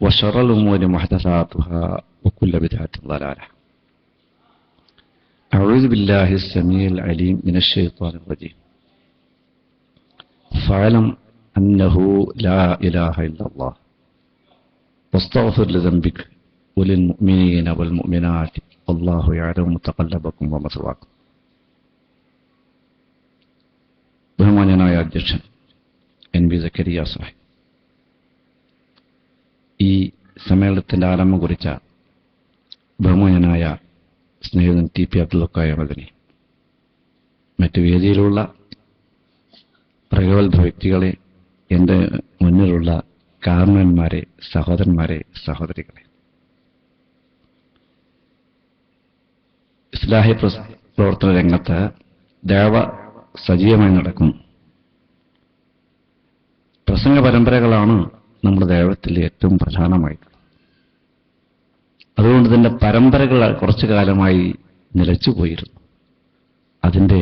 وشر الأمور محدثاتها وكل بدعة ضلالة. أعوذ بالله السميع العليم من الشيطان الرجيم. فاعلم أنه لا إله إلا الله واستغفر لذنبك وللمؤمنين والمؤمنات والله يعلم متقلبكم ومثواكم. ബഹുമാന്യനായ അധ്യക്ഷൻ NB സക്കരിയ സാഹിബ്, ഈ സമ്മേളനത്തിൻ്റെ ആരംഭം കുറിച്ച ബഹുമാന്യനായ സ്നേഹിതൻ TP അബ്ദുൽ മദനി, മറ്റു വേദിയിലുള്ള പ്രഗത്ഭ വ്യക്തികളെ, എൻ്റെ മുന്നിലുള്ള കാരണന്മാരെ, സഹോദരന്മാരെ, സഹോദരികളെ, ഇസ്ലാഹി പ്രവർത്തന രംഗത്ത് ദേവ സജീവമായി നടക്കുന്നു. പ്രസംഗ പരമ്പരകളാണ് നമ്മുടെ ദൈവത്തിൽ ഏറ്റവും പ്രധാനമായിട്ട്. അതുകൊണ്ട് തന്നെ പരമ്പരകൾ കുറച്ചു കാലമായി നിലച്ചുപോയിരുന്നു. അതിൻ്റെ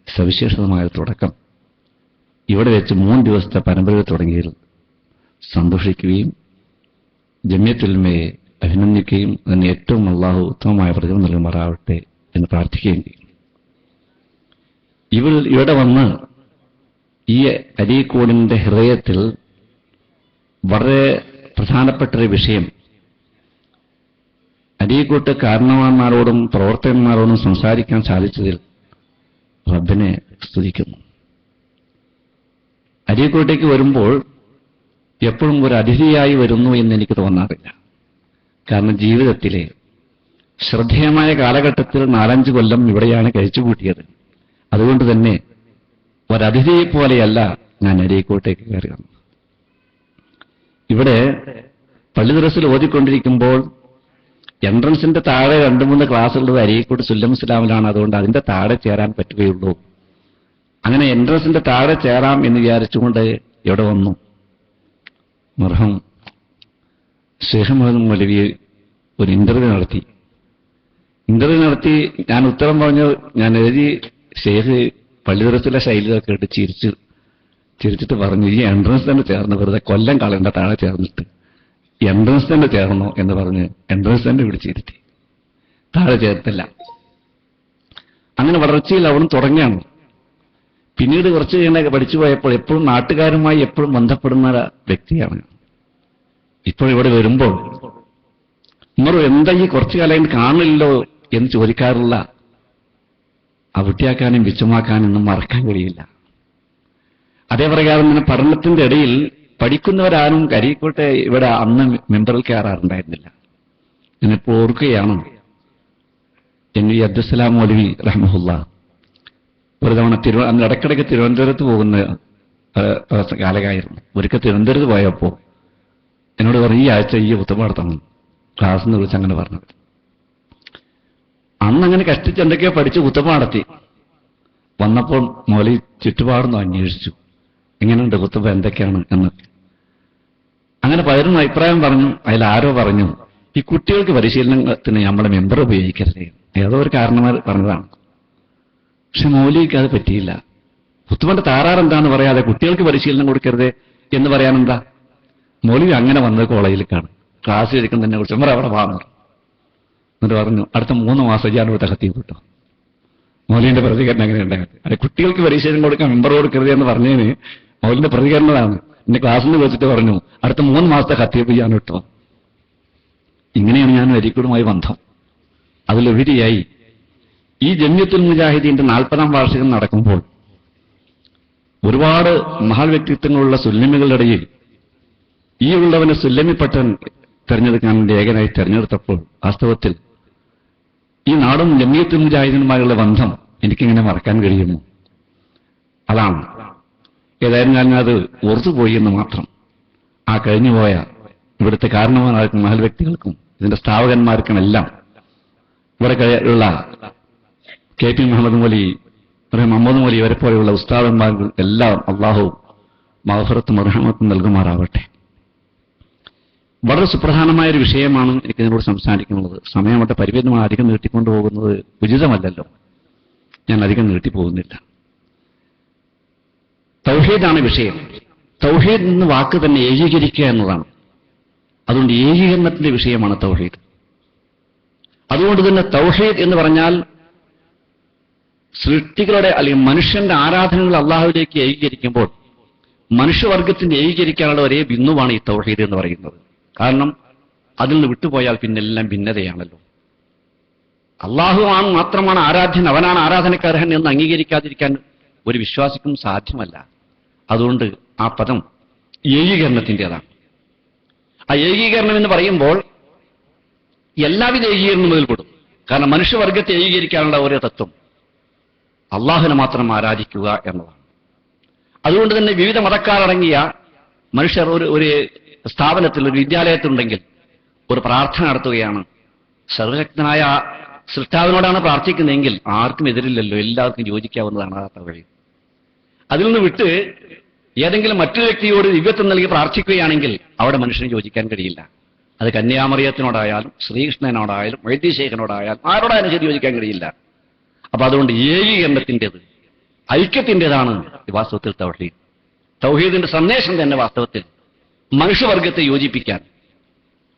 സവിശേഷമായ തുടക്കം ഇവിടെ വെച്ച് 3 ദിവസത്തെ പരമ്പരകൾ തുടങ്ങിയതിൽ സന്തോഷിക്കുകയും ജമിയത്തുൽ ഉലമയെ അഭിനന്ദിക്കുകയും അതിന് ഏറ്റവും അല്ലാഹു ഉത്തമമായ പ്രതിഫലം നൽകുമാറാവട്ടെ എന്ന് പ്രാർത്ഥിക്കുകയും ചെയ്യും. ഇവിടെ വന്ന് ഈ അരീക്കോടിൻ്റെ ഹൃദയത്തിൽ വളരെ പ്രധാനപ്പെട്ടൊരു വിഷയം, അരീക്കോട്ട് കാരണവന്മാരോടും പ്രവർത്തകന്മാരോടും സംസാരിക്കാൻ സാധിച്ചതിൽ റബ്ബിനെ സ്തുതിക്കുന്നു. അരീക്കോട്ടേക്ക് വരുമ്പോൾ എപ്പോഴും ഒരു അതിഥിയായി വരുന്നു എന്ന് എനിക്ക് തോന്നാറില്ല. കാരണം ജീവിതത്തിലെ ശ്രദ്ധേയമായ കാലഘട്ടത്തിൽ 4-5 കൊല്ലം ഇവിടെയാണ് കഴിച്ചുകൂട്ടിയത്. അതുകൊണ്ട് തന്നെ ഒരതിഥിയെ പോലെയല്ല ഞാൻ അരീക്കോട്ടേക്ക് കയറി വന്നത്. ഇവിടെ പള്ളി ദർസിൽ ഓതിക്കൊണ്ടിരിക്കുമ്പോൾ എൻട്രൻസിന്റെ താഴെ 2-3 ക്ലാസ്സുള്ളത് അരീക്കോട് സുല്ലം ഇസ്ലാമിലാണ്. അതുകൊണ്ട് അതിന്റെ താഴെ ചേരാൻ പറ്റുകയുള്ളൂ. അങ്ങനെ എൻട്രൻസിന്റെ താഴെ ചേരാം എന്ന് വിചാരിച്ചുകൊണ്ട് ഇവിടെ വന്നു. മർഹം ഷെയ്ഖ് മുഹമ്മദ് മൗലവി ഒരു ഇന്റർവ്യൂ നടത്തി. ഞാൻ ഉത്തരം പറഞ്ഞു. ഞാൻ എഴുതി, ഷെയ്ഖ് പള്ളി ദർസിലെ ശൈലിയൊക്കെ ഇട്ട് ചിരിച്ചിട്ട് പറഞ്ഞു, ഈ എൻട്രൻസ് തന്നെ ചേർന്ന് വെറുതെ കൊല്ലം കളയേണ്ട, താഴെ ചേർന്നിട്ട് എൻട്രൻസ് തന്നെ ചേർന്നോ എന്ന് പറഞ്ഞ് എൻട്രൻസ് തന്നെ പിടിച്ചിരുത്തി. താഴെ ചേർത്തില്ല. അങ്ങനെ വളർച്ചയിൽ അവളും തുടങ്ങിയാണ്. പിന്നീട് കുറച്ച് കഴിഞ്ഞൊക്കെ പഠിച്ചു പോയപ്പോൾ എപ്പോഴും നാട്ടുകാരുമായി എപ്പോഴും ബന്ധപ്പെടുന്ന വ്യക്തിയാണ്. ഇപ്പോൾ ഇവിടെ വരുമ്പോൾ എന്താ ഈ കുറച്ചു കാലം കാണില്ലല്ലോ എന്ന് ചോദിക്കാറുള്ള ആ വൃത്തിയാക്കാനും വിച്ചമാക്കാനൊന്നും മറക്കാൻ കഴിയില്ല. അതേ പ്രകാരം തന്നെ പഠനത്തിന്റെ ഇടയിൽ പഠിക്കുന്നവരാരും അരീക്കോട്ടെ ഇവിടെ അന്ന് മെമ്പറിൽ കയറാറുണ്ടായിരുന്നില്ല. ഞാനിപ്പോൾ ഓർക്കുകയാണ്, NV അബ്ദുസ്സലാം മൗലവി റഹ്മഹുല്ലാ ഒരു തവണ അന്ന് ഇടയ്ക്കിടയ്ക്ക് തിരുവനന്തപുരത്ത് പോകുന്ന കാലകായിരുന്നു. ഒരിക്കൽ തിരുവനന്തപുരത്ത് പോയപ്പോൾ എന്നോട് പറഞ്ഞു, ഈ ആഴ്ച ഈ ഉത്തമ നടത്തണം ക്ലാസ് എന്ന് വിളിച്ച് അങ്ങനെ പറഞ്ഞത്. അന്ന് അങ്ങനെ കഷ്ടിച്ച് എന്തൊക്കെയോ പഠിച്ച് ഉത്തമ നടത്തി. വന്നപ്പോൾ മൗലവി ചുറ്റുപാടൊന്നും അന്വേഷിച്ചു, എങ്ങനെയുണ്ട് കുത്തുബ എന്തൊക്കെയാണ് എന്ന്. അങ്ങനെ പലരും അഭിപ്രായം പറഞ്ഞു. അതിലാരോ പറഞ്ഞു, ഈ കുട്ടികൾക്ക് പരിശീലനത്തിന് നമ്മളെ മെമ്പർ ഉപയോഗിക്കരുത്. ഏതോ ഒരു കാരണവർ പറഞ്ഞതാണ്. പക്ഷെ മൗലിക്ക് അത് പറ്റിയില്ല. കുത്തുബന്റെ താറാറെന്താന്ന് പറയാതെ കുട്ടികൾക്ക് പരിശീലനം കൊടുക്കരുത് എന്ന് പറയാനെന്താ? മൗലവി അങ്ങനെ വന്നത് കോളേജിലേക്കാണ്. ക്ലാസ് എടുക്കുന്നതിനെ കുറിച്ച് മെമ്പർ അവിടെ പറഞ്ഞു. എന്നിട്ട് പറഞ്ഞു, അടുത്ത 3 മാസം ഞാൻ ഇവിടെ തകർത്തി വിട്ടു. മൗലിന്റെ പ്രതികരണം അങ്ങനെ ഉണ്ടായത്. അത് കുട്ടികൾക്ക് പരിശീലനം കൊടുക്കാൻ മെമ്പർ കൊടുക്കരുത് എന്ന് പറഞ്ഞതിന് മൗലിന്റെ പ്രതികരണമാണ്. എന്റെ ക്ലാസ്സിൽ നിന്ന് വെച്ചിട്ട് പറഞ്ഞു, അടുത്ത 3 മാസത്തെ ഖത്തീബ് ഞാൻ വിട്ടു. ഇങ്ങനെയാണ് ഞാൻ അരീക്കോടുമായി ബന്ധം. അതിലുപരിയായി ഈ ജമിയത്തുൽ മുജാഹിദീന്റെ 40ാം വാർഷികം നടക്കുമ്പോൾ ഒരുപാട് മഹൽ വ്യക്തിത്വങ്ങളുള്ള സുല്ലമികളുടെ ഇടയിൽ ഈ ഉള്ളവനെ സുല്ലമിപ്പട്ടൻ തെരഞ്ഞെടുക്കാൻ വേണ്ടി ഏകനായി തെരഞ്ഞെടുത്തപ്പോൾ വാസ്തവത്തിൽ ഈ നാടും ജമിയത്തുൽ മുജാഹിദീനുമായുള്ള ബന്ധം എനിക്കിങ്ങനെ മറക്കാൻ കഴിയുമോ? അതാണ്. ഏതായാലും ഞാൻ അത് ഓർത്തുപോയി എന്ന് മാത്രം. ആ കഴിഞ്ഞുപോയ ഇവിടുത്തെ കാരണവന്മാർക്കും മഹൽ വ്യക്തികൾക്കും ഇതിന്റെ സ്ഥാപകന്മാർക്കുമെല്ലാം ഇവിടെ ഉള്ള KP മുഹമ്മദ് മൗലവി, മുഹമ്മദ് മൗലവി ഇവരെ പോലെയുള്ള ഉസ്താദന്മാർക്കും എല്ലാം അള്ളാഹു മഗ്ഫിറത്തും റഹ്മത്തും നൽകുമാറാവട്ടെ. വളരെ സുപ്രധാനമായൊരു വിഷയമാണ് എനിക്ക് ഇതിനോട് സംസാരിക്കുന്നത്. സമയമൊട്ട് പരിമിതമായി അധികം നീട്ടിക്കൊണ്ടുപോകുന്നത് ഉചിതമല്ലല്ലോ. ഞാൻ അധികം നീട്ടിപ്പോകുന്നില്ല. തൗഹീദാണ് വിഷയം. തൗഹീദ് എന്ന വാക്ക് തന്നെ ഏകീകരിക്കുക എന്നതാണ്. അതുകൊണ്ട് ഏകീകരണത്തിന്റെ വിഷയമാണ് തൗഹീദ്. അതുകൊണ്ട് തന്നെ തൗഹീദ് എന്ന് പറഞ്ഞാൽ സൃഷ്ടികളുടെ അല്ലെങ്കിൽ മനുഷ്യന്റെ ആരാധനകൾ അള്ളാഹുവിലേക്ക് ഏകീകരിക്കുമ്പോൾ മനുഷ്യവർഗത്തിന്റെ ഏകീകരിക്കാനുള്ള ഒരേ ബിന്ദുവാണ് ഈ തൗഹീദ് എന്ന് പറയുന്നത്. കാരണം അതിൽ നിന്ന് വിട്ടുപോയാൽ പിന്നെ എല്ലാം ഭിന്നതയാണല്ലോ. അള്ളാഹു മാത്രമാണ് ആരാധ്യൻ, അവനാണ് ആരാധനക്കർഹൻ എന്ന് അംഗീകരിക്കാതിരിക്കാൻ ഒരു വിശ്വാസിക്കും സാധ്യമല്ല. അതുകൊണ്ട് ആ പദം ഏകീകരണത്തിൻ്റെതാണ്. ആ ഏകീകരണം എന്ന് പറയുമ്പോൾ എല്ലാവിധ ഏകീകരണം മുതൽ പെടും. കാരണം മനുഷ്യവർഗത്തെ ഏകീകരിക്കാനുള്ള ഒരു തത്വം അള്ളാഹുവിനെ മാത്രം ആരാധിക്കുക എന്നതാണ്. അതുകൊണ്ട് തന്നെ വിവിധ മതക്കാരടങ്ങിയ മനുഷ്യർ ഒരു സ്ഥാപനത്തിൽ, ഒരു വിദ്യാലയത്തിലുണ്ടെങ്കിൽ ഒരു പ്രാർത്ഥന നടത്തുകയാണ്. സർവശക്തനായ സൃഷ്ടാവിനോടാണ് പ്രാർത്ഥിക്കുന്നതെങ്കിൽ ആർക്കും എതിരില്ലല്ലോ, എല്ലാവർക്കും യോജിക്കാവുന്നതാണ് ആ വഴി. അതിൽ നിന്ന് വിട്ട് ഏതെങ്കിലും മറ്റൊരു വ്യക്തിയോട് ദിവ്യത്വം നൽകി പ്രാർത്ഥിക്കുകയാണെങ്കിൽ അവിടെ മനുഷ്യന് യോജിക്കാൻ കഴിയില്ല. അത് കന്യാമറിയത്തിനോടായാലും ശ്രീകൃഷ്ണനോടായാലും വൈദ്യശേഖരനോടായാലും ആരോടായാലും ശരി യോജിക്കാൻ കഴിയില്ല. അപ്പൊ അതുകൊണ്ട് ഏകീകരണത്തിൻ്റെത്, ഐക്യത്തിൻ്റെതാണ് വാസ്തവത്തിൽ തൗഹീദ്. തൗഹീദിന്റെ സന്ദേശം തന്നെ വാസ്തവത്തിൽ മനുഷ്യവർഗത്തെ യോജിപ്പിക്കാൻ.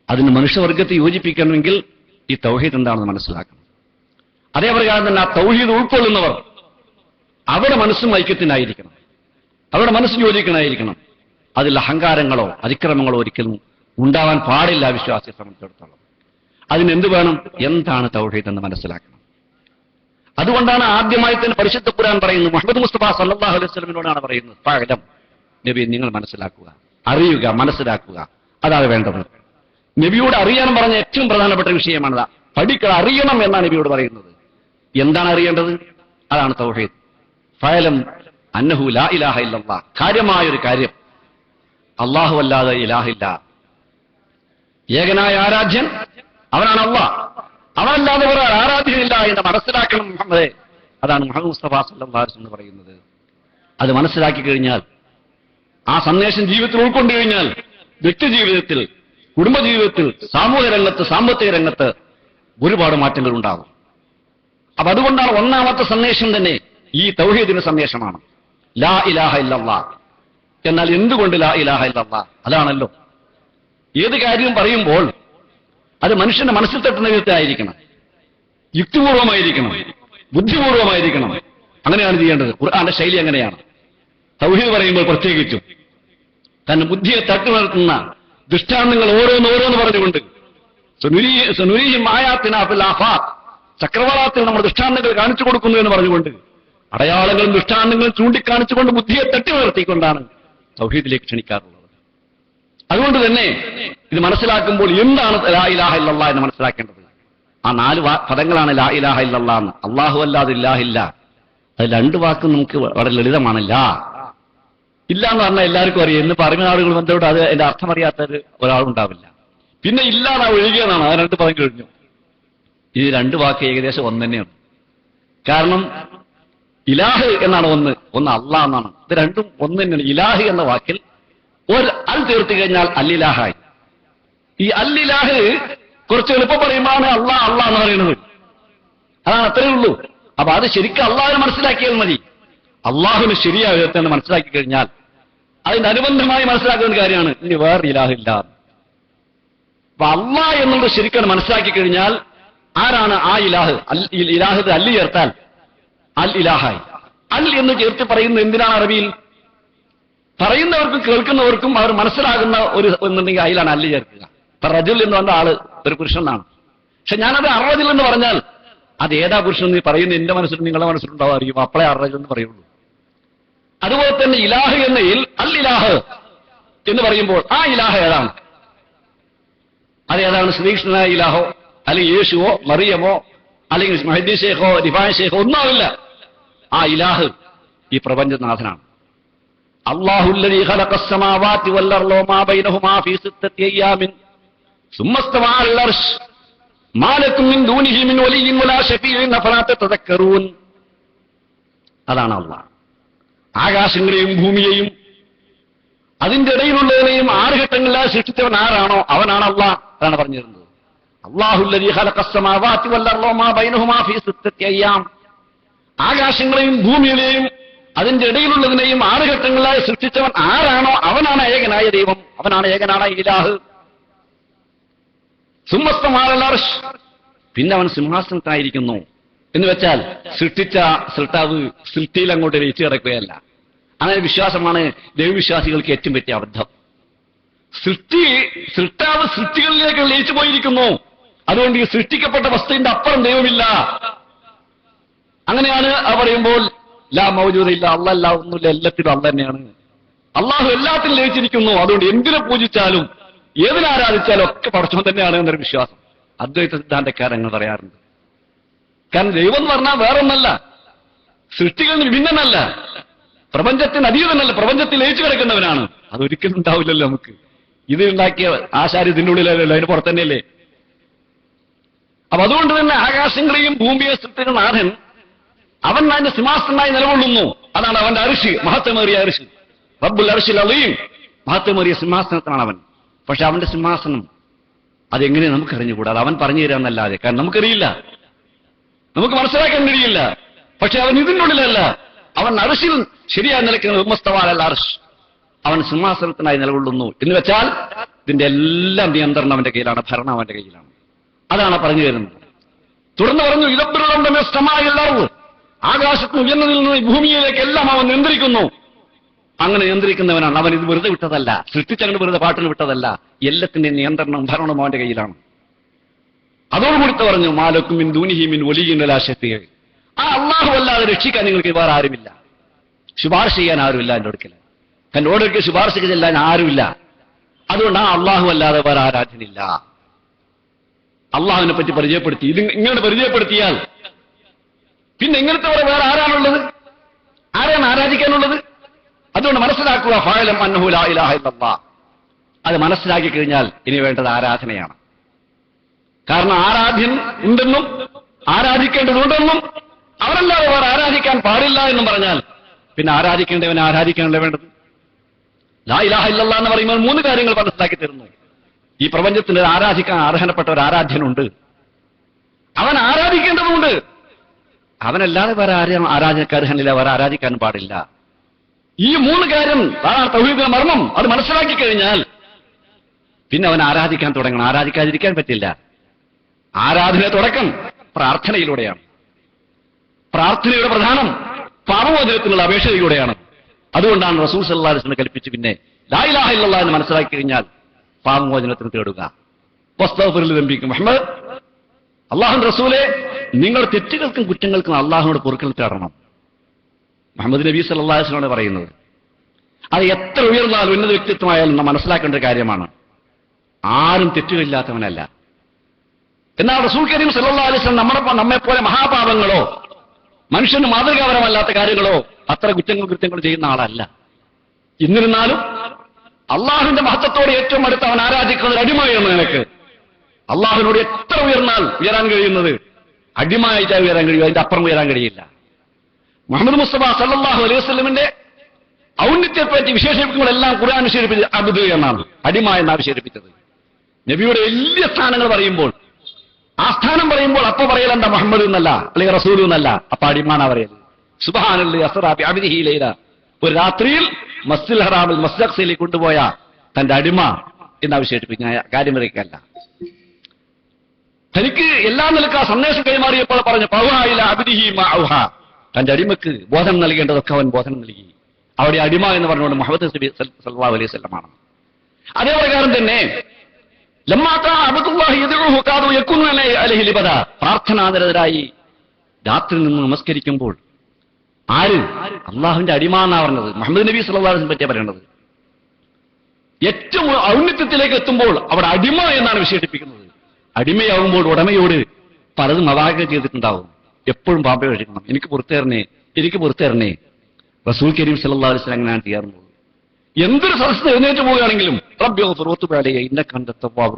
അതിന് മനുഷ്യവർഗത്തെ യോജിപ്പിക്കണമെങ്കിൽ ഈ തൗഹീദ് എന്താണെന്ന് മനസ്സിലാക്കണം. അതേപ്രകാരം തന്നെ ആ തൗഹീദ് ഉൾക്കൊള്ളുന്നവർ അവരുടെ മനസ്സും ഐക്യത്തിനായിരിക്കണം, അവരുടെ മനസ്സ് യോജിക്കണമായിരിക്കണം. അതിൽ അഹങ്കാരങ്ങളോ അതിക്രമങ്ങളോ ഒരിക്കലും ഉണ്ടാവാൻ പാടില്ല. വിശ്വാസിയെ സംബന്ധിച്ചിടത്തോളം അതിനെന്ത് വേണം? എന്താണ് തൗഹീദ് എന്ന് മനസ്സിലാക്കണം. അതുകൊണ്ടാണ് ആദ്യമായി തന്നെ പരിശുദ്ധ ഖുർആൻ പറയുന്നത്, മുഹമ്മദ് മുസ്തഫ സല്ലല്ലാഹു അലൈഹി വസല്ലമയോടാണ് പറയുന്നത്, പകരം നബി നിങ്ങൾ മനസ്സിലാക്കുക, അറിയുക, മനസ്സിലാക്കുക. അതാണ് വേണ്ടത്. നബിയോട് അറിയാൻ പറഞ്ഞ ഏറ്റവും പ്രധാനപ്പെട്ട വിഷയമാണ് പഠിക്കുക, അറിയണം എന്നാണ് നബിയോട് പറയുന്നത്. എന്താണ് അറിയേണ്ടത്? അതാണ് തൗഹീദ്. ഫഅലം അന്നഹു ലാ ഇലാഹ ഇല്ലല്ലാഹ്, കാര്യമായൊരു കാര്യം, അല്ലാഹു അല്ലാതെ ഇലാഹില്ല, ഏകനായ ആരാധ്യൻ അവനാണ് അല്ലാഹ്, അവനല്ലാതെ വേറെ ആരാധ്യനില്ല എന്ന് മനസ്സിലാക്കണം മുഹമ്മദേ. അതാണ് മുഹമ്മദ് മുസ്തഫ സല്ലല്ലാഹു അലൈഹി വസല്ലം പറയുന്നത്. അത് മനസ്സിലാക്കി കഴിഞ്ഞാൽ, ആ സന്ദേശം ജീവിതത്തിൽ ഉൾക്കൊണ്ടു കഴിഞ്ഞാൽ, വ്യക്തിജീവിതത്തിൽ, കുടുംബജീവിതത്തിൽ, സാമൂഹ്യ രംഗത്ത്, സാമ്പത്തിക രംഗത്ത് ഒരുപാട് മാറ്റങ്ങൾ ഉണ്ടാകും. അപ്പൊ അതുകൊണ്ടാണ് ഒന്നാമത്തെ സന്ദേശം തന്നെ ഈ തൗഹീദിന്റെ സന്ദേശമാണ്, ലാ ഇലാഹ ഇല്ലല്ലാഹ്. എന്നാൽ എന്തുകൊണ്ട് ലാ ഇലാഹ ഇല്ലല്ലാഹ്? അതാണല്ലോ ഏത് കാര്യവും പറയുമ്പോൾ അത് മനുഷ്യന്റെ മനസ്സിൽ തട്ടുന്ന വിധത്തിലായിരിക്കണം, യുക്തിപൂർവമായിരിക്കണം, ബുദ്ധിപൂർവമായിരിക്കണം. അങ്ങനെയാണ് ചെയ്യേണ്ടത്. ഖുർആന്റെ ശൈലി അങ്ങനെയാണ്. തൗഹീദ് പറയുമ്പോൾ പ്രത്യേകിച്ചും തന്റെ ബുദ്ധിയെ തട്ടുനിർത്തുന്ന ദൃഷ്ടാന്തങ്ങൾ ഓരോന്നോരോന്ന് പറഞ്ഞുകൊണ്ട്, സുനുരീഹിം ആയാത്തിനാ ഫിൽ ആഫാഖ്, ചക്രവാളത്തിൽ നമ്മൾ ദൃഷ്ടാന്തങ്ങൾ കാണിച്ചു കൊടുക്കുന്നു എന്ന് പറഞ്ഞുകൊണ്ട്, അടയാളങ്ങളും ദൃഷ്ടാന്തങ്ങളും ചൂണ്ടിക്കാണിച്ചുകൊണ്ട് ബുദ്ധിയെ തട്ടി നിർത്തിക്കൊണ്ടാണ് തൗഹീദിലേക്ക് ക്ഷണിക്കാറുള്ളത്. അതുകൊണ്ട് തന്നെ ഇത് മനസ്സിലാക്കുമ്പോൾ എന്താണ് ലാ ഇലാഹ ഇല്ലല്ലാഹ് എന്ന് മനസ്സിലാക്കേണ്ടത്. ആ 4 പദങ്ങളാണ് ലാ ഇലാഹ ഇല്ലല്ലാഹ് എന്ന്. അല്ലാഹു അല്ലാതെ ഇല്ലാഹില്ല. അത് 2 വാക്കും നമുക്ക് വളരെ ലളിതമാണ്. ലാ ഇല്ല എന്ന് പറഞ്ഞാൽ എല്ലാവർക്കും അറിയാം. എന്ന് പറയുന്ന ആളുകൾ ബന്ധപ്പെട്ട് അത് അതിന്റെ അർത്ഥം അറിയാത്ത ഒരാളുണ്ടാവില്ല. പിന്നെ ഇല്ലാതെ ഒഴികെന്നാണ്, ആ 2 പദം കഴിഞ്ഞു. ഈ 2 വാക്ക് ഏകദേശം ഒന്ന് തന്നെയാണ്. കാരണം ഇലാഹ് എന്നാണ് ഒന്ന് അല്ലാഹ് എന്നാണ്. ഇത് രണ്ടും ഒന്ന് തന്നെയാണ്. ഇലാഹ് എന്ന വാക്കിൽ ഒരു അൽ തീർത്തി കഴിഞ്ഞാൽ അല്ലിലാഹായി. ഈ അല്ലിലാഹ് കുറച്ച് എളുപ്പം പറയുമ്പോഴാണ് അള്ളാഹ് അള്ളാഹ് എന്ന് പറയുന്നത്. അതാണ്, അത്രയേ ഉള്ളൂ. അപ്പൊ അത് ശരിക്കും അള്ളാഹിനെ മനസ്സിലാക്കിയാൽ മതി. അള്ളാഹുവിന് ശരിയായ വിധത്തിൽ മനസ്സിലാക്കി കഴിഞ്ഞാൽ അതിന് അനുബന്ധമായി മനസ്സിലാക്കുന്ന കാര്യമാണ് ഇനി വേറെ ഇലാഹില്ല. അപ്പൊ അള്ളാഹ് എന്നുള്ളത് ശരിക്കും മനസ്സിലാക്കി കഴിഞ്ഞാൽ ആരാണ് ആ ഇലാഹ്? ഇലാഹ് അല്ലി ചേർത്താൽ അൽ ഇലാഹായി. അൽ എന്ന് ചേർത്ത് പറയുന്നത് എന്തിനാണ്? അറബിയിൽ പറയുന്നവർക്കും കേൾക്കുന്നവർക്കും അവർ മനസ്സിലാകുന്ന എന്നുണ്ടെങ്കിൽ അതിലാണ് അല്ലി ചേർക്കുക. ഇപ്പൊ റജുൽ എന്ന് പറഞ്ഞ ആള് ഒരു പുരുഷനാണ്. പക്ഷെ ഞാനത് അറജുൽ എന്ന് പറഞ്ഞാൽ അത് ഏതാ പുരുഷൻ എന്ന് പറയുന്നത് എന്റെ മനസ്സിലും നിങ്ങളുടെ മനസ്സിലുണ്ടാവും അറിയും. അപ്പളെ അറജുൽ എന്ന് പറയുള്ളൂ. അതുപോലെ തന്നെ ഇലാഹ് എന്നതിൽ അൽ ഇലാഹ് എന്ന് പറയുമ്പോൾ ആ ഇലാഹ് ഏതാണ്? അതേതാണ്? ശ്രീകൃഷ്ണനായ ഇലാഹോ അല്ലെങ്കിൽ യേശുവോ മറിയമോ അല്ലെങ്കിൽ മഹദി ഷേഖോ റിഫായ ഷേഖോ ഒന്നാവില്ല. ആ ഇലാഹ് ഈ പ്രപഞ്ചനാഥനാണ്. അല്ലാഹുല്ലദീ ഖലഖസ് സമാവാതി വൽ അർള വമാ ബൈനഹുമാ ഫീ സിത്തത്തി അയ്യാമിൻ സുമ്മ ഇസ്തവഅ അലൽ അർശ് മാ ലക്കും മിൻ ദൂനിഹി മിൻ വലിയ്യിൻ വലാ ശഫീഇൻ അഫലാ തതദക്കറൂൻ. അതാണ് അല്ലാഹ്. ആകാശങ്ങളെയും ഭൂമിയെയും അതിന്റെ ഇടയിലുള്ളതിനെയും 6 ഘട്ടങ്ങളിലായി സൃഷ്ടിച്ചവൻ ആരാണോ അവനാണ് അല്ലാഹ്. അതാണ് പറഞ്ഞിരുന്നത്. അല്ലാഹുല്ലദീ ഖലഖസ് സമാവാതി വൽ അർള വമാ ബൈനഹുമാ ഫീ സിത്തത്തി അയ്യാം. ആകാശങ്ങളെയും ഭൂമിയെയും അതിന്റെ ഇടയിലുള്ളതിനെയും 6 ഘട്ടങ്ങളിലായി സൃഷ്ടിച്ചവൻ ആരാണോ അവനാണ് ഏകനായ ദൈവം, അവനാണ് ഏകനായ ഇലാഹ്. സുമ്മസ്തമാഅലൽ അർശ്, പിന്നെ അവൻ സിംഹാസനത്തായിരിക്കുന്നു എന്ന് വെച്ചാൽ സൃഷ്ടിച്ച സൃഷ്ടാവ് സൃഷ്ടിയിൽ അങ്ങോട്ട് ലയിച്ചു കിടക്കുകയല്ല. അങ്ങനെ വിശ്വാസമാണ് ദൈവവിശ്വാസികൾക്ക് ഏറ്റവും പറ്റിയ അബദ്ധം. സൃഷ്ടാവ് സൃഷ്ടികളിലേക്ക് ലയിച്ചു പോയിരിക്കുന്നു, അതുകൊണ്ട് ഈ സൃഷ്ടിക്കപ്പെട്ട വസ്തുവിന്റെ അപ്പുറം ദൈവമില്ല. അങ്ങനെയാണ് പറയുമ്പോൾ ലാ മൗജൂദില്ല, അല്ല ഒന്നുമില്ല, എല്ലാത്തിലും അല്ല തന്നെയാണ്. അള്ളാഹു എല്ലാത്തിലും ലയിച്ചിരിക്കുന്നു, അതുകൊണ്ട് എന്തിനെ പൂജിച്ചാലും ഏതിനാരാധിച്ചാലും ഒക്കെ പടച്ചവൻ തന്നെയാണ് എന്നൊരു വിശ്വാസം അദ്വൈത സിദ്ധാന്തക്കാരങ്ങൾ പറയാറുണ്ട്. കാരണം ദൈവം എന്ന് പറഞ്ഞാൽ വേറൊന്നല്ല, സൃഷ്ടികളിൽ വിഭിന്നനല്ല, പ്രപഞ്ചത്തിന് അതീതനല്ല, പ്രപഞ്ചത്തിൽ ലയിച്ചു കിടക്കുന്നവനാണ്. അതൊരിക്കലും ഉണ്ടാവില്ലല്ലോ നമുക്ക്. ഇത് ഉണ്ടാക്കിയ ആശാരി ഇതിൻ്റെ ഉള്ളിലല്ലോ, അതിന് പുറത്തന്നെയല്ലേ. അപ്പൊ അതുകൊണ്ട് തന്നെ ആകാശങ്ങളെയും ഭൂമിയെ സൃഷ്ടിച്ച നാഥൻ അവൻ അതിന്റെ സിംഹാസനമായി നിലകൊള്ളുന്നു. അതാണ് അവന്റെ അർശ്, മഹത്വമേറിയ അർശ്. റബ്ബുൽ അർശിൽ അളീം, മഹത്വമേറിയ സിംഹാസനത്തിനാണ് അവൻ. പക്ഷെ അവന്റെ സിംഹാസനം അതെങ്ങനെ നമുക്കറിഞ്ഞുകൂടാ, അത് അവൻ പറഞ്ഞു തരാമെന്നല്ലാതെ. കാരണം നമുക്കറിയില്ല, നമുക്ക് മനസ്സിലാക്കാൻ കഴിയില്ല. പക്ഷെ അവൻ ഇതിൻ്റെ ഉള്ളിലല്ല, അവൻ അർശിൽ ശരിയായി നിലയ്ക്കുന്നത്. ഉമ്മസ്തവാഅലൽ അർശ്, അവൻ സിംഹാസനത്തിനായി നിലകൊള്ളുന്നു എന്ന് വെച്ചാൽ ഇതിന്റെ എല്ലാം നിയന്ത്രണം അവന്റെ കയ്യിലാണ്, ഭരണം അവന്റെ കയ്യിലാണ്. അതാണ് പറഞ്ഞു തരുന്നത്. തുടർന്ന് പറഞ്ഞു ഇതബ്ബിറുള്ളമസ്തമാഅൽ, ആകാശത്തിന് ഉയർന്നതിൽ നിന്ന് ഭൂമിയിലേക്ക് എല്ലാം അവൻ നിയന്ത്രിക്കുന്നു. അങ്ങനെ നിയന്ത്രിക്കുന്നവനാണ് അവൻ. ഇത് വെറുതെ വിട്ടതല്ല, സൃഷ്ടിച്ചങ്ങനെ വെറുതെ പാട്ടിന് വിട്ടതല്ല. എല്ലാത്തിന്റെയും നിയന്ത്രണം ഭരണവും അവന്റെ കയ്യിലാണ്. അതോടുകൂടി പറഞ്ഞു മാലക്കും മിൻ ദൂനിഹി മിൻ വലിയ്യിൻ വലാ ശഫീഅ, ആ അല്ലാഹു അല്ലാതെ രക്ഷിക്കാൻ നിങ്ങൾക്ക് വേറെ ആരുമില്ല, ശുപാർശ ചെയ്യാൻ ആരുമില്ല. എൻ്റെ അടുക്കൽ എന്നോടൊക്കെ ശുപാർശയ്ക്ക് ചെല്ലാൻ ആരുമില്ല. അതുകൊണ്ട് ആ അല്ലാഹു അല്ലാതെ വേറെ ആരാധനയില്ല. അള്ളാഹുവിനെ പറ്റി പരിചയപ്പെടുത്തി. ഇത് ഇങ്ങനെ പരിചയപ്പെടുത്തിയാൽ പിന്നെ ഇങ്ങനത്തെ വേറെ ആരാണുള്ളത്? ആരാണ് ആരാധിക്കാനുള്ളത്? അതുകൊണ്ട് മനസ്സിലാക്കുക, ഫഅലം അന്നഹു ലാ ഇലാഹ ഇല്ലല്ലാഹ്. അത് മനസ്സിലാക്കി കഴിഞ്ഞാൽ ഇനി വേണ്ടത് ആരാധനയാണ്. കാരണം ആരാധ്യൻ ഉണ്ടെന്നും ആരാധിക്കേണ്ടതുണ്ടെന്നും അവരല്ലാതെ വേറെ ആരാധിക്കാൻ പാടില്ല എന്നും പറഞ്ഞാൽ പിന്നെ ആരാധിക്കേണ്ടവനെ ആരാധിക്കാനല്ലേ വേണ്ടത്? ലാ ഇലാഹ ഇല്ലല്ലാഹ് എന്ന് പറയുമ്പോൾ 3 കാര്യങ്ങൾ മനസ്സിലാക്കി തരുന്നു. ഈ പ്രപഞ്ചത്തിന് ആരാധിക്കാൻ അർഹനപ്പെട്ട ഒരു ആരാധ്യനുണ്ട്, അവൻ ആരാധിക്കേണ്ടതുണ്ട്. അവനല്ലാതെ വേറെ ആരാധനക്ക് അർഹനില്ല, വേറെ ആരാധിക്കാൻ പാടില്ല. ഈ 3 കാര്യം അതാണ് തൗഹീദിന്റെ മർമ്മം. അത് മനസ്സിലാക്കി കഴിഞ്ഞാൽ പിന്നെ അവൻ ആരാധിക്കാൻ തുടങ്ങണം. ആരാധിക്കാതിരിക്കാൻ പറ്റില്ല. ആരാധന തുടക്കം പ്രാർത്ഥനയിലൂടെയാണ്. പ്രാർത്ഥനയുടെ പ്രധാനം പാപമോചനത്തിനുള്ള അപേക്ഷയിലൂടെയാണ്. അതുകൊണ്ടാണ് റസൂൽ സല്ലല്ലാഹു അലൈഹി വസല്ലം കൽപ്പിച്ചു പിന്നെ ലാ ഇലാഹ ഇല്ലല്ലാഹ് എന്ന് മനസ്സിലാക്കി കഴിഞ്ഞാൽ പാപമോചനത്തിന് തേടുക. വസ്തഗ്ഫിർ ലിദംബിക മുഹമ്മദ്, അല്ലാഹുവിന്റെ റസൂലേ, നിങ്ങൾ തെറ്റുകൾക്കും കുറ്റങ്ങൾക്കും അല്ലാഹുവോട് പൊറുക്കൽ തേടണം. മുഹമ്മദ് നബി സല്ലല്ലാഹു അലൈഹി വസല്ലം പറയുന്നത്. അത് എത്ര ഉയർന്നാലും ഉന്നത വ്യക്തിത്വമായാലും നാം മനസ്സിലാക്കേണ്ട ഒരു കാര്യമാണ്. ആരും തെറ്റുകളില്ലാത്തവനല്ല. എന്നാൽ റസൂൽ കരീം സല്ലല്ലാഹു അലൈഹി വസല്ലം നമ്മെപ്പോലെ മഹാപാപങ്ങളോ മനുഷ്യന് മാതൃകാപരമല്ലാത്ത കാര്യങ്ങളോ അത്ര കുറ്റങ്ങളും ചെയ്യുന്ന ആളല്ല. എന്നിരുന്നാലും അള്ളാഹുവിന്റെ മഹത്വത്തോട് ഏറ്റവും അടുത്ത് അവൻ ആരാധിക്കുന്ന ഒരു അടിമയാണ് നിനക്ക്. അള്ളാഹുവിനോട് എത്ര ഉയരാൻ കഴിയുന്നത് അടിമയായിട്ടാണ് ഉയരാൻ കഴിയും, അതിന്റെ അപ്പുറം ഉയരാൻ കഴിയില്ല. മുഹമ്മദ് മുസ്തഫ സല്ലല്ലാഹു അലൈഹി വസല്ലമിന്റെ ഔന്നത്യത്തെപ്പറ്റി വിശേഷിപ്പിക്കുമ്പോഴെല്ലാം ഖുർആൻ വിശേഷിപ്പിച്ചത് അബ്ദ് എന്നാണ്, അടിമ എന്നാണ് വിശേഷിപ്പിച്ചത്. നബിയുടെ വലിയ സ്ഥാനങ്ങൾ പറയുമ്പോൾ ആ സ്ഥാനം പറയുമ്പോൾ അപ്പൊ പറയലെന്താ മുഹമ്മദ് എന്നല്ല, അല്ലെങ്കിൽ റസൂൽ എന്നല്ല, അപ്പൊ അടിമാനാ പറയല്. സുബ്ഹാനല്ലാഹി അസ്റാ ബിഅബ്ദിഹി ലൈല, ഒരു രാത്രിയിൽ മസ്ജിദുൽ ഹറാമിൽ മസ്ജിദ് അഖ്സയിലേക്ക് കൊണ്ടുപോയ തന്റെ അടിമ എന്ന് വിശേഷിപ്പിക്കുന്ന കാര്യം വരയ്ക്കല്ല. തനിക്ക് എല്ലാ നിലക്ക് ആ സന്ദേശം കൈമാറിയപ്പോൾ പറഞ്ഞു പൗഹായില അബ്ദിഹി മഅഹ, തന്റെ അടിമക്ക് ബോധനം നൽകേണ്ടതൊക്കെ അവൻ ബോധനം നൽകി. അവിടെ അടിമ എന്ന് പറഞ്ഞുകൊണ്ട് മുഹമ്മദ് നബി സല്ലല്ലാഹു അലൈഹി വസല്ലമാണ്. അതേ പ്രകാരം തന്നെ പ്രാർത്ഥനാനിരതരായി രാത്രി നിന്ന് നമസ്കരിക്കുമ്പോൾ ആര്? അള്ളാഹുവിന്റെ അടിമ എന്നാ പറഞ്ഞത്. മുഹമ്മദ് നബി സല്ലല്ലാഹു അലൈഹി വസല്ലം പറ്റിയാ പറയേണ്ടത്. ഏറ്റവും ഔന്നത്യത്തിലേക്ക് എത്തുമ്പോൾ അവിടെ അടിമ എന്നാണ് വിശേഷിപ്പിക്കുന്നത്. അടിമയാവുമ്പോൾ ഉടമയോട് പലതും അവാഹനം ചെയ്തിട്ടുണ്ടാവും. എപ്പോഴും പാപ കഴിക്കണം, എനിക്ക് പുറത്തേറണേ. റസൂൽ കരീം സല്ലല്ലാഹു അലൈഹി വസല്ലം അങ്ങനെയാണ് ചെയ്യാറുള്ളത്. എന്തൊരു സദസ്സ് എഴുന്നേറ്റ് പോവുകയാണെങ്കിലും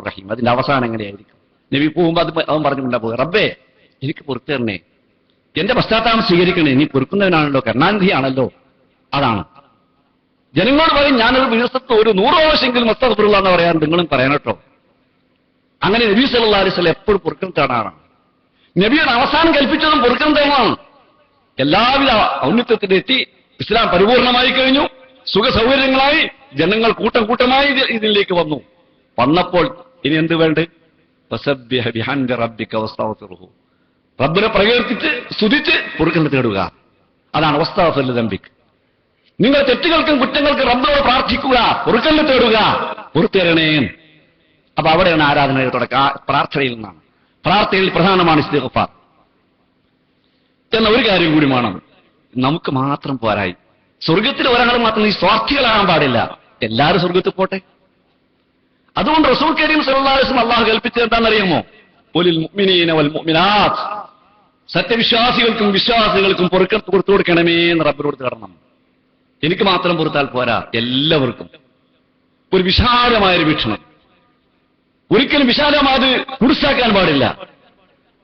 റഹീം, അതിന്റെ അവസാനം എങ്ങനെയായിരിക്കും? നബി പോകുമ്പോൾ അവൻ പറഞ്ഞുകൊണ്ടാ പോകുക, റബ്ബേ എനിക്ക് പുറത്തേറണേ, എന്റെ പശ്ചാത്താപം സ്വീകരിക്കണേ, നീ പൊറുക്കുന്നവനാണല്ലോ, കരുണാനിധിയാണല്ലോ. അതാണ് ജനങ്ങളോട് പറയും, ഞാനൊരു ദിവസത്ത് ഒരു 100 പ്രാവശ്യമെങ്കിലും അസ്തഗ്ഫിറുല്ലാഹ് എന്ന് പറയാറുണ്ട്, നിങ്ങളും പറയണട്ടോ. അങ്ങനെ നബി സല്ലല്ലാഹു അലൈഹി വസല്ലം എപ്പോഴും പൊറുക്കൽ തേടാണ്. നബിയുടെ അവസാനം കൽപ്പിച്ചതും പൊറുക്കൽ തേടാണ്. എല്ലാവിധ ഔന്നത്യത്തിന്റെ എത്തി, ഇസ്ലാം പരിപൂർണമായി കഴിഞ്ഞു, സുഖ സൗകര്യങ്ങളായി, ജനങ്ങൾ കൂട്ടമായി ഇതിലേക്ക് വന്നപ്പോൾ ഇനി എന്ത് വേണ്ട? വസബ്ബിഹ് ബിഹംദി റബ്ബിക വസ്തഗ്ഫിർഹു. റബ്ബിനെ പ്രകീർത്തിച്ച് സ്തുതിച്ച് പൊറുക്കൽ തേടുക. അതാണ് വസ്തഗ്ഫിർ ലിദംബിക്. നിങ്ങൾ തെറ്റുകൾക്കും കുറ്റങ്ങൾക്കും റബ്ബിനോട് പ്രാർത്ഥിക്കുക, പൊറുക്കൽ തേടുക, പൊറുത്തരണേ. അപ്പൊ അവിടെയാണ് ആരാധനയുടെ തുടക്കം. പ്രാർത്ഥനയിൽ നിന്നാണ്. പ്രാർത്ഥനയിൽ പ്രധാനമാണ് ഇസ്തിഗ്ഫാർ എന്ന ഒരു കാര്യം കൂടി വേണം. നമുക്ക് മാത്രം പോരായി. സ്വർഗത്തിൽ ഒരാൾ മാത്രം ഈ സ്വാർത്ഥികളാകാൻ പാടില്ല. എല്ലാവരും സ്വർഗത്തിൽ പോട്ടെ. അതുകൊണ്ട് റസൂൽ കരീം സല്ലല്ലാഹു അലൈഹി വസല്ലം അല്ലാഹു കൽപ്പിച്ചത് എന്താണെന്നറിയാമോ? ഖുലിൽ മുഅ്മിനീന വൽ മുഅ്മിനാത്ത്, സത്യവിശ്വാസികൾക്കും വിശ്വാസികൾക്കും പുറത്തു കൊടുക്കണമേ എന്ന് റബ്ബിനോട് തേടണം. എനിക്ക് മാത്രം പുറത്താൽ പോരാ, എല്ലാവർക്കും. ഒരു വിശാലമായൊരു വീക്ഷണം. ഒരിക്കലും വിശാലമായത് കുടിസാക്കാൻ പാടില്ല.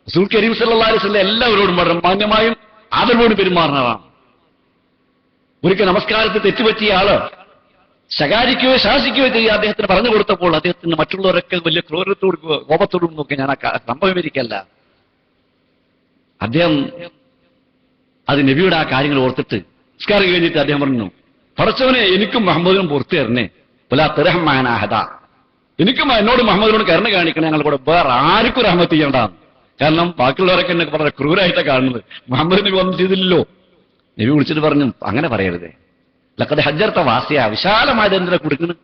റസൂൽ കരീം സല്ലല്ലാഹു അലൈഹി വസല്ലം എല്ലാവരോടും വളരെ മാന്യമായും ആദരവോട് പെരുമാറുന്നതാണ്. ഒരിക്കൽ നമസ്കാരത്തിൽ തെറ്റുപറ്റിയ ആള് ശകാരിക്കുകയോ ശാസിക്കുകയോ ചെയ്യുക അദ്ദേഹത്തിന് പറഞ്ഞു കൊടുത്തപ്പോൾ അദ്ദേഹത്തിന് മറ്റുള്ളവരൊക്കെ വലിയ ക്രൂരത്തോടും കോപത്തോടും നോക്കി ഞാൻ സംഭവമിരിക്കല്ല. അദ്ദേഹം അത് നബിയുടെ ആ കാര്യങ്ങൾ ഓർത്തിട്ട് നിസ്കാരം കഴിഞ്ഞിട്ട് അദ്ദേഹം പറഞ്ഞു, പടച്ചവനെ എനിക്കും മുഹമ്മദിനും പുറത്തു തരണേ, വലാ തർഹംഅനാഹദ, എനിക്കും എന്നോട് മുഹമ്മദിനോട് കരുണ കാണിക്കണം, ഞങ്ങൾ കൂടെ വേറെ ആർക്കും റഹ്മത്ത് ചെയ്യേണ്ടതാണ്. കാരണം ബാക്കിയുള്ളവരൊക്കെ എന്നെ വളരെ ക്രൂരായിട്ടാണ് കാണുന്നത്, മുഹമ്മദ് നബി ഒന്നും ചെയ്തില്ലല്ലോ. നബി വിളിച്ചിട്ട് പറഞ്ഞു, അങ്ങനെ പറയരുതേ, ലഖദ് ഹജ്ജർത വാസിയ, വിശാലമായത് എന്തിനാ കൊടുക്കുന്നത്?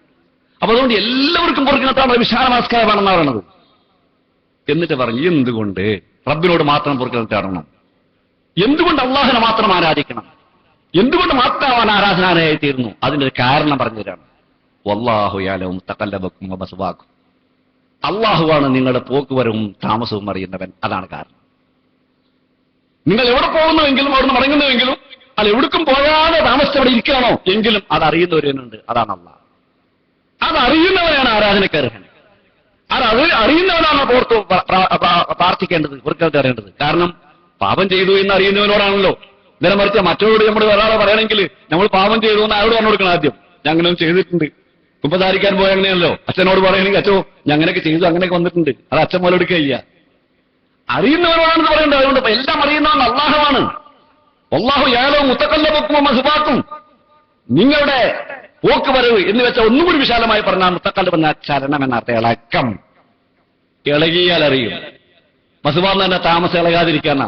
അപ്പൊ അതുകൊണ്ട് എല്ലാവർക്കും പൊറുക്കുന്നതാണ് വിശാലമാസ്കാരമാണെന്ന് പറയണത്. എന്നിട്ട് പറഞ്ഞു, എന്തുകൊണ്ട് റബ്ബിനോട് മാത്രം പൊറുക്കൽ തേടണം? എന്തുകൊണ്ട് അള്ളാഹിനെ മാത്രം ആരാധിക്കണം? എന്തുകൊണ്ട് മാത്രം അവൻ ആരാധനാലയായി തീർന്നു? അതിന്റെ ഒരു കാരണം പറഞ്ഞു തരാണ്. വല്ലാഹു യഅലമു തഖല്ലബക്കും വമസ്വാക്കും, അള്ളാഹുവാണ് നിങ്ങളുടെ പോക്കുവരവും താമസവും അറിയുന്നവൻ. അതാണ് കാരണം. നിങ്ങൾ എവിടെ പോകുന്നുവെങ്കിലും അവിടുന്ന് മടങ്ങുന്നുവെങ്കിലും അത് എവിടേക്കും പോയാതെ താമസിച്ച് അവിടെ ഇരിക്കണോ എങ്കിലും അത് അറിയുന്നവരുണ്ട്. അതാണ് അള്ളാഹ്. അത് അറിയുന്നവരാണ് ആരാധനക്കർഹൻ. അത് അറിയുന്നവനാണ് പുറത്ത് പ്രാർത്ഥിക്കേണ്ടത്, പൊറുക്കൽ തേടേണ്ടത്. കാരണം പാപം ചെയ്തു എന്ന് അറിയുന്നവനോടാണല്ലോ. നേരെ മറിച്ച് മറ്റോട് നമ്മൾ ഒരാളെ പറയണമെങ്കിൽ നമ്മൾ പാപം ചെയ്തു എന്ന് ആരോട് പറഞ്ഞു കൊടുക്കണം? ആദ്യം ഞാൻ അങ്ങനെ ചെയ്തിട്ടുണ്ട്. കുമ്പസാരിക്കാൻ പോയ അങ്ങനെയല്ലോ. അച്ഛനോട് പറയണമെങ്കിൽ അച്ഛോ ഞാൻ അങ്ങനെയൊക്കെ ചെയ്തു, അങ്ങനെയൊക്കെ വന്നിട്ടുണ്ട്, അത് അച്ഛൻ പോലെ എടുക്കുക. അറിയുന്നവരോടാണെന്ന് പറയേണ്ടത്. അതുകൊണ്ട് എല്ലാം അറിയുന്നവൻ അള്ളാഹുവാണ്. അല്ലാഹു യഅലമു മുത്തഖല്ലബക്കും വമസ്വാക്കും, നിങ്ങളുടെ പോക്ക് വരവ് എന്ന് വെച്ചാൽ ഒന്നും കൂടി വിശാലമായി പറഞ്ഞാൽ മുത്തഖല്ലബ് എന്ന ചലനം എന്നർത്ഥം ഇളക്കം. ഇളകിയാൽ അറിയും. മസ്വാന്ന് തന്നെ താമസം ഇളകാതിരിക്കാനാ.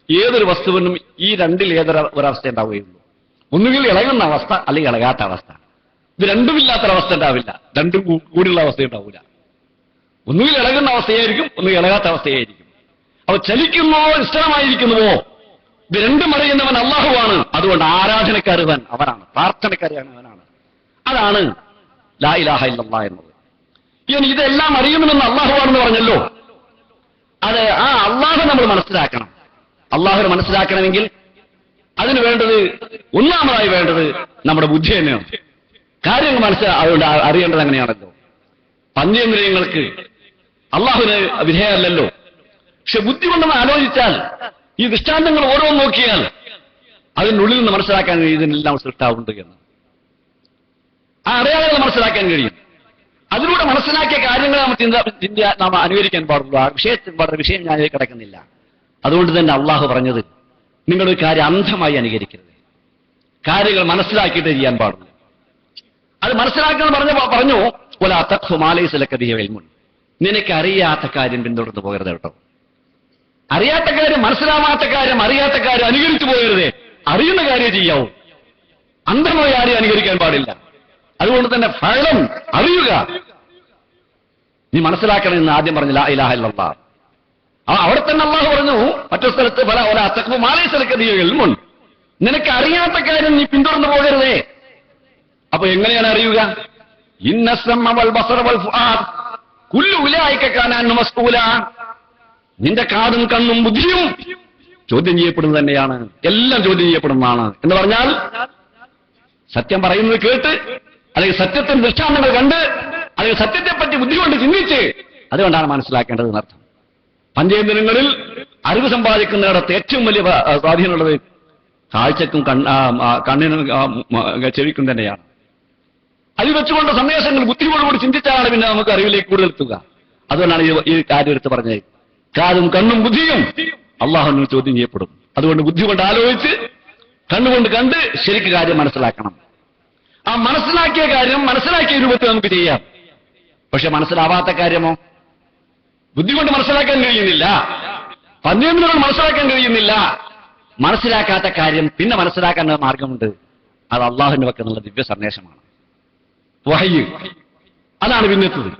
ഏതൊരു വസ്തുവിനും ഈ രണ്ടിൽ ഒരവസ്ഥ ഉണ്ടാവുകയുള്ളൂ. ഒന്നുകിൽ ഇളകുന്ന അവസ്ഥ അല്ലെങ്കിൽ ഇളകാത്ത അവസ്ഥ. ഇത് രണ്ടുമില്ലാത്തൊരവസ്ഥ ഉണ്ടാവില്ല. രണ്ടും കൂടിയുള്ള അവസ്ഥ ഉണ്ടാവില്ല. ഒന്നുകിൽ ഇളകുന്ന അവസ്ഥയായിരിക്കും, ഒന്നുകിൽ ഇളകാത്ത അവസ്ഥയായിരിക്കും. അപ്പൊ ചലിക്കുന്നുവോ നിശ്ചലമായിരിക്കുന്നുവോ ഇത് രണ്ടും അറിയുന്നവൻ അള്ളാഹുവാണ്. അതുകൊണ്ട് ആരാധനക്കാരവൻ അവനാണ്, പ്രാർത്ഥനക്കാരവനാണ്. അതാണ് ലാ ഇലാഹ ഇല്ലല്ലാഹ് എന്നത്. ഇനി ഇതെല്ലാം അറിയുമെന്ന് അള്ളാഹുവാണെന്ന് പറഞ്ഞല്ലോ. അത് ആ അള്ളാഹു നമ്മൾ മനസ്സിലാക്കണം. അള്ളാഹുവിനെ മനസ്സിലാക്കണമെങ്കിൽ അതിന് വേണ്ടത്, ഒന്നാമതായി വേണ്ടത് നമ്മുടെ ബുദ്ധി തന്നെയാണ്. കാര്യങ്ങൾ അതുകൊണ്ട് അറിയേണ്ടത് അങ്ങനെയാണല്ലോ. പഞ്ചേന്ദ്രിയങ്ങൾക്ക് അള്ളാഹുവിന് വിധേയമല്ലല്ലോ. പക്ഷെ ബുദ്ധി കൊണ്ടെന്ന് ആലോചിച്ചാൽ, ഈ ദൃഷ്ടാന്തങ്ങൾ ഓരോന്ന് നോക്കിയാൽ അതിനുള്ളിൽ നിന്ന് മനസ്സിലാക്കാൻ ഇതിനെല്ലാം സൃഷ്ടാവുണ്ട് എന്ന് ആ അടയാളങ്ങൾ മനസ്സിലാക്കാൻ കഴിയും. അതിലൂടെ മനസ്സിലാക്കിയ കാര്യങ്ങൾ നാം അനുകരിക്കാൻ പാടുള്ളൂ. ആ വിഷയം ഞാൻ കിടക്കുന്നില്ല. അതുകൊണ്ട് തന്നെ അള്ളാഹു പറഞ്ഞത്, നിങ്ങളൊരു കാര്യം അന്ധമായി അനുകരിക്കരുത്, കാര്യങ്ങൾ മനസ്സിലാക്കിയിട്ട് ചെയ്യാൻ പാടുള്ളൂ. അത് മനസ്സിലാക്കണം പറഞ്ഞു വലാ തഖ്ഫു മാ ലൈസ ലക ബിഹി ഇൽമുൻ, നിനക്ക് അറിയാത്ത കാര്യം പിന്തുടർന്ന് പോകരുത് കേട്ടോ. അറിയാത്ത കാര്യം, മനസ്സിലാവാത്ത കാര്യം, അറിയാത്ത കാര്യം അനുകരിച്ചു പോകരുതേ. അറിയുന്ന കാര്യം ചെയ്യാവൂ. അന്ധമായി ആരെയും അനുകരിക്കാൻ പാടില്ല. അതുകൊണ്ട് തന്നെ ഫലം അറിയുക, നീ മനസ്സിലാക്കണമെന്ന് ആദ്യം പറഞ്ഞു ലാ ഇലാഹ ഇല്ലല്ലാഹ്. അവിടെ തന്നെ അള്ളാഹു പറഞ്ഞു മറ്റൊരു സ്ഥലത്ത് വലാ തഖ്ഫു മാ ലൈസ ലക ബിഹി ഇൽമുൻ, നിനക്ക് അറിയാത്ത കാര്യം നീ പിന്തുടർന്ന് പോകരുതേ. അപ്പൊ എങ്ങനെയാണ് അറിയുക? ഇന്ന സമഅ വൽ ബസറ വൽ ഫുആദ് കുല്ലു ഉലൈക കാന അൻഹു മസ്ഊലാ, നിന്റെ കാതും കണ്ണും ബുദ്ധിയും ചോദ്യം ചെയ്യപ്പെടുന്നത് തന്നെയാണ്. എല്ലാം ചോദ്യം ചെയ്യപ്പെടുന്നതാണ് എന്ന് പറഞ്ഞാൽ സത്യം പറയുന്നത് കേട്ട്, അല്ലെങ്കിൽ സത്യത്തിന്റെ ദൃഷ്ടാന്തങ്ങൾ കണ്ട്, അല്ലെങ്കിൽ സത്യത്തെപ്പറ്റി ബുദ്ധി കൊണ്ട് ചിന്തിച്ച്, അതുകൊണ്ടാണ് മനസ്സിലാക്കേണ്ടത് എന്നർത്ഥം. പഞ്ചേന്ദ്രിയങ്ങളിൽ അറിവ് സമ്പാദിക്കുന്നിടത്ത് ഏറ്റവും വലിയ സ്വാധീനമുള്ളത് കാഴ്ചക്കും കണ്ണിനും ചെവിക്കും തന്നെയാണ്. അതിൽ വെച്ചുകൊണ്ട് സന്ദേശങ്ങൾ ബുദ്ധിയോടുകൂടി ചിന്തിച്ചാലാണ് പിന്നെ നമുക്ക് അറിവിലേക്ക് കൂടുതൽ എത്തുക. അതുകൊണ്ടാണ് ഈ കാര്യം എടുത്ത് പറഞ്ഞത്. കാതും കണ്ണും ബുദ്ധിയും അള്ളാഹുവിന് ചോദ്യം ചെയ്യപ്പെടും. അതുകൊണ്ട് ബുദ്ധി കൊണ്ട് ആലോചിച്ച്, കണ്ണുകൊണ്ട് കണ്ട് ശരിക്ക് കാര്യം മനസ്സിലാക്കണം. ആ മനസ്സിലാക്കിയ കാര്യം മനസ്സിലാക്കിയ രൂപത്തിൽ നമുക്ക് ചെയ്യാം. പക്ഷെ മനസ്സിലാവാത്ത കാര്യമോ? ബുദ്ധി കൊണ്ട് മനസ്സിലാക്കാൻ കഴിയുന്നില്ല, പഞ്ചേന്ദ്രിയങ്ങൾ മനസ്സിലാക്കാൻ കഴിയുന്നില്ല. മനസ്സിലാക്കാത്ത കാര്യം പിന്നെ മനസ്സിലാക്കാൻ മാർഗമുണ്ട്. അത് അള്ളാഹുവിന്റെ പക്കലുള്ള ദിവ്യ സന്ദേശമാണ്, വഹയ്യ്. അതാണ് പിന്നത്തത്.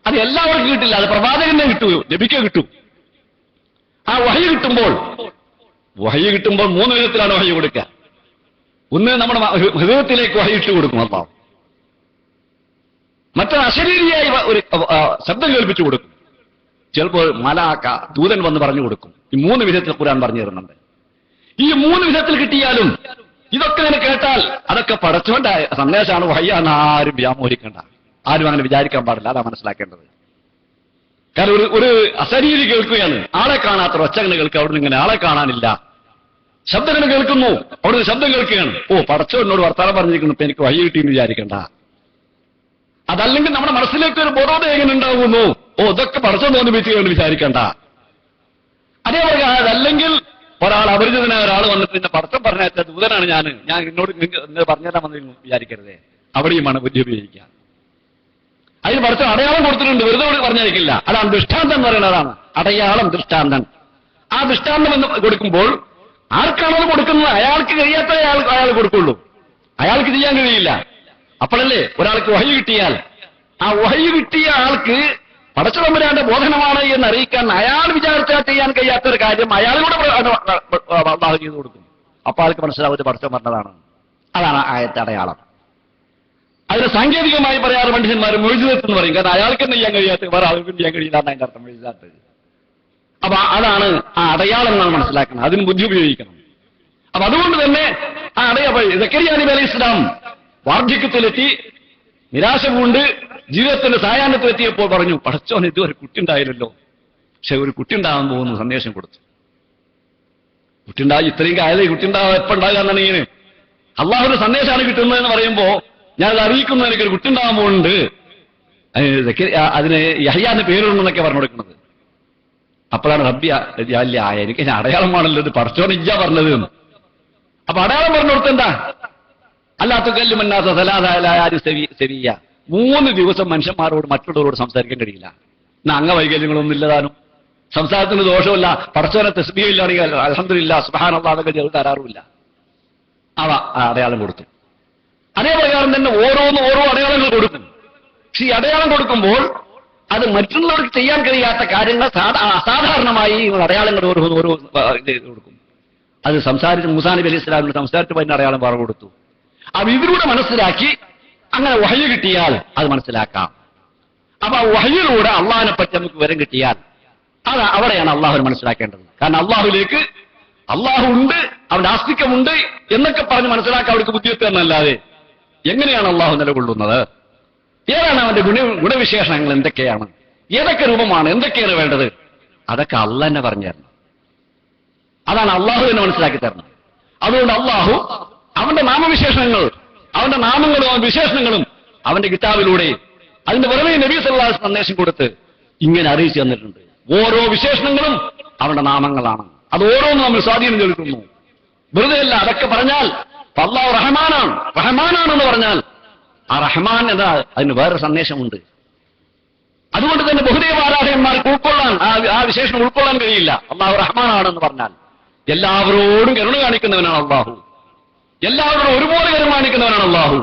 അത് എല്ലാവർക്കും കിട്ടില്ല, അത് പ്രവാചകനെ കിട്ടൂ, നബിക്ക് കിട്ടൂ. ആ വഹയ്യ് കിട്ടുമ്പോൾ 3 വിധത്തിലാണ് വഹയ്യ് കൊടുക്കുക. ഒന്ന് നമ്മുടെ ഹൃദയത്തിലേക്ക് വഹയ്യ് ഇട്ട് കൊടുക്കും അള്ളാഹു. മറ്റൊരു അശരീരിയായി ഒരു ശബ്ദം കേൾപ്പിച്ചു കൊടുക്കും. ചിലപ്പോൾ മലാക്ക ദൂതൻ വന്ന് പറഞ്ഞു കൊടുക്കും. ഈ 3 വിധത്തിൽ ഖുർആൻ പറഞ്ഞു തരുന്നുണ്ട്. ഈ 3 വിധത്തിൽ കിട്ടിയാലും ഇതൊക്കെ ഇങ്ങനെ കേട്ടാൽ അതൊക്കെ പടച്ചോന്റെ സന്ദേശമാണ്, വഹയ്യാന്ന് ആരും വ്യാമോഹിക്കേണ്ട, ആരും അങ്ങനെ വിചാരിക്കാൻ പാടില്ല. അതാ മനസ്സിലാക്കേണ്ടത്. കാരണം ഒരു അശരീരി കേൾക്കുകയാണ്, ആളെ കാണാത്ത ഒച്ചങ്ങനെ കേൾക്കുക, അവിടുന്ന് ഇങ്ങനെ ആളെ കാണാനില്ല, ശബ്ദങ്ങൾ കേൾക്കുന്നു, അവിടുന്ന് ശബ്ദം കേൾക്കുകയാണ്. ഓ, പടച്ചോനോട് വർത്താനം പറഞ്ഞിരിക്കുന്നു, ഇപ്പൊ എനിക്ക് വഹയ്യ് കിട്ടിയെന്ന് വിചാരിക്കണ്ട. അതല്ലെങ്കിൽ നമ്മുടെ മനസ്സിലേക്ക് ഒരു ബോധോദയം എങ്ങനെ ഉണ്ടാകുന്നു, ഓ ഇതൊക്കെ പടച്ചോൻ തോന്നിപ്പിച്ചുകൊണ്ട് വിചാരിക്കണ്ട. അതേപോലെ അതല്ലെങ്കിൽ ഒരാൾ അപരിചിതനായ ഒരാൾ വന്നിട്ട് പിന്നെ പടച്ചോൻ പറഞ്ഞ ദൂതനാണ് ഞാൻ എന്നോട് പറഞ്ഞുതരാൻ വന്നു വിചാരിക്കരുതേ. അവിടെയുമാണ് ബുദ്ധി ഉപയോഗിക്കുക. അതിന് പടച്ചോൻ അടയാളം കൊടുത്തിട്ടുണ്ട്, വെറുതെ പറഞ്ഞിരിക്കില്ല. അതാണ് ദൃഷ്ടാന്തം എന്ന് പറയുന്നതാണ് അടയാളം, ദൃഷ്ടാന്തം. ആ ദൃഷ്ടാന്തം എന്ന് കൊടുക്കുമ്പോൾ ആർക്കാണത് കൊടുക്കുന്നത്? അയാൾക്ക് കഴിയാത്ത അയാൾ കൊടുക്കുള്ളൂ, അയാൾക്ക് ചെയ്യാൻ കഴിയില്ല. അപ്പോഴല്ലേ ഒരാൾക്ക് വഹയ്യ് കിട്ടിയാൽ ആ വഹയ്യ് കിട്ടിയ ആൾക്ക് പടച്ചതമ്പുരാന്റെ ബോധനമാണ് എന്ന് അറിയിക്കാൻ അയാൾ വിചാരിച്ചാൽ ചെയ്യാൻ കഴിയാത്തൊരു കാര്യം അയാളിലൂടെ അള്ളാഹു ചെയ്തു കൊടുക്കും. അപ്പൊ ആൾക്ക് മനസ്സിലാവുന്നത് പടച്ചവൻ പറഞ്ഞതാണ്. അതാണ് ആയത്തെ അടയാളം. അതിന് സാങ്കേതികമായി പറയാറ് മനുഷ്യന്മാർ മൊയ്ജിദത്ത് എന്ന് പറയും. കാരണം അയാൾക്ക് തന്നെ ചെയ്യാൻ കഴിയാത്ത വേറെ ആൾക്കും ചെയ്യാൻ കഴിയില്ല എന്നാണ് അതിന്റെ അർത്ഥം, മൊയ്ജിദത്ത്. അപ്പൊ അതാണ് ആ അടയാളം എന്നാണ് മനസ്സിലാക്കുന്നത്. അതിന് ബുദ്ധി ഉപയോഗിക്കണം. അപ്പൊ അതുകൊണ്ട് തന്നെ ആ സക്കരിയ നബി അലൈഹി ഇസ്ലാം വാർദ്ധക്യത്തിലെത്തി, നിരാശ പൂണ്ട് ജീവിതത്തിന്റെ സായാഹ്നത്തിലെത്തിയപ്പോൾ പറഞ്ഞു, പടച്ചോൻ ഇതുവരെ കുട്ടി ഉണ്ടായില്ലല്ലോ, പക്ഷെ ഒരു കുട്ടി ഉണ്ടാകാൻ പോകുന്നു സന്ദേശം കൊടുത്തു. കുട്ടി ഉണ്ടായി, ഇത്രയും കാലം കുട്ടി ഉണ്ടാകാൻ എപ്പോൾ ഉണ്ടാകുക എന്നാണ് അള്ളാഹുവിന്റെ സന്ദേശമാണ് കിട്ടുന്നതെന്ന് പറയുമ്പോ ഞാനത് അറിയിക്കുന്നു, എനിക്കൊരു കുട്ടി ഉണ്ടാകാൻ പോകുന്നുണ്ട്, അതിന് യഹ്യ എന്ന് പേരിടണമെന്നൊക്കെ പറഞ്ഞു കൊടുക്കുന്നത്. അപ്പോഴാണ് റബ്ബി എനിക്ക് അടയാളമാണല്ലോ ഇത് പടച്ചോൻ ഇജ്ജ പറഞ്ഞത്. അപ്പൊ അടയാളം പറഞ്ഞു കൊടുത്തെന്താ? അല്ലാത്ത കല്ലുമന്നാത്ത സലാദായാലും സെവിയ 3 ദിവസം മനുഷ്യന്മാരോട് മറ്റുള്ളവരോട് സംസാരിക്കാൻ കഴിയില്ല. എന്നാ അംഗവൈകല്യങ്ങളൊന്നും ഇല്ലതാനും, സംസാരത്തിന് ദോഷമില്ല, പടച്ചോനെ തസ്ബീഹ് ഇല്ലാണെങ്കിൽ അൽഹംദുലില്ലാഹ് സുബ്ഹാനല്ലാഹ് എന്നൊക്കെ ചെയ്ത് തരാറുമില്ല. അവ അടയാളം കൊടുത്തു. അതേ പ്രകാരം തന്നെ ഓരോ അടയാളങ്ങൾ കൊടുക്കും. പക്ഷെ ഈ അടയാളം കൊടുക്കുമ്പോൾ അത് മറ്റുള്ളവർക്ക് ചെയ്യാൻ കഴിയാത്ത കാര്യങ്ങൾ അസാധാരണമായി അടയാളങ്ങൾ ഓരോ കൊടുക്കും. അത് സംസാരിച്ച് മൂസാ നബി അലൈഹി സ്വലാമിന്റെ സംസാരിച്ച് അതിന്റെ അടയാളം പറഞ്ഞു കൊടുത്തു. അപ്പൊ ഇതിലൂടെ മനസ്സിലാക്കി അങ്ങനെ വഹയ്യ് കിട്ടിയാൽ അത് മനസ്സിലാക്കാം. അപ്പൊ ആ വഹയ്യിലൂടെ അള്ളാഹിനെ പറ്റി നമുക്ക് വിവരം കിട്ടിയാൽ അത് അവിടെയാണ് അള്ളാഹുവിനെ മനസ്സിലാക്കേണ്ടത്. കാരണം അള്ളാഹുലേക്ക് അള്ളാഹു ഉണ്ട്, അവന്റെ ആസ്തിക്യമുണ്ട് എന്നൊക്കെ പറഞ്ഞ് മനസ്സിലാക്കാൻ അവർക്ക് ബുദ്ധിയെത്തന്നല്ലാതെ എങ്ങനെയാണ് അള്ളാഹു നിലകൊള്ളുന്നത്, ഏതാണ് അവന്റെ ഗുണവിശേഷങ്ങൾ എന്തൊക്കെയാണ്, ഏതൊക്കെ രൂപമാണ്, എന്തൊക്കെയാണ് വേണ്ടത്, അതൊക്കെ അള്ളാഹ് തന്നെ പറഞ്ഞു തരണം. അതാണ് അള്ളാഹു തന്നെ മനസ്സിലാക്കി തരണം. അതുകൊണ്ട് അള്ളാഹു അവന്റെ നാമവിശേഷണങ്ങൾ, അവന്റെ നാമങ്ങളും അവന്റെ വിശേഷണങ്ങളും അവന്റെ കിതാബിലൂടെ അതിന്റെ പുറമെ നബി സല്ലല്ലാഹു അലൈഹി വസല്ലം സന്ദേശം കൊടുത്ത് ഇങ്ങനെ അറിയിച്ചു തന്നിട്ടുണ്ട്. ഓരോ വിശേഷണങ്ങളും അവന്റെ നാമങ്ങളാണ്. അത് ഓരോന്നും നമ്മൾ സ്വാധീനം ചെലുത്തുന്നു. വെറുതെയല്ല. അതൊക്കെ പറഞ്ഞാൽ അല്ലാഹു റഹ്മാനാണെന്ന് പറഞ്ഞാൽ ആ റഹ്മാൻ എന്താ, അതിന് വേറെ സന്ദേശമുണ്ട്. അതുകൊണ്ട് തന്നെ ബഹുദൈവ ആരാധകന്മാർക്ക് ഉൾക്കൊള്ളാൻ ആ വിശേഷണം ഉൾക്കൊള്ളാൻ കഴിയില്ല. അല്ലാഹു റഹ്മാനാണെന്ന് പറഞ്ഞാൽ എല്ലാവരോടും കരുണ കാണിക്കുന്നവനാണ് അല്ലാഹു, എല്ലാവരോടും ഒരുപോലെ കരുണ കാണിക്കുന്നവനാണ് അല്ലാഹു.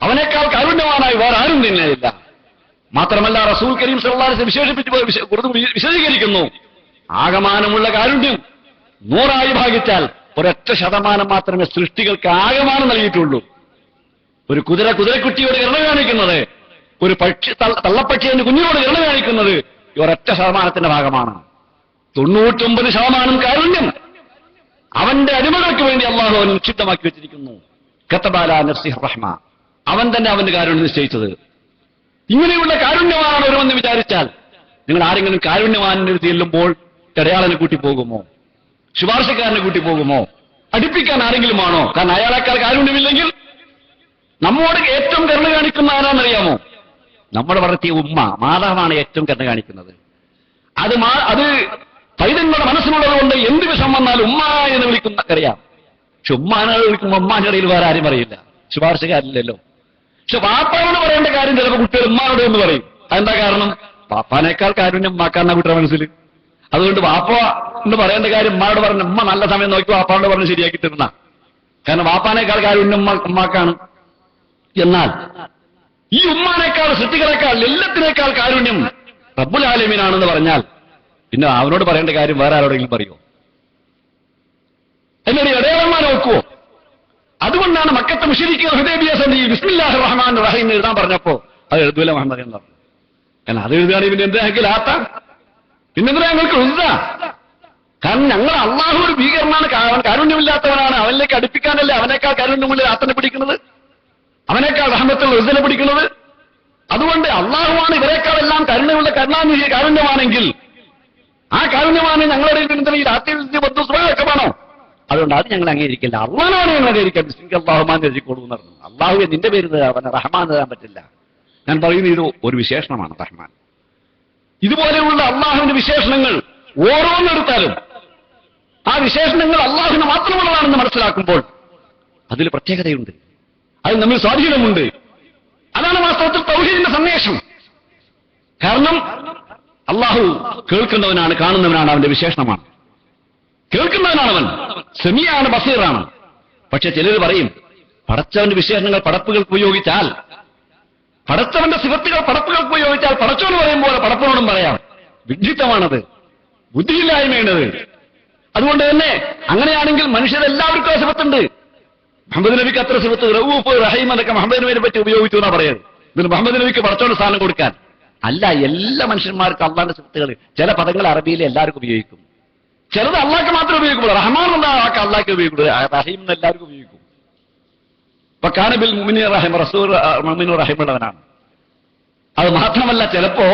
അവനേക്കാൾ കാരുണ്യവാനായി വേറെ ആരും തന്നെയില്ല. മാത്രമല്ല റസൂൽ കരീം സല്ലല്ലാഹു അലൈഹി വസല്ലം വിശദീകരിക്കുന്നു, ആകമാനമുള്ള കാരുണ്യം 100 ഭാഗിച്ചാൽ ഒരൊറ്റ ശതമാനം മാത്രമേ സൃഷ്ടികൾക്ക് ആകമാനം നൽകിയിട്ടുള്ളൂ. ഒരു കുതിരക്കുട്ടിയോട് കരുണ കാണിക്കുന്നത്, ഒരു തള്ളപ്പക്ഷിയുടെ കുഞ്ഞിനോട് കരുണ കാണിക്കുന്നത് ഒരൊറ്റ ശതമാനത്തിന്റെ ഭാഗമാണ്. 99% കാരുണ്യം അവന്റെ അടിമകൾക്ക് വേണ്ടി അള്ളാഹു അവൻ നിക്ഷിപ്തമാക്കി വെച്ചിരിക്കുന്നു. കതബാല നഫ്സിഹി റഹ്മ, അവൻ തന്നെ അവന്റെ കാരുണ്യം നിശ്ചയിച്ചത്. ഇങ്ങനെയുള്ള കാരുണ്യവാനാണ് ഒരുവെന്ന് വിചാരിച്ചാൽ നിങ്ങൾ ആരെങ്കിലും കാരുണ്യവാനിന്റെ ചെല്ലുമ്പോൾ അടയാളനെ കൂട്ടി പോകുമോ? ശുപാർശക്കാരനെ കൂട്ടി പോകുമോ? അടുപ്പിക്കാൻ ആരെങ്കിലും ആണോ? കാരണം അയാളെക്കാൾ കാരുണ്യമില്ലെങ്കിൽ നമ്മോട് ഏറ്റവും കരുണ കാണിക്കുന്ന ആരാന്നറിയാമോ? നമ്മുടെ വളർത്തിയ ഉമ്മ, മാതാവാണ് ഏറ്റവും കരുണ കാണിക്കുന്നത്. അത് പൈതങ്ങളുടെ മനസ്സിലുള്ളത് കൊണ്ട് എന്ത് വിഷം വന്നാലും ഉമ്മ എന്ന് വിളിക്കുന്ന അറിയാം. പക്ഷെ ഉമ്മാനെ വിളിക്കുമ്പോൾ ഉമ്മാന്റെ ഇടയിൽ വേറെ ആരും പറയില്ല, ശുപാർശക്കാരില്ലല്ലോ. പക്ഷെ വാപ്പാനോട് പറയേണ്ട കാര്യം ചിലപ്പോൾ കുട്ടികൾ ഉമ്മാനോട് എന്ന് പറയും. അതെന്താ കാരണം? വാപ്പാനേക്കാൾ കാരുണ്യം ഉമ്മാക്കാന്ന കുട്ടിയുടെ മനസ്സിൽ. അതുകൊണ്ട് വാപ്പ എന്ന് പറയേണ്ട കാര്യം ഉമ്മാട് പറഞ്ഞു, ഉമ്മ നല്ല സമയം നോക്കി വാപ്പാണ്ട് പറഞ്ഞ് ശരിയാക്കി തരുന്ന. കാരണം വാപ്പാനേക്കാൾ കാരുണ്യം ഉമ്മാക്കാണ്. എന്നാൽ ഈ ഉമ്മാനേക്കാൾ, സൃഷ്ടികളെക്കാൾ, എല്ലാത്തിനേക്കാൾ കാരുണ്യം റബ്ബുൽ ആലമീനാണെന്ന് പറഞ്ഞാൽ പിന്നെ അവനോട് പറയേണ്ട കാര്യം വേറെ ആരോടെങ്കിലും പറയുമോ? എന്നൊരു ഇടയന്മാരെ നോക്കുവോ? അതുകൊണ്ടാണ് മക്കത്തെ മുശ്രിക്കുകൾ ഹുദൈബിയ സന്ധിയിൽ ബിസ്മില്ലാഹിർ റഹ്മാനിർ റഹീം എഴുതാൻ പറഞ്ഞപ്പോ അത് എഴുതൂല മുഹമ്മദ് എന്ന് പറഞ്ഞു. കാരണം അത് എഴുതുകയാണെങ്കിൽ പിന്നെ എന്താ ഞങ്ങൾക്ക് ലാത്ത, പിന്നെന്തിനാ ഞങ്ങൾക്ക് ഉസ്സ? കാരണം ഞങ്ങൾ അള്ളാഹു ഒരു ഭീകരനാണ്, കാരുണ്യമില്ലാത്തവനാണ്, അവനിലേക്ക് അടുപ്പിക്കാനല്ലേ അവനേക്കാൾ കാരുണ്യമുള്ള ലാത്തനെ പിടിക്കുന്നത്, അവനേക്കാൾ റഹ്മത്തുള്ള ഉസ്സനെ പിടിക്കുന്നത്. അതുകൊണ്ട് അള്ളാഹുവാണ് ഇവരെക്കാളെല്ലാം കരുണയുള്ള കാരുണ്യമാണെങ്കിൽ ആ കാരുണ്യമാണ് ഞങ്ങളുടെ പിന്തുണ ഈ രാത്രി ബന്ധുസ്വഭാവമൊക്കെ വേണോ? അതുകൊണ്ട് അത് ഞങ്ങൾ അംഗീകരിക്കില്ല. അള്ളാഹാണ് ഞങ്ങൾ അംഗീകരിക്കാം. അള്ളാഹുമാൻ രചിക്കോളൂ എന്ന് പറഞ്ഞു. അള്ളാഹുവെ നിന്റെ പേര് അവനെ റഹ്മാൻ തരാൻ പറ്റില്ല. ഞാൻ പറയുന്നത് ഇത് ഒരു വിശേഷണമാണ് റഹ്മാൻ. ഇതുപോലെയുള്ള അള്ളാഹുവിന്റെ വിശേഷണങ്ങൾ ഓരോന്നെടുത്താലും ആ വിശേഷണങ്ങൾ അള്ളാഹുവിന് മാത്രമുള്ളതാണെന്ന് മനസ്സിലാക്കുമ്പോൾ അതിൽ പ്രത്യേകതയുണ്ട്, അതിൽ നമ്മിൽ സ്വാധീനമുണ്ട്. അതാണ് വാസ്തവത്തിൽ തൗഹീദിന്റെ സന്ദേശം. കാരണം അള്ളാഹു കേൾക്കുന്നവനാണ്, കാണുന്നവനാണ്, അവന്റെ വിശേഷണമാണ്. കേൾക്കുന്നവനാണ് അവൻ, സെമിയാണ്, ബസീറാണ്. പക്ഷെ ചിലർ പറയും പടച്ചവന്റെ വിശേഷണങ്ങൾ പടപ്പുകൾക്ക് ഉപയോഗിച്ചാൽ, പടച്ചവന്റെ സിഫത്തുകൾ പടപ്പുകൾക്ക് ഉപയോഗിച്ചാൽ പടച്ചവന് പറയും പോലെ പടപ്പിനോടും പറയാം. വിഡ്ഢിത്തമാണത്, ബുദ്ധിയില്ലായ്മയാണത്. അതുകൊണ്ട് തന്നെ അങ്ങനെയാണെങ്കിൽ മനുഷ്യരെല്ലാവർക്കും ആ സിഫത്തുണ്ട്. മുഹമ്മദ് നബിക്ക് അത്ര സിഫത്ത്, റഊഫ് റഹീം എന്നൊക്കെ മുഹമ്മദ് നബിയെ പറ്റി ഉപയോഗിച്ചു എന്നാ പറയുന്നത്. ഇതിന് മുഹമ്മദ് നബിക്ക് പടച്ചവന് സ്ഥാനം കൊടുക്കാൻ അല്ല. എല്ലാ മനുഷ്യന്മാർക്കും അള്ളാന്റെ സിഫത്തുകൾ, ചില പദങ്ങൾ അറബിയിൽ എല്ലാവർക്കും ഉപയോഗിക്കും, ചിലത് അള്ളാഹ്ക്ക് മാത്രമേ ഉപയോഗിക്കുള്ളൂ. റഹ്മാൻ എന്ന വാക്ക് അള്ളാഹ്ക്ക് ഉപയോഗിക്കുള്ളൂ, റഹീം എന്ന് എല്ലാവർക്കും ഉപയോഗിക്കും. ഇപ്പൊ കാനബിൽ മുഅ്മിനീന റഹീം, റസൂൽ മുഅ്മിനു റഹീമുള്ളവനാണ്. അത് മാത്രമല്ല, ചിലപ്പോ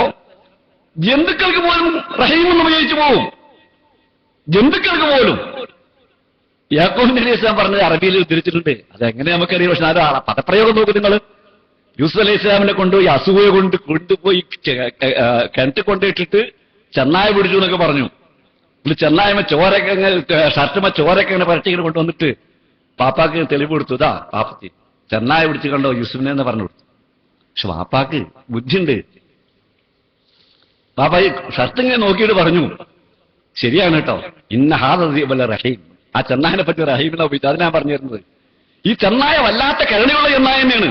ജന്തുക്കൾക്ക് പോലും റഹീം എന്ന് ഉപയോഗിച്ചു പോകും. ജന്തുക്കൾക്ക് പോലും യാക്കൂബ് നബി അലൈഹി ഇസ്ലാം പറഞ്ഞത് അറബിയിൽ ഉദ്ധരിച്ചിട്ടുണ്ട്. അതെങ്ങനെ നമുക്കറിയാം. പക്ഷെ അത് പദപ്രയോഗം നോക്കും നിങ്ങൾ. യൂസുഫ് അലൈഹി ഇസ്ലാമിനെ കൊണ്ടുപോയി അസൂയ കൊണ്ടുപോയി കിണറ്റ് കൊണ്ടിട്ടിട്ട് ചെന്നായ പിടിച്ചു എന്നൊക്കെ പറഞ്ഞു. ചെന്നായ്മ ചോരൊക്കെ ഷർട്ടുമ ചോരൊക്കെ ഇങ്ങനെ പരട്ടിങ്ങനെ കൊണ്ടുവന്നിട്ട് പാപ്പാക്ക് തെളിവ് കൊടുത്തു. ഇതാ പാപ്പത്തി ചെന്നായ പിടിച്ച് കണ്ടോ യൂസുഫിനെ എന്ന് പറഞ്ഞു കൊടുത്തു. പക്ഷെ പാപ്പാക്ക് ബുദ്ധിയുണ്ട്. പാപ്പ ഈ ഷർട്ട് ഇങ്ങനെ നോക്കിയിട്ട് പറഞ്ഞു, ശരിയാണ് കേട്ടോ, ഇന്ന ഹാദ റഹീം. ആ ചെന്നായനെ പറ്റി റഹീമിനെ ഉപയോഗിച്ചു. അത് ഞാൻ പറഞ്ഞു തരുന്നത്. ഈ ചെന്നായ വല്ലാത്ത കരുണയുള്ള ചെന്നായ തന്നെയാണ്.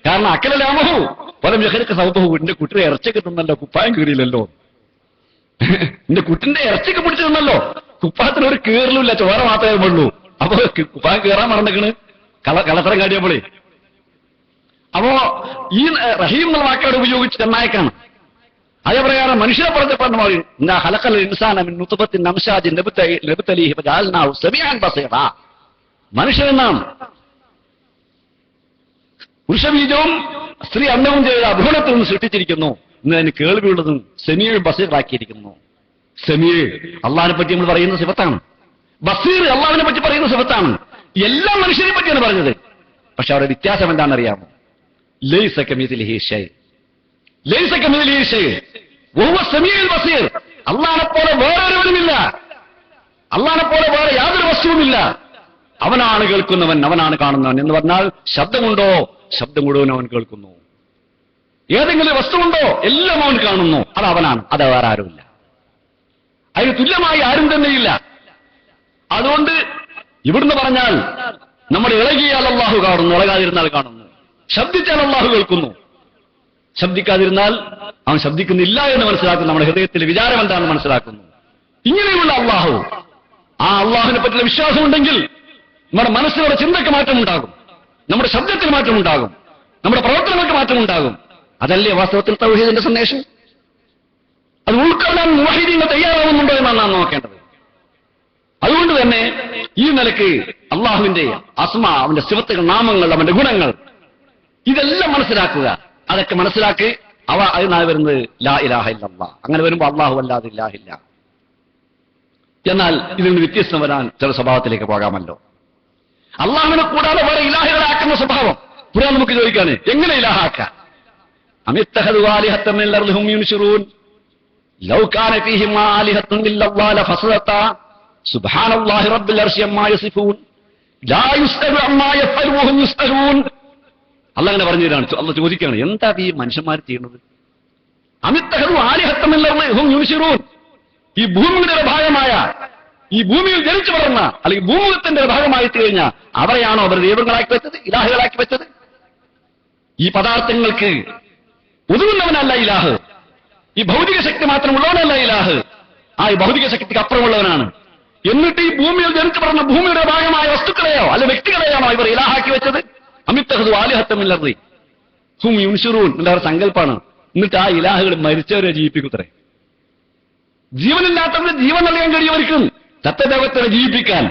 കാരണം അക്കലാമഹു പലം ജഹരക്ക് സൗബഹു, എന്റെ കുട്ടിയെ ഇറച്ചൊക്കെ തിന്നല്ലോ, കുപ്പായം കീറിയില്ലല്ലോ. എന്റെ കുട്ടിന്റെ ഇറച്ചിക്ക് പിടിച്ചു തിന്നല്ലോ, കുപ്പായത്തിന് ഒരു കീറലുമില്ല, ചോര മാത്രമേ ഉള്ളൂ. അപ്പൊ കുപ്പായം കീറാൻ മറന്നിക്കണ് കളത്തരം കാട്ടിയപ്പോളേ. അപ്പോ ഈ റഹീം എന്നുള്ള വാക്കോട് ഉപയോഗിച്ച് ചെന്നായക്കാണ്. അതേപ്രകാരം മനുഷ്യനെ പറഞ്ഞ ഹലക്കൽ ഇൻസാന മിൻ നുത്ഫത്തിൻ അംശാജിൻ നബ്തലീഹി ഫജഅൽനാഹു സമീഅൻ ബസീറ. മനുഷ്യൻ നാം പുരുഷബീജവും സ്ത്രീ അന്നവും ചെയ്ത ഭ്രൂണത്തിൽ നിന്ന് സൃഷ്ടിച്ചിരിക്കുന്നു. ഇന്ന് അതിന് കേൾവിയുള്ളതും സെമീർ ബസീറാക്കിയിരിക്കുന്നു. സെമീർ അള്ളാഹിനെ പറ്റി നമ്മൾ പറയുന്ന സിഫത്താണ്. ബസീർ അള്ളാഹിനെ പറ്റി പറയുന്ന സിഫത്താണ്. എല്ലാ മനുഷ്യരെ പറ്റിയാണ് പറഞ്ഞത്. പക്ഷെ അവരുടെ വ്യത്യാസം എന്താണെന്നറിയാമോ? ലൈസ കമിസ്ലിഹി ഷൈ, ലൈസ കമിസ്ലിഹി ഷൈ വഹുവ സമീഉൽ ബസീർ. അള്ളാഹിനെ പോലെ വേറൊരുവനുമില്ല, അള്ളാഹിനെ പോലെ വേറെ യാതൊരു വസ്തുവുമില്ല. അവനാണ് കേൾക്കുന്നവൻ, അവനാണ് കാണുന്നവൻ. എന്ന് പറഞ്ഞാൽ ശബ്ദമുണ്ടോ, ശബ്ദം മുഴുവൻ അവൻ കേൾക്കുന്നു. ഏതെങ്കിലും വസ്തുവുണ്ടോ, എല്ലാം അവൻ കാണുന്നു. അത് അവനാണ്, അത് വേറെ ആരുമില്ല. അതിന് തുല്യമായി ആരും തന്നെയില്ല. അതുകൊണ്ട് ഇവിടുന്ന് പറഞ്ഞാൽ നമ്മൾ ഇളകിയാൽ അള്ളാഹു കാണുന്നു, ഇളകാതിരുന്നാൽ കാണുന്നു. ശബ്ദിച്ചാൽ അള്ളാഹു കേൾക്കുന്നു, ശബ്ദിക്കാതിരുന്നാൽ അവൻ ശബ്ദിക്കുന്നില്ല എന്ന് മനസ്സിലാക്കുന്നു. നമ്മുടെ ഹൃദയത്തിലെ വിചാരം എന്താണെന്ന് മനസ്സിലാക്കുന്നു. ഇങ്ങനെയുള്ള അള്ളാഹു, ആ അള്ളാഹുവിനെ പറ്റിയുള്ള വിശ്വാസമുണ്ടെങ്കിൽ നമ്മുടെ മനസ്സിലുള്ള ചിന്തയ്ക്ക് മാറ്റമുണ്ടാകും, നമ്മുടെ ശബ്ദത്തിൽ മാറ്റമുണ്ടാകും, നമ്മുടെ പ്രവർത്തനങ്ങൾക്ക് മാറ്റമുണ്ടാകും. അതല്ലേ വാസ്തവത്തിൽ തൗഹീദിന്റെ സന്ദേശം? അത് ഉൾക്കൊള്ളാൻ മുവഹിദീങ്ങൾ തയ്യാറാവുന്നുണ്ടോ എന്നാണ് നാം നോക്കേണ്ടത്. അതുകൊണ്ട് തന്നെ ഈ നിലയ്ക്ക് അള്ളാഹുവിന്റെ അസ്മാ, അവന്റെ സിഫത്തുകൾ, നാമങ്ങൾ, അവന്റെ ഗുണങ്ങൾ, ഇതെല്ലാം മനസ്സിലാക്കുക. അതൊക്കെ മനസ്സിലാക്കി അതിനായി വരുന്നത് ലാ ഇലാഹ ഇല്ലല്ലാഹ്. അങ്ങനെ വരുമ്പോൾ അള്ളാഹു അല്ലാതെ ഇലാഹില്ല. എന്നാൽ ഇതിൽ നിന്ന് വ്യത്യസ്തം വരാൻ ചില സ്വഭാവത്തിലേക്ക് പോകാമല്ലോ. അള്ളാഹുവിനെ കൂടാതെ വേറെ ഇലാഹികളാക്കുന്ന സ്വഭാവം പുരാൻ നമുക്ക് ചോദിക്കാണ്, എങ്ങനെ ഇലാഹാക്കാം? അമിത്തഹദു ആലിഹത്തൻ മിനൽ അർളി ഹും യുൻശിറൂൻ ലൗ കാന ഫീഹിമാ ആലിഹത്തുൻ ഇല്ലല്ലാഹു ലഫസദതാ സുബ്ഹാനല്ലാഹി റബ്ബിൽ അർശി അമ്മാ യസിഫൂൻ ലാ യുസ്അലു അമ്മാ യഫ്അലു വഹും യുസ്അലൂൻ. അള്ളാഹ് അങ്ങനെ പറഞ്ഞു തരാണ്. അള്ളാഹ് ചോദിക്കുകയാണ്, എന്താ ഈ മനുഷ്യന്മാർ ചെയ്യുന്നത്? അമിത്തഹദു ആലിഹത്തമില്ലർന്ന് ഹും യുൻശിറൂൻ. ഈ ഭൂമിയുടെ ഒരു ഭാഗമായ, ഈ ഭൂമിയിൽ ജനിച്ചു വളർന്ന അല്ലെങ്കിൽ ഭൂമുഖത്തിന്റെ ഒരു ഭാഗമായി തീർന്ന അവരെയാണോ അവർ ദൈവങ്ങളാക്കി വെച്ചത്, ഇലാഹുകളാക്കി വെച്ചത്? ഈ പദാർത്ഥങ്ങൾക്ക് ഒതുങ്ങുന്നവനല്ല ഇലാഹ്. ഈ ഭൗതിക ശക്തി മാത്രമുള്ളവനല്ല ഇലാഹ്. ആ ഈ ഭൗതിക ശക്തിക്ക് അപ്പുറമുള്ളവനാണ്. എന്നിട്ട് ഈ ഭൂമിയിൽ ജനിച്ചു വളർന്ന ഭൂമിയുടെ ഭാഗമായ വസ്തുക്കളെയോ അല്ല വ്യക്തികളെയാണോ ഇവർ ഇലാഹാക്കി വെച്ചത്? അമിത്തഹദു ആലിഹത്തമില്ലർന്ന് ഹും യുൻശിറൂൻ എന്നവരുടെ സങ്കല്പാണ്. എന്നിട്ട് ആ ഇലാഹുകൾ മരിച്ചവരെ ജീവിപ്പിക്കുത്രേ. ജീവനില്ലാത്തവന് ജീവൻ നൽകാൻ കഴിയുമായിരിക്കും. സത്യദേവത്തിനെ ജീവിപ്പിക്കാൻ,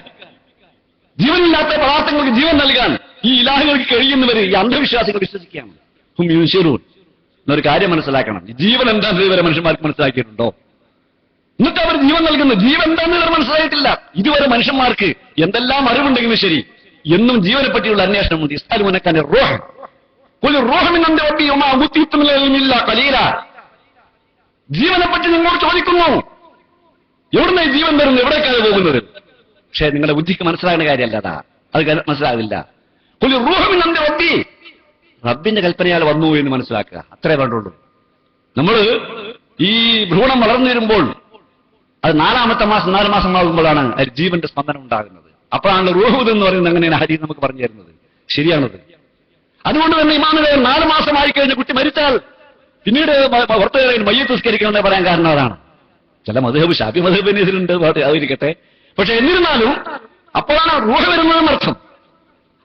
ജീവനില്ലാത്ത പദാർത്ഥങ്ങൾക്ക് ജീവൻ നൽകാൻ ഈ ഇലാഹുകൾക്ക് കഴിയുന്നവര് ഈ അന്ധവിശ്വാസികൾ വിശ്വസിക്കുകയാണ്. ഹും യുൻശിറൂൻ എന്നൊരു കാര്യം മനസ്സിലാക്കണം. ജീവൻ എന്താണെന്ന് ഇതുവരെ മനുഷ്യന്മാർക്ക് മനസ്സിലാക്കിയിട്ടുണ്ടോ? എന്നിട്ട് അവർ ജീവൻ നൽകുന്നു. ജീവൻ എന്താണെന്ന് ഇവർ മനസ്സിലായിട്ടില്ല. ഇതുവരെ മനുഷ്യന്മാർക്ക് എന്തെല്ലാം അറിവുണ്ടെങ്കിലും ശരി, എന്നും ജീവനെ പറ്റിയുള്ള അന്വേഷണമുണ്ട്. ഇസ്താലുനക്കാൻ റൂഹ് ജീവനെ പറ്റി നിങ്ങളോട് ചോദിക്കുന്നു. എവിടുന്ന ഈ ജീവൻ വരുന്നു, എവിടേക്കാണ് പോകുന്നത്? പക്ഷേ നിങ്ങളുടെ ബുദ്ധിക്ക് മനസ്സിലാകുന്ന കാര്യമല്ല അതാ, അത് മനസ്സിലാകില്ല. റബ്ബിന്റെ കൽപ്പനയാൽ വന്നു എന്ന് മനസ്സിലാക്കുക, അത്രേ വേണ്ടുള്ളൂ. നമ്മൾ ഈ ഭ്രൂണം വളർന്നു വരുമ്പോൾ അത് 4-ാമത്തെ മാസം 4 മാസമാകുമ്പോഴാണ് അതിൽ ജീവന്റെ സ്പന്ദനം ഉണ്ടാകുന്നത്. അപ്പോഴാണ് റൂഹ് എന്ന് പറയുന്നത്. അങ്ങനെയാണ് ഹദീസ് നമുക്ക് പറഞ്ഞു തരുന്നത്. ശരിയാണത്. അതുകൊണ്ട് തന്നെ ഇമാമുകൾ 4 മാസമായി കഴിഞ്ഞ കുട്ടി മരിച്ചാൽ പിന്നീട് പുറത്തുകയറി മയ്യത്ത് നിസ്കരിക്കണമെന്ന് പറയാൻ കാരണം അതാണ്. ചില മദ്ഹബ് ശാഫി മദ്ഹബിന് ഇതിലുണ്ട്, അതിരിക്കട്ടെ. പക്ഷെ എന്നിരുന്നാലും അപ്പോഴാണ് റൂഹ് വരുന്നതെന്നർത്ഥം.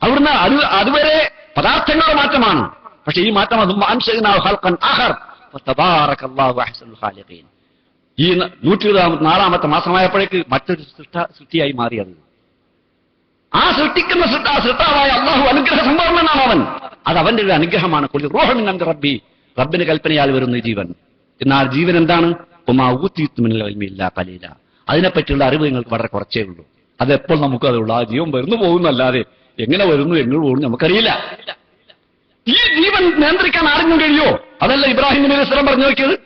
അവിടുന്ന് അതുവരെ പദാർത്ഥങ്ങളുടെ മാറ്റമാണ്. പക്ഷെ ഈ മാറ്റം ഈ 124-ാമത്തെ മാസമായപ്പോഴേക്ക് മറ്റൊരു സൃഷ്ടിയായി മാറിയത്. ആ സൃഷ്ടിക്കുന്ന സൃഷ്ടാവായ അള്ളാഹു അനുഗ്രഹ സമ്പൂർണ്ണനാണ് അവൻ. അത് അവന്റെ ഒരു അനുഗ്രഹമാണ്. റബ്ബി, റബ്ബിന്റെ കൽപ്പനയാൽ വരുന്ന ജീവൻ. എന്നാൽ ജീവൻ എന്താണ്? കലീല. അതിനെപ്പറ്റിയുള്ള അറിവ് നിങ്ങൾക്ക് വളരെ കുറച്ചേ ഉള്ളൂ. അതെപ്പോൾ നമുക്ക് അതുള്ളൂ. ആ ജീവൻ വരുന്നു പോകുന്നല്ലാതെ എങ്ങനെ വരുന്നു എങ്ങനെ പോകുന്നു നമുക്കറിയില്ല. ഈ ജീവൻ നിയന്ത്രിക്കാൻ ആരെങ്കിലും കഴിയോ? അതല്ല ഇബ്രാഹിം നബി അലൈഹി സ്വലാം പറഞ്ഞു നോക്കിയത്.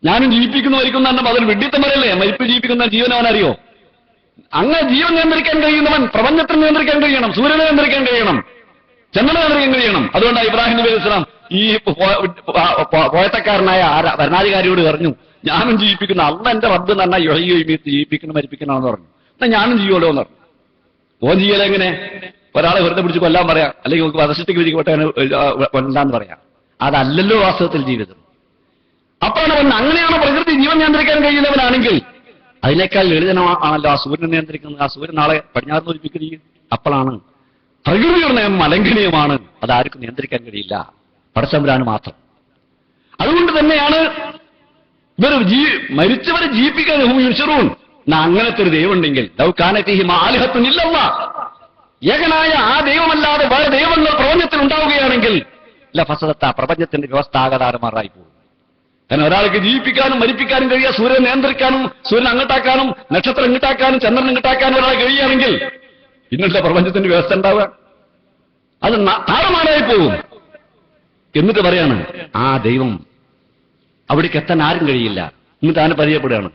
ഞാനും ജീവിപ്പിക്കുന്നവരിക്കുന്ന അതിൽ വിഡ്ഢിത്തം പറയല്ലേ? മരിപ്പ് ജീവിപ്പിക്കുന്ന ജീവൻ അവനറിയോ? അങ്ങനെ ജീവൻ നിയന്ത്രിക്കാൻ കഴിയുന്നവൻ പ്രപഞ്ചത്തിന് നിയന്ത്രിക്കാൻ കഴിയണം, സൂര്യനെ നിയന്ത്രിക്കാൻ കഴിയണം, ചന്ദ്രനെ നിയന്ത്രിക്കാൻ കഴിയണം. അതുകൊണ്ടാണ് ഇബ്രാഹിം നബി അലൈഹി സ്വലാം ഈ പോയത്തക്കാരനായ ഭരണാധികാരിയോട് പറഞ്ഞു, ഞാനും ജീവിപ്പിക്കുന്ന അള്ള എന്റെ റബ്ബ് എന്ന് പറഞ്ഞാൽ ജീവിപ്പിക്കണം മരിപ്പിക്കണമെന്ന് പറഞ്ഞു. എന്നാ ഞാനും ചെയ്യുമല്ലോ എന്ന് പറഞ്ഞു. ഓൻ ചെയ്യലോ എങ്ങനെ? ഒരാളെ വെറുതെ പിടിച്ച് കൊല്ലാൻ പറയാം, അല്ലെങ്കിൽ നമുക്ക് വധശിഷ്ടയ്ക്ക് വിധിക്കപ്പെട്ട കൊല്ലാന്ന് പറയാം. അതല്ലല്ലോ വാസ്തവത്തിൽ ജീവിതം. അപ്പോഴാണ് പറഞ്ഞത്, അങ്ങനെയാണോ പ്രകൃതി ജീവൻ നിയന്ത്രിക്കാൻ കഴിയുന്നവനാണെങ്കിൽ അതിനേക്കാൾ ലളിതമാണല്ലോ ആ സൂര്യനെ നിയന്ത്രിക്കുന്നത്. ആ സൂര്യൻ നാളെ പടിഞ്ഞാറ് ഒലിപ്പിക്കുകയും. അപ്പോഴാണ് പ്രകൃതിയുടെ നിയമം അലംഘനീയമാണ്, അതാർക്കും നിയന്ത്രിക്കാൻ കഴിയില്ല, പടച്ചമ്പുരാന് മാത്രം. അതുകൊണ്ട് തന്നെയാണ് ഇവർ മരിച്ചവരെ ജീവിപ്പിക്കാൻ യുൻശിറൂൻ. അങ്ങനത്തെ ഒരു ദൈവം ഉണ്ടെങ്കിൽ ആലിഹത്തുനില്ലല്ല, ഏകനായ ആ ദൈവമല്ലാതെ വേറെ ദൈവങ്ങൾ പ്രപഞ്ചത്തിൽ ഉണ്ടാവുകയാണെങ്കിൽ ഫസദത്ത, പ്രപഞ്ചത്തിന്റെ വ്യവസ്ഥ ആകതാരമാറായി പോകും. കാരണം ഒരാൾക്ക് ജീവിപ്പിക്കാനും മരിപ്പിക്കാനും കഴിയുക, സൂര്യനെ നിയന്ത്രിക്കാനും സൂര്യൻ അങ്ങോട്ടാക്കാനും നക്ഷത്രം ഇങ്ങോട്ടാക്കാനും ചന്ദ്രൻ ഇങ്ങോട്ടാക്കാനും ഒരാൾ കഴിയുകയാണെങ്കിൽ പിന്നല്ല പ്രപഞ്ചത്തിന്റെ വ്യവസ്ഥ ഉണ്ടാവുക? അത് താറുമാറായി പോകും. എന്നിട്ട് പറയാണ് ആ ദൈവം അവിടേക്ക് എത്താൻ ആരും കഴിയില്ല. എന്നിട്ട് അവനെ പരിചയപ്പെടുകയാണ്,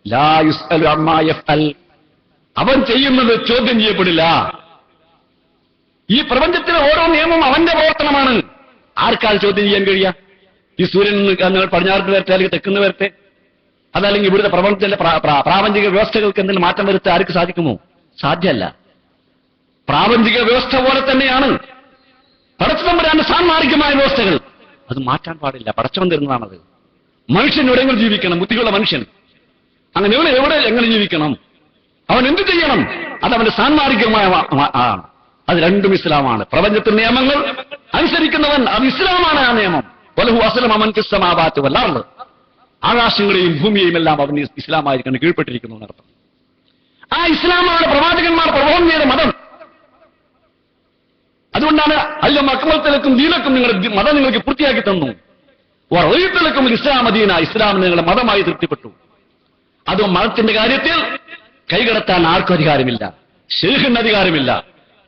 ലാ യുസ്അലു അമ്മാ യഫ്അൽ, അവൻ ചെയ്യുന്നത് ചോദ്യം ചെയ്യപ്പെടില്ല. ഈ പ്രപഞ്ചത്തിലെ ഓരോ നിയമവും അവന്റെ പ്രവർത്തനമാണ്. ആർക്കാൽ ചോദ്യം ചെയ്യാൻ കഴിയുക? ഈ സൂര്യൻ പടിഞ്ഞാറ് വരട്ടെ, അല്ലെങ്കിൽ തെക്കുന്ന് വരട്ടെ, അതല്ലെങ്കിൽ ഇവിടുത്തെ പ്രപഞ്ചത്തിലെ പ്രാപഞ്ചിക വ്യവസ്ഥകൾക്ക് എന്തെങ്കിലും മാറ്റം വരുത്താൻ ആർക്ക് സാധിക്കുമോ? സാധ്യമല്ല. പ്രാപഞ്ചിക വ്യവസ്ഥ പോലെ തന്നെയാണ് പടച്ചതമ്പുരാന്റെ സാന്മാർഗികമായ വ്യവസ്ഥകൾ. അത് മാറ്റാൻ പാടില്ല, പടച്ചവൻ തരുന്നതാണത്. മനുഷ്യൻ എവിടെയെങ്കിലും ജീവിക്കണം, ബുദ്ധിയുള്ള മനുഷ്യൻ. അങ്ങനെ എവിടെ എങ്ങനെ ജീവിക്കണം, അവൻ എന്ത് ചെയ്യണം, അതവന്റെ സാന്മാർഗികമായ ആണ്. അത് രണ്ടും ഇസ്ലാമാണ്. പ്രപഞ്ചത്തിന്റെ നിയമങ്ങൾ അനുസരിക്കുന്നവൻ അത് ഇസ്ലാമാണ്. ആ നിയമം വലഹു അസ്ലമ മൻ ഫിസ് സമാവാതി വൽ അർള്, ആകാശങ്ങളെയും ഭൂമിയെയും എല്ലാം അവൻ ഇസ്ലാമായിരിക്കണം കീഴ്പ്പെട്ടിരിക്കുന്നു എന്നർത്ഥം. ആ ഇസ്ലാമാണ് പ്രവാചകന്മാർ പ്രബോധനം ചെയ്ത മതം. അതുകൊണ്ടാണ് അല്ലം അക്മൽത്തലക്കും ദീനക്കും നിങ്ങളുടെ മതം നിങ്ങൾക്ക് പൂർത്തിയാക്കി തന്നു. റളിയത്തുലക്കും ഇസ്ലാം ദീന, ഇസ്ലാം നിങ്ങളുടെ മതമായി തൃപ്തിപ്പെട്ടു. അതും മതത്തിന്റെ കാര്യത്തിൽ കൈകടത്താൻ ആർക്കും അധികാരമില്ല. ശൈഖിന് അധികാരമില്ല,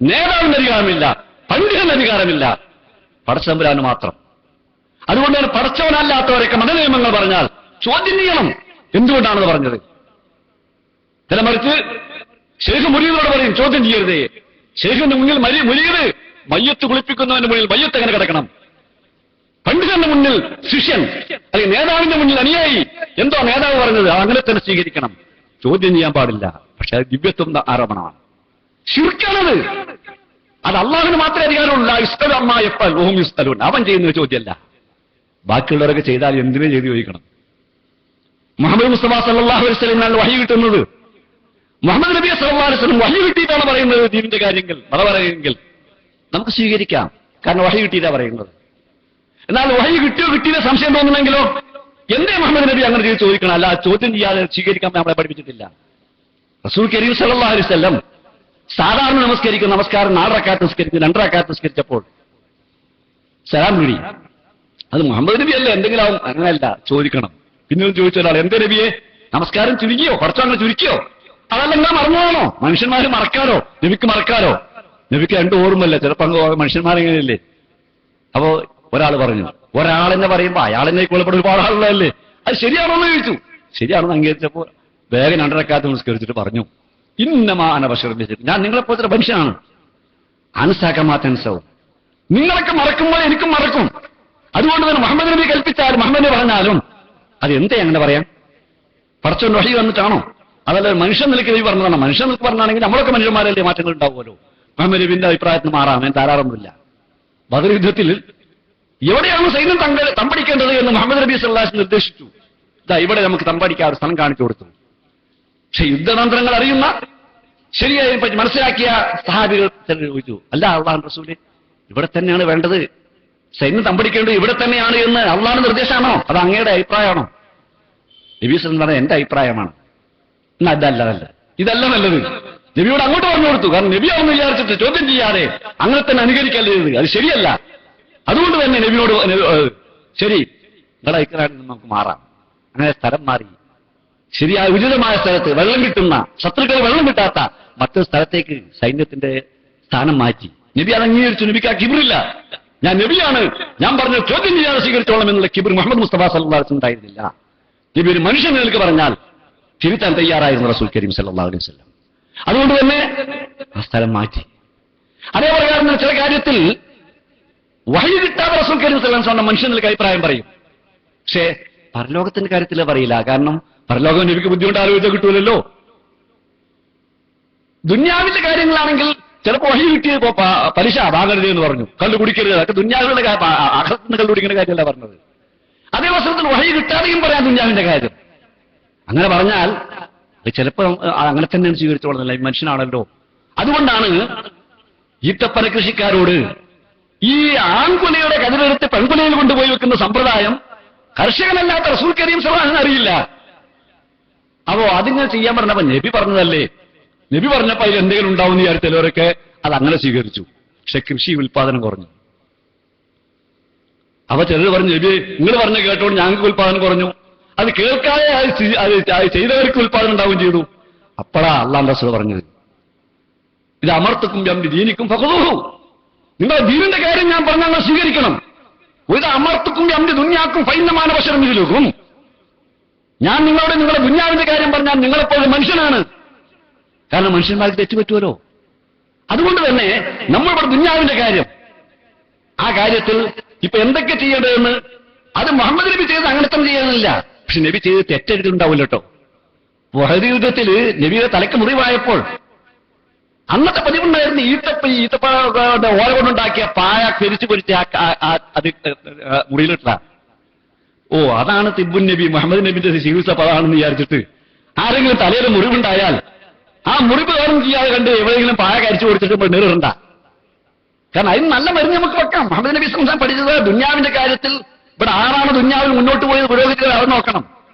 നേതാവിന് അധികാരമില്ല, പണ്ഡിതന് അധികാരമില്ല, പടച്ചതമ്പുരാന് മാത്രം. അതുകൊണ്ടാണ് പടച്ചവനല്ലാത്തവരൊക്കെ മതനിയമങ്ങൾ പറഞ്ഞാൽ ചോദ്യം ചെയ്യണം. എന്തുകൊണ്ടാണെന്ന് പറഞ്ഞത്? ചില മറിച്ച് ശൈഖ് മുരീദിനോട് പറയും ചോദ്യം ചെയ്യരുതേ. ശൈഖിന്റെ മുന്നിൽ മുരീദ് മയ്യത്ത് കുളിപ്പിക്കുന്നവന്റെ മുന്നിൽ മയ്യത്ത് എങ്ങനെ കിടക്കണം? പണ്ഡിതന്റെ മുന്നിൽ ശിഷ്യൻ അല്ലെങ്കിൽ നേതാവിന്റെ മുന്നിൽ അനുയായി, എന്തോ നേതാവ് പറഞ്ഞത് അങ്ങനെ തന്നെ സ്വീകരിക്കണം, ചോദ്യം ചെയ്യാൻ പാടില്ല. പക്ഷെ അത് ദിവ്യത്വം ആരോപണമാണ്, ശിർക്കാണത്. അത് അള്ളാഹുവിന് മാത്രമേ അധികാരമുള്ള ഇസ്തലൂൻ, അവൻ ചെയ്യുന്ന ചോദ്യമല്ല. ബാക്കിയുള്ളവരൊക്കെ ചെയ്താൽ എന്തിനു ചെയ്ത് ചോദിക്കണം? മുഹമ്മദ് മുസ്തഫ സല്ലല്ലാഹു അലൈഹി വസല്ലം വഹി കിട്ടുന്നത്, മുഹമ്മദ് നബി സല്ലല്ലാഹു അലൈഹി വസല്ലം വഹി കിട്ടിയിട്ടാണ് പറയുന്നത്. ദീനിന്റെ കാര്യങ്ങൾ മതപരമെങ്കിൽ നമുക്ക് സ്വീകരിക്കാം, കാരണം വഹി കിട്ടിയിട്ടാ പറയുന്നത്. എന്നാൽ വഹി കിട്ടിയ സംശയം തോന്നുന്നെങ്കിലോ എന്തേ മുഹമ്മദ് നബി അങ്ങനെ ചെയ്ത് ചോദിക്കണം? അല്ല, ചോദ്യം ചെയ്യാതെ സ്വീകരിക്കാൻ നമ്മളെ പഠിപ്പിച്ചിട്ടില്ല. റസൂൽ കരീം സല്ലല്ലാഹു അലൈഹി വസല്ലം സാധാരണ നമസ്കാരം 4 റക്അത്ത് നിസ്കരിച്ച് 2 റക്അത്ത് നിസ്കരിച്ചപ്പോൾ സലാം വിളി, അത് മുഹമ്മദ് നബി അല്ലേ എന്തെങ്കിലും ആവും, അങ്ങനെയല്ല, ചോദിക്കണം. പിന്നെ ചോദിച്ച ഒരാൾ, എന്തേ നബിയെ നമസ്കാരം ചുരുക്കിയോ, കുറച്ചോ അങ്ങനെ ചുരുക്കിയോ? അതല്ല മറന്നുപോകണോ? മനുഷ്യന്മാര് മറക്കാലോ, നബിക്ക് മറക്കാലോ? നബിക്ക് രണ്ടും ഓർമ്മല്ല, ചിലപ്പോൾ അങ്ങ് മനുഷ്യന്മാരെങ്ങനെയല്ലേ. അപ്പോ ഒരാൾ പറഞ്ഞു, ഒരാളെന്നെ പറയുമ്പോ അയാളെന്നെ കൊള്ളപ്പെടുന്ന ഒരുപാട് ആളുകളല്ലേ, അത് ശരിയാണോ എന്ന് ചോദിച്ചു. ശരിയാണെന്ന് അംഗീകരിച്ചപ്പോ വേഗം 2 റക്അത്ത് നിസ്കരിച്ചിട്ട് പറഞ്ഞു, ഇന്നമാന ബശറുൻ, ഞാൻ നിങ്ങളെപ്പോലത്തെ മനുഷ്യനാണ്, അൻസാക്കമാത്തൻസവും, നിങ്ങളൊക്കെ മറക്കുമ്പോൾ എനിക്കും മറക്കും. അതുകൊണ്ട് തന്നെ മുഹമ്മദ് നബി കൽപ്പിച്ചാലും മുഹമ്മദ് നബി പറഞ്ഞാലും അത് എന്തേ അങ്ങനെ പറയാം? പടച്ചോൻ വഹി വന്നിട്ടാണോ? അതല്ല മനുഷ്യൻ നിലയ്ക്ക് നബി പറഞ്ഞതാണോ? മനുഷ്യൻ നിലക്ക് പറഞ്ഞാണെങ്കിൽ നമ്മളൊക്കെ മനുഷ്യന്മാരല്ലേ, മാറ്റങ്ങൾ ഉണ്ടാവുമല്ലോ. മുഹമ്മദ് നബിന്റെ അഭിപ്രായത്തിന് മാറാം, ഞാൻ ധാരാളമൊന്നുമില്ല. ബദർ യുദ്ധത്തിൽ എവിടെയാണ് സൈന്യം തമ്പടിക്കേണ്ടത് എന്ന് മുഹമ്മദ് നബി സല്ലല്ലാഹു അലൈഹി വസല്ലം നിർദ്ദേശിച്ചു. ഇതാ ഇവിടെ നമുക്ക് തമ്പടിക്കാൻ ഒരു സ്ഥലം കാണിച്ചു കൊടുത്തു. പക്ഷെ യുദ്ധതന്ത്രങ്ങൾ അറിയുന്ന ശരിയായി മനസ്സിലാക്കിയ സഹാബികൾ ചോദിച്ചു, അല്ല അള്ളാഹുവിന്റെ റസൂലേ, ഇവിടെ തന്നെയാണ് വേണ്ടത്, സൈന്യം തമ്പടിക്കേണ്ടത് ഇവിടെ തന്നെയാണ് എന്ന് അള്ളാഹുവിന്റെ നിർദ്ദേശമാണോ, അത് അങ്ങയുടെ അഭിപ്രായമാണോ? നബി സല്ലല്ലാഹു അലൈഹി വസല്ലം എന്റെ അഭിപ്രായമാണ്. എന്നാ അതല്ല, ഇതല്ല നല്ലത്. നബിയോട് അങ്ങോട്ട് പറഞ്ഞു കൊടുത്തു. കാരണം നബിയാണെന്ന് വിചാരിച്ചിട്ട് ചോദ്യം ചെയ്യാതെ അങ്ങനെ തന്നെ അനുകരിക്കല്ലേ, അത് ശരിയല്ല. അതുകൊണ്ട് തന്നെ നബിയോട് ശരി, നിങ്ങളുടെ അഭിപ്രായത്തിൽ നമുക്ക് മാറാം. അങ്ങനെ സ്ഥലം മാറി ശരിയായ ഉചിതമായ സ്ഥലത്ത് വെള്ളം കിട്ടുന്ന, ശത്രുക്കൾ വെള്ളം കിട്ടാത്ത മറ്റൊരു സ്ഥലത്തേക്ക് സൈന്യത്തിന്റെ സ്ഥാനം മാറ്റി. നബി അത് അംഗീകരിച്ചു. നബിക്ക് ആ കിബിറില്ല, ഞാൻ നബിയാണ്, ഞാൻ പറഞ്ഞു ചോദ്യം ചെയ്യാതെ സ്വീകരിച്ചോളാം എന്നുള്ള കിബിർ മുഹമ്മദ് മുസ്തഫ സല്ലല്ലാഹു അലൈഹി വസല്ലം ഉണ്ടായിരുന്നില്ല. നബി ഒരു മനുഷ്യൻ നിലക്ക് പറഞ്ഞാൽ തിരുത്താൻ തയ്യാറായിരുന്നു റസൂൽ കരീം സല്ലല്ലാഹു അലൈഹി വസല്ലം. അതുകൊണ്ട് തന്നെ ആ സ്ഥലം മാറ്റി. അതേപോലെ ചില കാര്യത്തിൽ വഹി കിട്ടാതെ റസൂൽ കരീം സല്ലല്ലാഹു അലൈഹി വസല്ലം മനുഷ്യൻ നിലക്ക് അഭിപ്രായം പറയും. പക്ഷേ പരലോകത്തിന്റെ കാര്യത്തിൽ പറയില്ല. കാരണം പരലോകം നബിക്ക് ബുദ്ധിമുട്ട് ആലോചിച്ചാൽ കിട്ടൂലല്ലോ. ദുന്യാവിന്റെ കാര്യങ്ങളാണെങ്കിൽ ചിലപ്പോൾ വഹി കിട്ടിയപ്പോ പലിശ വാങ്ങരുത് എന്ന് പറഞ്ഞു, കള്ളു കുടിക്കരുത്, അതൊക്കെ ദുന്യാവികളുടെ അകത്തുനിന്ന് കള്ളു കുടിക്കുന്ന കാര്യമല്ല പറഞ്ഞത്. അതേ അവസരത്തിൽ വഹി കിട്ടാതെയും പറയാം ദുന്യാവിന്റെ കാര്യം. അങ്ങനെ പറഞ്ഞാൽ ചിലപ്പോൾ അങ്ങനെ തന്നെയാണ് സ്വീകരിച്ചോളുന്നില്ല, മനുഷ്യനാണല്ലോ. അതുകൊണ്ടാണ് ഈത്തപ്പന കൃഷിക്കാരോട് ഈ ആൺകുലയുടെ കതിരെടുത്ത് പെൺകുലയിൽ കൊണ്ടുപോയി വെക്കുന്ന സമ്പ്രദായം കർഷകനല്ലാത്ത റസൂൽ കരീം സല്ലല്ലാഹു അലൈഹി വസല്ലം അറിയില്ല. അപ്പോ അതിങ്ങനെ ചെയ്യാൻ പറഞ്ഞപ്പോ നബി പറഞ്ഞതല്ലേ, നബി പറഞ്ഞപ്പോ അതിൽ എന്തെങ്കിലും ഉണ്ടാവും എന്ന് വിചാരിച്ചവരൊക്കെ അത് അങ്ങനെ സ്വീകരിച്ചു. പക്ഷെ കൃഷി ഉൽപാദനം കുറഞ്ഞു. അപ്പൊ ചിലർ പറഞ്ഞു, നബി നിങ്ങൾ പറഞ്ഞ കേട്ടോണ്ട് ഞങ്ങൾക്ക് ഉൽപാദനം കുറഞ്ഞു. അത് കേൾക്കാതെ അത് ചെയ്തവർക്ക് ഉൽപാദനം ഉണ്ടാവുകയും ചെയ്തു. അപ്പോഴാ അള്ളാഹുവിന്റെ റസൂൽ പറഞ്ഞത്, ഇത് അമർത്തുക്കും ബിഅംരി ദീനിക്കും ഫഖദൂഹു, നിങ്ങളുടെ ദീനിന്റെ കാര്യം ഞാൻ പറഞ്ഞാൽ നിങ്ങൾ സ്വീകരിക്കണം. ഇത് അമർത്തുക്കും ബിഅംരി ദുനിയാക്കും ഫഇന്നമാന ബശറുൻ മിസ്ലുക്കും, ഞാൻ നിങ്ങളോട് നിങ്ങളുടെ ദുനിയാവിന്റെ കാര്യം പറഞ്ഞാൽ നിങ്ങളെപ്പോഴും മനുഷ്യനാണ്. കാരണം മനുഷ്യന്മാർക്ക് തെറ്റുപറ്റുമല്ലോ. അതുകൊണ്ട് തന്നെ നമ്മളിവിടെ ദുനിയാവിന്റെ കാര്യം, ആ കാര്യത്തിൽ ഇപ്പൊ എന്തൊക്കെ ചെയ്യേണ്ടതെന്ന് അത് മുഹമ്മദ് നബി ചെയ്ത് അങ്ങനെ തന്നെ ചെയ്യാനില്ല. പക്ഷെ നബി ചെയ്ത് തെറ്റെടുത്തിട്ടുണ്ടാവില്ല കേട്ടോ. ഉഹദ് യുദ്ധത്തിൽ നബിയുടെ തലയ്ക്ക് മുറിവായപ്പോൾ അന്നത്തെ പതിവുണ്ടായിരുന്നു ഈത്തപ്പഴ ഓല കൊണ്ടുണ്ടാക്കിയ പായ പെരിച്ചു പൊരിച്ച് അത് മുറിയിലിട്ട. ഓ, അതാണ് തിബുൻ നബി, മുഹമ്മദ് നബിന്റെ ചികിത്സ പതാണെന്ന് വിചാരിച്ചിട്ട് ആരെങ്കിലും തലയിൽ മുറിവുണ്ടായാൽ ആ മുറിവ് കാര്യം ചെയ്യാതെ കണ്ട് എവിടെയെങ്കിലും പായ കരിച്ചു കൊടുത്തിട്ട് നേരിടണ്ട. കാരണം അതിന് നല്ല മരുന്ന് നമുക്ക് വെക്കാം. മുഹമ്മദ് നബി സംസാരം പഠിച്ചത് ദുന്യാവിന്റെ കാര്യത്തിൽ ഇവിടെ ആരാണ് ദുന്യാവിൽ മുന്നോട്ട് പോയത് പുരോഗതികൾ അവർ നോക്കണം.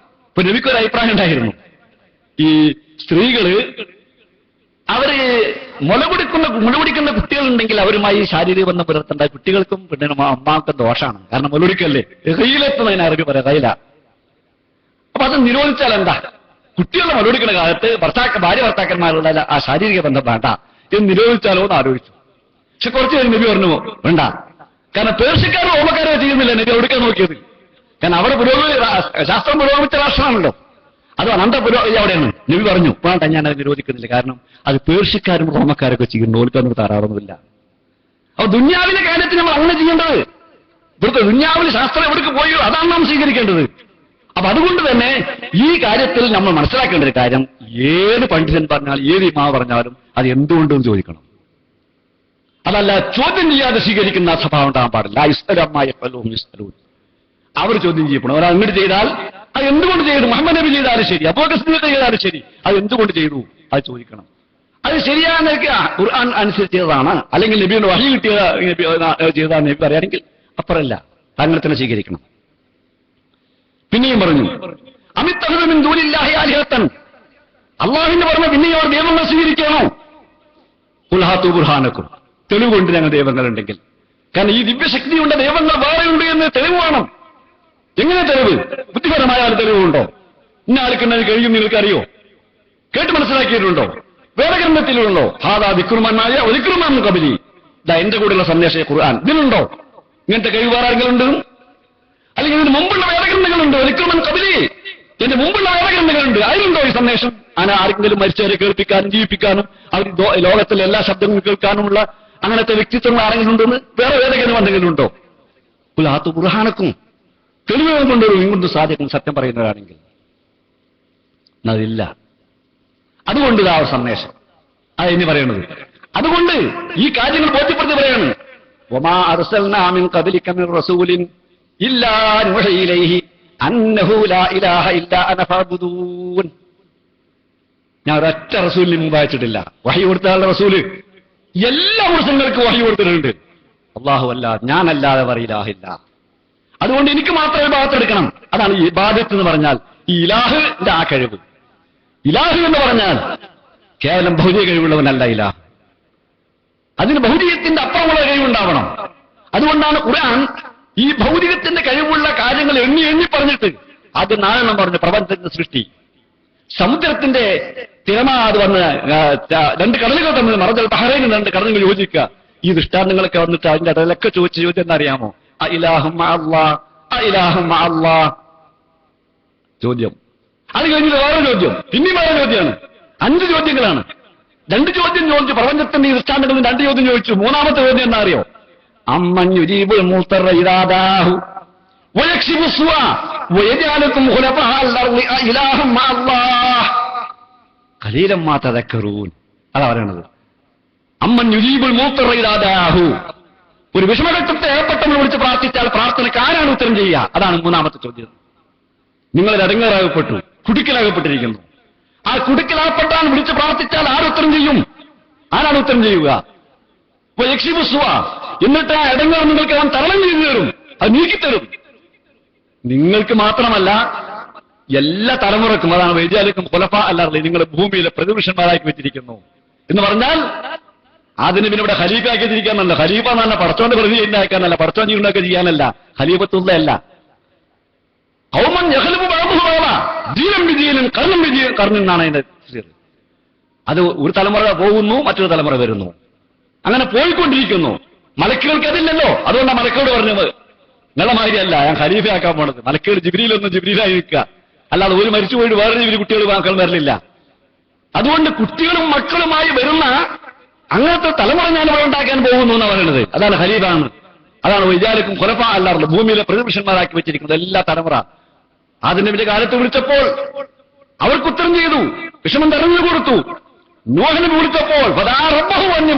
ഇപ്പൊ നബിക്കൊരു അഭിപ്രായം ഉണ്ടായിരുന്നു, ഈ സ്ത്രീകള് അവര് മുലകുടിക്കുന്ന കുട്ടികളുണ്ടെങ്കിൽ അവരുമായി ശാരീരിക ബന്ധം പുലർത്തേണ്ട. കുട്ടികൾക്കും പെണ്ണിനും അമ്മാക്കും ദോഷമാണ്. കാരണം മുലകുടിക്കല്ലേ, കയ്യിലെത്തുന്നതിന് അറബി പറയാം, കയ്യില. അപ്പൊ അത് നിരോധിച്ചാൽ എന്താ? കുട്ടികളുടെ മുലകുടിക്കുന്ന കാലത്ത് ഭാര്യ ഭർത്താക്കന്മാരുടെ ആ ശാരീരിക ബന്ധം വേണ്ട എന്ന് നിരോധിച്ചാലോ എന്ന് ആലോചിച്ചു. പക്ഷെ കുറച്ച് കഴിഞ്ഞ് നബി പറഞ്ഞു വേണ്ട. കാരണം പേർഷ്യക്കാരും ഓമക്കാരോ ചെയ്യുന്നില്ല നബി എവിടേക്കാ നോക്കിയത്. കാരണം അവിടെ ശാസ്ത്രം പുരോഗമിച്ച രാഷ്ട്രമാണല്ലോ. അത് അനന്ത പുരോഗതി അവിടെയാണ്. നബി പറഞ്ഞു വേണ്ട, ഞാൻ അത് നിരോധിക്കുന്നില്ല. കാരണം അത് പേർഷ്യക്കാരും റോമക്കാരൊക്കെ ചെയ്യുന്നു, ഓൽക്കൊന്നും താറാറൊന്നുമില്ല. അപ്പൊ ദുന്യാവിന്റെ കാര്യത്തിൽ നമ്മൾ അങ്ങനെ ചെയ്യേണ്ടത്. ഇവിടുത്തെ ദുന്യാവിൽ ശാസ്ത്രം എവിടേക്ക് പോയോ അതാണ് നാം സ്വീകരിക്കേണ്ടത്. അപ്പൊ അതുകൊണ്ട് തന്നെ ഈ കാര്യത്തിൽ നമ്മൾ മനസ്സിലാക്കേണ്ട ഒരു കാര്യം, ഏത് പണ്ഡിതൻ പറഞ്ഞാലും ഏത് ഇമാ പറഞ്ഞാലും അത് എന്തുകൊണ്ടെന്ന് ചോദിക്കണം. അതല്ല ചോദ്യം ചെയ്യാതെ സ്വീകരിക്കുന്ന സ്വഭാവം ഉണ്ടാകാൻ പാടില്ല. അവർ ചോദ്യം ചെയ്യപ്പെടും. അവർ അങ്ങോട്ട് ചെയ്താൽ അത് എന്തുകൊണ്ട് ചെയ്തു, മുഹമ്മദ് നബി ചെയ്താലും ശരി, അബൂബക്കർ സിദ്ദീഖ് ചെയ്താലും ശരി, അത് എന്തുകൊണ്ട് ചെയ്തു അത് ചോദിക്കണം. അത് ശരിയാണെന്ന് ഖുർആൻ അനുസരിച്ച് ചെയ്തതാണ്, അല്ലെങ്കിൽ നബിയുടെ വഹി കിട്ടിയ ചെയ്തതാണെന്ന് നബി പറയുകയാണെങ്കിൽ അപ്പറല്ല, അങ്ങനെ തന്നെ സ്വീകരിക്കണം. പിന്നെയും പറഞ്ഞു, അമിത്തഹുമിൻ ദൂനില്ലാഹി ആലിഹത്തൻ, അള്ളാഹുവിന്റെ പറഞ്ഞ പിന്നെയും അവർ ദൈവങ്ങൾ സ്വീകരിക്കണോ? ഖുൽ ഹാതു ബുർഹാനക്കും, തെളിവുകൊണ്ട് ഞങ്ങൾ ദൈവങ്ങളുണ്ടെങ്കിൽ. കാരണം ഈ ദിവ്യശക്തിയുള്ള ദൈവങ്ങൾ വേറെയുണ്ട് എന്ന് തെളിവ് വേണം. എങ്ങനെ തെളിവ്? ബുദ്ധിപരമായ തെളിവുണ്ടോ? ഇന്ന ആൾക്കുണ്ടെങ്കിൽ കഴിയും നിങ്ങൾക്കറിയോ? കേട്ട് മനസ്സിലാക്കിയിട്ടുണ്ടോ? വേദഗ്രന്ഥത്തിലുണ്ടോ? ഹാദാ ദിക്റുമന്നായ ഒരിക്റുമാൻ കബലി, ഇതാ എന്റെ കൂടെയുള്ള സന്ദേശം ഖുർആൻ, ഇതിലുണ്ടോ ഇങ്ങനത്തെ കഴിവ് വേറെ ആരെങ്കിലും ഉണ്ട്? അല്ലെങ്കിൽ ഇതിന് മുമ്പുള്ള വേദഗ്രന്ഥങ്ങളുണ്ട്, ഒരിക്റുമൻ കബലി, എന്റെ മുമ്പുള്ള വേദഗ്രന്ഥങ്ങളുണ്ട്, അതിലുണ്ടോ ഈ സന്ദേശം? അങ്ങനെ ആർക്കെങ്കിലും മരിച്ചവരെ കേൾപ്പിക്കാനും ജീവിപ്പിക്കാനും അവർ ലോകത്തിലെ എല്ലാ ശബ്ദങ്ങളും കേൾക്കാനുമുള്ള അങ്ങനത്തെ വ്യക്തിത്വങ്ങൾ ആരെങ്കിലും ഉണ്ടെന്ന് വേറെ വേദഗ്രന്ഥം എന്തെങ്കിലും ഉണ്ടോ? ഹാതു ബുർഹാനക്കും, തെളിവുകൾ കൊണ്ടുവരും, ഇങ്ങോട്ട് സാധിക്കും സത്യം പറയുന്നതാണെങ്കിൽ. അതില്ല. അതുകൊണ്ട് ആ സന്ദേശം അതിന് പറയുന്നത്. അതുകൊണ്ട് ഈ കാര്യങ്ങൾ ബോധ്യപ്പെടുത്തി പറയാണ്, വമാ അർസൽനാ മിൻ ഖബ്ലിക മിർ റസൂലിൻ ഇല്ലാ നുഹി ഇലൈഹി അന്നഹു ലാ ഇലാഹ ഇല്ലാ അന ഫഅബ്ദൂൻ. ഞാൻ ഒരൊറ്റ റസൂലിന് മുമ്പ് അയച്ചിട്ടില്ല. വഹി കൊടുത്ത ആളുടെ റസൂല് എല്ലാ മുസ്ലിങ്ങൾക്കും വഹി കൊടുത്തിട്ടുണ്ട്. അല്ലാഹു അല്ലാതെ, ഞാനല്ലാതെ പറയില്ലാഹില്ല. അതുകൊണ്ട് എനിക്ക് മാത്രമേ ഇബാദത്തെടുക്കണം. അതാണ് ഈ ഇബാദത്ത് എന്ന് പറഞ്ഞാൽ, ഈ ഇലാഹിന്റെ ആ കഴിവ്. ഇലാഹ് എന്ന് പറഞ്ഞാൽ കേവലം ഭൗതിക കഴിവുള്ളവനല്ല ഇലാഹ്. അതിന് ഭൗതികത്തിന്റെ അപ്പുറമുള്ള കഴിവുണ്ടാവണം. അതുകൊണ്ടാണ് ഖുർആൻ ഈ ഭൗതികത്തിന്റെ കഴിവുള്ള കാര്യങ്ങൾ എണ്ണി എണ്ണി പറഞ്ഞിട്ട് ആദ്യം 4 പറഞ്ഞു. പ്രപഞ്ചത്തിന്റെ സൃഷ്ടി, സമുദ്രത്തിന്റെ തിരമാ അത് വന്ന് 2 കടലുകൾ തമ്മിൽ മറജൽ ബഹറൈൻ 2 കടലുകൾ യോജിക്കുക. ഈ ദൃഷ്ടാന്തങ്ങളൊക്കെ വന്നിട്ട് അതിന്റെ ഇടയിലൊക്കെ ചോദിച്ച ചോദ്യം എന്നറിയാമോ? അഇലാഹും അല്ലാഹ്, അഇലാഹും അല്ലാഹ് ചോദ്യം. അത് കഴിഞ്ഞിട്ട് വേറെ ചോദ്യം, പിന്നെയും വേറെ ചോദ്യമാണ്. 5 ചോദ്യങ്ങളാണ്. 2 ചോദ്യം ചോദിച്ചു, പ്രപഞ്ചത്തിന്റെ ഈ ദൃഷ്ടാന്തങ്ങളിൽ 2 ചോദ്യം ചോദിച്ചു. 3ാമത്തെ ചോദ്യം എന്താ അറിയോ? അമ്മൻ യുജീബുൽ മുൽത്തറ ഇദാദാഹു വയക്ഷിഫു സ്വാ വയജഅലുകും ഖുലഫാഅൽ അർളി അഇലാഹും അല്ലാഹ് ഖലീലൻ മാ തദക്കറൂൻ. അതാ പറയണത്. അമ്മൻ യുജീബുൽ മുൽത്തറ ഇദാദാഹു, ഒരു വിഷമഘട്ടത്തെ ഏർപ്പെട്ടവനെ വിളിച്ച് പ്രാർത്ഥിച്ചാൽ പ്രാർത്ഥനയ്ക്ക് ആരാണ് ഉത്തരം ചെയ്യുക? അതാണ് 3ാമത്തെ ചോദ്യം. നിങ്ങൾ ഇടങ്ങേറാകപ്പെട്ടു, കുടുക്കിലാകപ്പെട്ടിരിക്കുന്നു. ആ കുടുക്കിലാകപ്പെട്ടാൽ വിളിച്ച് പ്രാർത്ഥിച്ചാൽ ആരുത്തരം ചെയ്യും? ആരാണ് ഉത്തരം ചെയ്യുക? എന്നിട്ട് ആ ഇടങ്ങേറ് നിങ്ങൾക്ക് അവൻ തരണം ചെയ്തു തരും, അത് നീക്കിത്തരും. നിങ്ങൾക്ക് മാത്രമല്ല എല്ലാ തലമുറക്കും. അതാണ് വൈദ്യാലിക്കും ഖുലഫാ അല്ലാതെ നിങ്ങൾ ഭൂമിയിലെ പ്രതിപുരുഷന്മാരാക്കി വെച്ചിരിക്കുന്നു എന്ന് പറഞ്ഞാൽ അതിന് പിന്നെ ഇവിടെ ഖലീഫയാക്കി തിരിക്കാനല്ല. ഖലീഫ എന്നല്ല പടച്ചോന്റെ പ്രതി ഉണ്ടാക്കാനല്ല, പടച്ചോൻ ഉണ്ടാക്കി ചെയ്യാനല്ല, ഖലീഫത്തുള്ളതല്ല. കൗമൻ യഖ്ലുബു ബഅ്ദുഹു ബഅ്ദാ ദീനം ബിദീനും കർണം ബിദീനും കർണെന്നാണ് അതിന്റെ തഫ്സീർ. അത് ഒരു തലമുറ പോകുന്നു, മറ്റൊരു തലമുറ വരുന്നു, അങ്ങനെ പോയിക്കൊണ്ടിരിക്കുന്നു. മലക്കുകൾക്ക് അതില്ലല്ലോ. അതുകൊണ്ടാണ് മലക്കോട് പറഞ്ഞത്, നിങ്ങളെ മാതിരിയല്ല ഞാൻ ഖലീഫയാക്കാൻ പോണത്. മലക്കുകൾ ജിബ്രീലൊന്നും ജിബ്രീലായി നിൽക്കുക, അല്ലാതെ ഒരു മരിച്ചുപോയിട്ട് വേറെ ജീവി കുട്ടികൾ മക്കൾ വരലില്ല. അതുകൊണ്ട് കുട്ടികളും മക്കളുമായി വരുന്ന അങ്ങനത്തെ തലമുറ ഞാൻ ഇവിടെ ഉണ്ടാക്കാൻ പോകുന്നു എന്നാണ് പറയുന്നത്. അതാണ് ഖലീഫാണ്. അതാണ് വൈജാലിക്കും ഖുലഫാ അല്ലാതെ ഭൂമിയിലെ പ്രതിപുരുഷന്മാരാക്കി വെച്ചിരിക്കുന്നത് എല്ലാ തലമുറ. അതിന്റെ വലിയ കാലത്ത് വിളിച്ചപ്പോൾ അവർക്ക് ഉത്തരം ചെയ്തു, വിഷമം തെരഞ്ഞു കൊടുത്തു. നോഹിനെ വിളിച്ചപ്പോൾ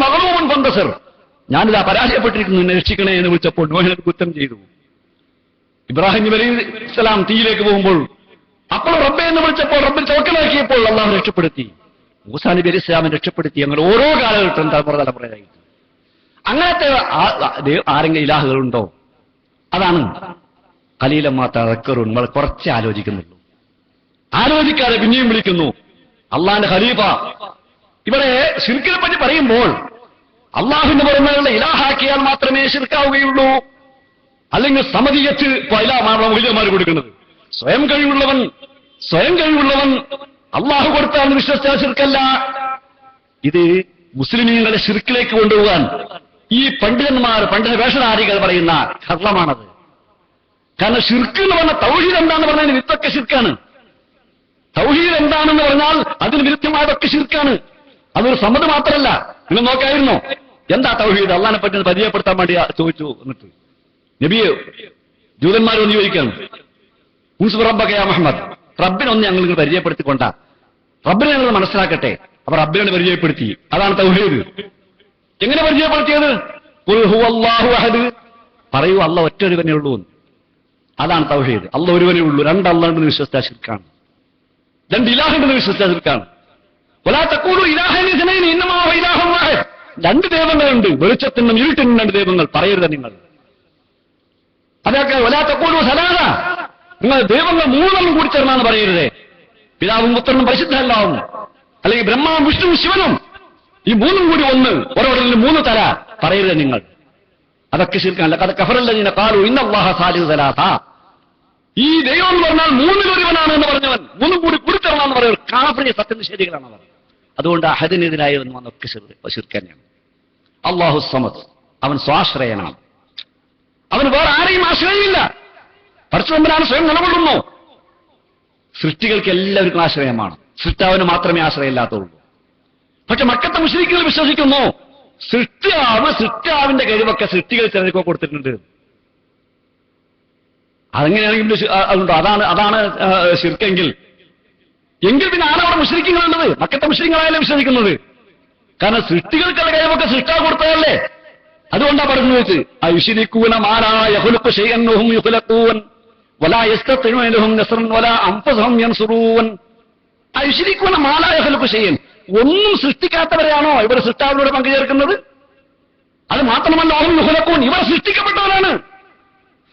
മകളൂമൻ ഫന്തസർ, ഞാനിതാ പരാജയപ്പെട്ടിരിക്കുന്നു, എന്നെ രക്ഷിക്കണേ എന്ന് വിളിച്ചപ്പോൾ നോഹിനെ ഉത്തരം ചെയ്തു. ഇബ്രാഹിം നബി അലൈഹിസ്സലാം തീയിലേക്ക് പോകുമ്പോൾ അപ്പോൾ റബ്ബെ എന്ന് വിളിച്ചപ്പോൾ റബ്ബിൽ തവക്കലാക്കിയപ്പോൾ അള്ളാഹു രക്ഷപ്പെടുത്തി. മൂസാ നബി അലൈഹി ഇസ്ലാമിനെ രക്ഷപ്പെടുത്തി. അങ്ങനെ ഓരോ കാലഘട്ടം തലമുറയായി. അങ്ങനത്തെ ആരെങ്കിലും ഇലാഹുകളുണ്ടോ? അതാണ് ഖലീലൻ തദക്കറൂൻ. നമ്മൾ കുറച്ച് ആലോചിക്കുന്നുള്ളൂ, ആലോചിക്കാതെ പിന്നെയും വിളിക്കുന്നു അള്ളാഹിന്റെ ഖലീഫ. ഇവിടെ ശിർക്കിനെ പറ്റി പറയുമ്പോൾ അള്ളാഹുവിന്റെ പുറമേയുള്ള ഇലാഹാക്കിയാൽ മാത്രമേ ശിർക്കാവുകയുള്ളൂ. അല്ലെങ്കിൽ സമതിയച്ച് മൗല്യന്മാർ കൊടുക്കുന്നത്. സ്വയം കഴിവുള്ളവൻ അള്ളാഹു കൊടുത്താൽ വിശ്വസിച്ചാൽ ശിർക്കല്ല. ഇത് മുസ്ലിമീങ്ങളെ ശിർക്കിലേക്ക് കൊണ്ടുപോകാൻ ഈ പണ്ഡിത വേഷധാരികൾ പറയുന്ന കർമ്മമാണത്. കാരണം ശിർക്ക് എന്ന് പറഞ്ഞാൽ തൗഹീദ് എന്താണെന്ന് പറഞ്ഞാൽ വിത്തൊക്കെ ശിർക്കാണ്. തൗഹീദ് എന്താണെന്ന് പറഞ്ഞാൽ അതിന് വിരുദ്ധമായതൊക്കെ ശിർക്കാണ്. അതൊരു സമ്മതം മാത്രമല്ല. നിങ്ങൾ നോക്കായിരുന്നോ എന്താ തൗഹീദ്? അള്ളാഹിനെ പറ്റി പരിചയപ്പെടുത്താൻ വേണ്ടി ചോദിച്ചു. എന്നിട്ട് നബിയെ ജൂതന്മാരൊന്ന് ചോദിക്കണം, ഊസുഫ് റബ്ബക യാ മുഹമ്മദ്, റബ്ബിനൊന്ന് ഞങ്ങൾ പരിചയപ്പെടുത്തിക്കൊണ്ട, റബ്ബിനെ ഞങ്ങൾ മനസ്സിലാക്കട്ടെ. അപ്പൊ റബ്ബിനെ പരിചയപ്പെടുത്തി. അതാണ് തൗഹീദ്. എങ്ങനെ പരിചയപ്പെടുത്തിയത്? ഖുൽ ഹുവല്ലാഹു അഹദ്, പറയൂ അല്ല ഒറ്റ ഒരുവനേ ഉള്ളൂ. അതാണ് തൗഹീദ്. അല്ല ഒരുവനേ ഉള്ളൂ. രണ്ട് അല്ലാണ്ടെന്ന് വിശ്വസിച്ച ശിർക്കാണ്. രണ്ട് ഇലാഹുണ്ടെന്ന് വിശ്വസിച്ച ശിർക്കാണ്. വലാ തഖൂലു ഇലാഹനി ഇസ്നൈനി ഇന്നമാ ഹുവ ഇലാഹുൻ വാഹിദ്. രണ്ട് ദൈവങ്ങളുണ്ട്, വെളിച്ചത്തിനും ഇരുട്ടിനും രണ്ട് ദൈവങ്ങൾ പറയരുത് നിങ്ങൾ. അതൊക്കെ വലാ തഖൂലു സലാസ, നിങ്ങൾ ദൈവങ്ങൾ മൂന്നെണ്ണം കൂടി ചേർന്നാന്ന് പറയരുതേ. പിതാവും പുത്രനും പരിശുദ്ധമല്ലാവും, അല്ലെങ്കിൽ ബ്രഹ്മാവും വിഷ്ണുവും ശിവനും, ഈ മൂന്നും കൂടി ഒന്ന്, ഓരോരുത്തരിലും മൂന്ന് തല പറയരുത് നിങ്ങൾ. അതൊക്കെ ശിർക്കാണ്. അത് കഫറല്ലദീന ഖാലു ഇന്നല്ലാഹ സാലിസു സലാസ. ഈ ദൈവം എന്ന് പറഞ്ഞാൽ മൂന്നിലൊരുവനാണ് എന്ന് പറഞ്ഞവൻ മൂന്നും കൂടി കൂടിത്തരണമെന്ന് പറയുന്നത് കാഫിറിയ സത്യനിഷേധികളാണ് അവർ. അതുകൊണ്ട് അഹദിനെതിരായി വന്നൊക്കെ ശിർക്കന്നെയാണ്. അല്ലാഹു സമദ്, അവൻ സ്വാശ്രയനാണ്. അവന് വേറെ ആരെയും ആശ്രയമില്ല. പരശുതമ്പരാണ് സ്വയം നിലകൊള്ളുന്നു. സൃഷ്ടികൾക്ക് എല്ലാവർക്കും ആശ്രയമാണ്. സൃഷ്ടാവിന് മാത്രമേ ആശ്രയമില്ലാത്തുള്ളൂ. പക്ഷെ മക്കത്തെ മുശ്രിക്കുകൾ വിശ്വസിക്കുന്നു സൃഷ്ടാവിന്റെ കഴിവൊക്കെ സൃഷ്ടികൾ ചിലർക്ക് കൊടുത്തിട്ടുണ്ട്. അതെങ്ങനെയാണെങ്കിൽ അതാണ് ശിർക്കെങ്കിൽ പിന്നെ ആരവിടെ മുശ്രിക്കുകളുള്ളത്? മക്കത്തെ മുശ്രിക്കുകളായാലും വിശ്വസിക്കുന്നത്. കാരണം സൃഷ്ടികൾക്കുള്ള കഴിവൊക്കെ സൃഷ്ടാവ് കൊടുത്തതല്ലേ. അതുകൊണ്ടാ പറഞ്ഞു വെച്ച് അയുശ്രികൂന മാ ലാ യഖ്ലുഖു ശൈഅൻ വഹും യുഖ്ലഖൂൻ വലാ യസ്തതിഊന ലഹും നസ്റൻ വലാ അൻഫുസഹും യൻസുറൂൻ. അയുശ്രികൂന മാ ലാ യഖ്ലുഖു ശൈഅൻ, ഒന്നും സൃഷ്ടിക്കാത്തവരെയാണോ ഇവർ സൃഷ്ടാവിനോട് പങ്കുചേർക്കുന്നത്? അത് മാത്രമല്ല വഹും യുഖ്ലഖൂൻ, ഇവർ സൃഷ്ടിക്കപ്പെട്ടവരാണ്.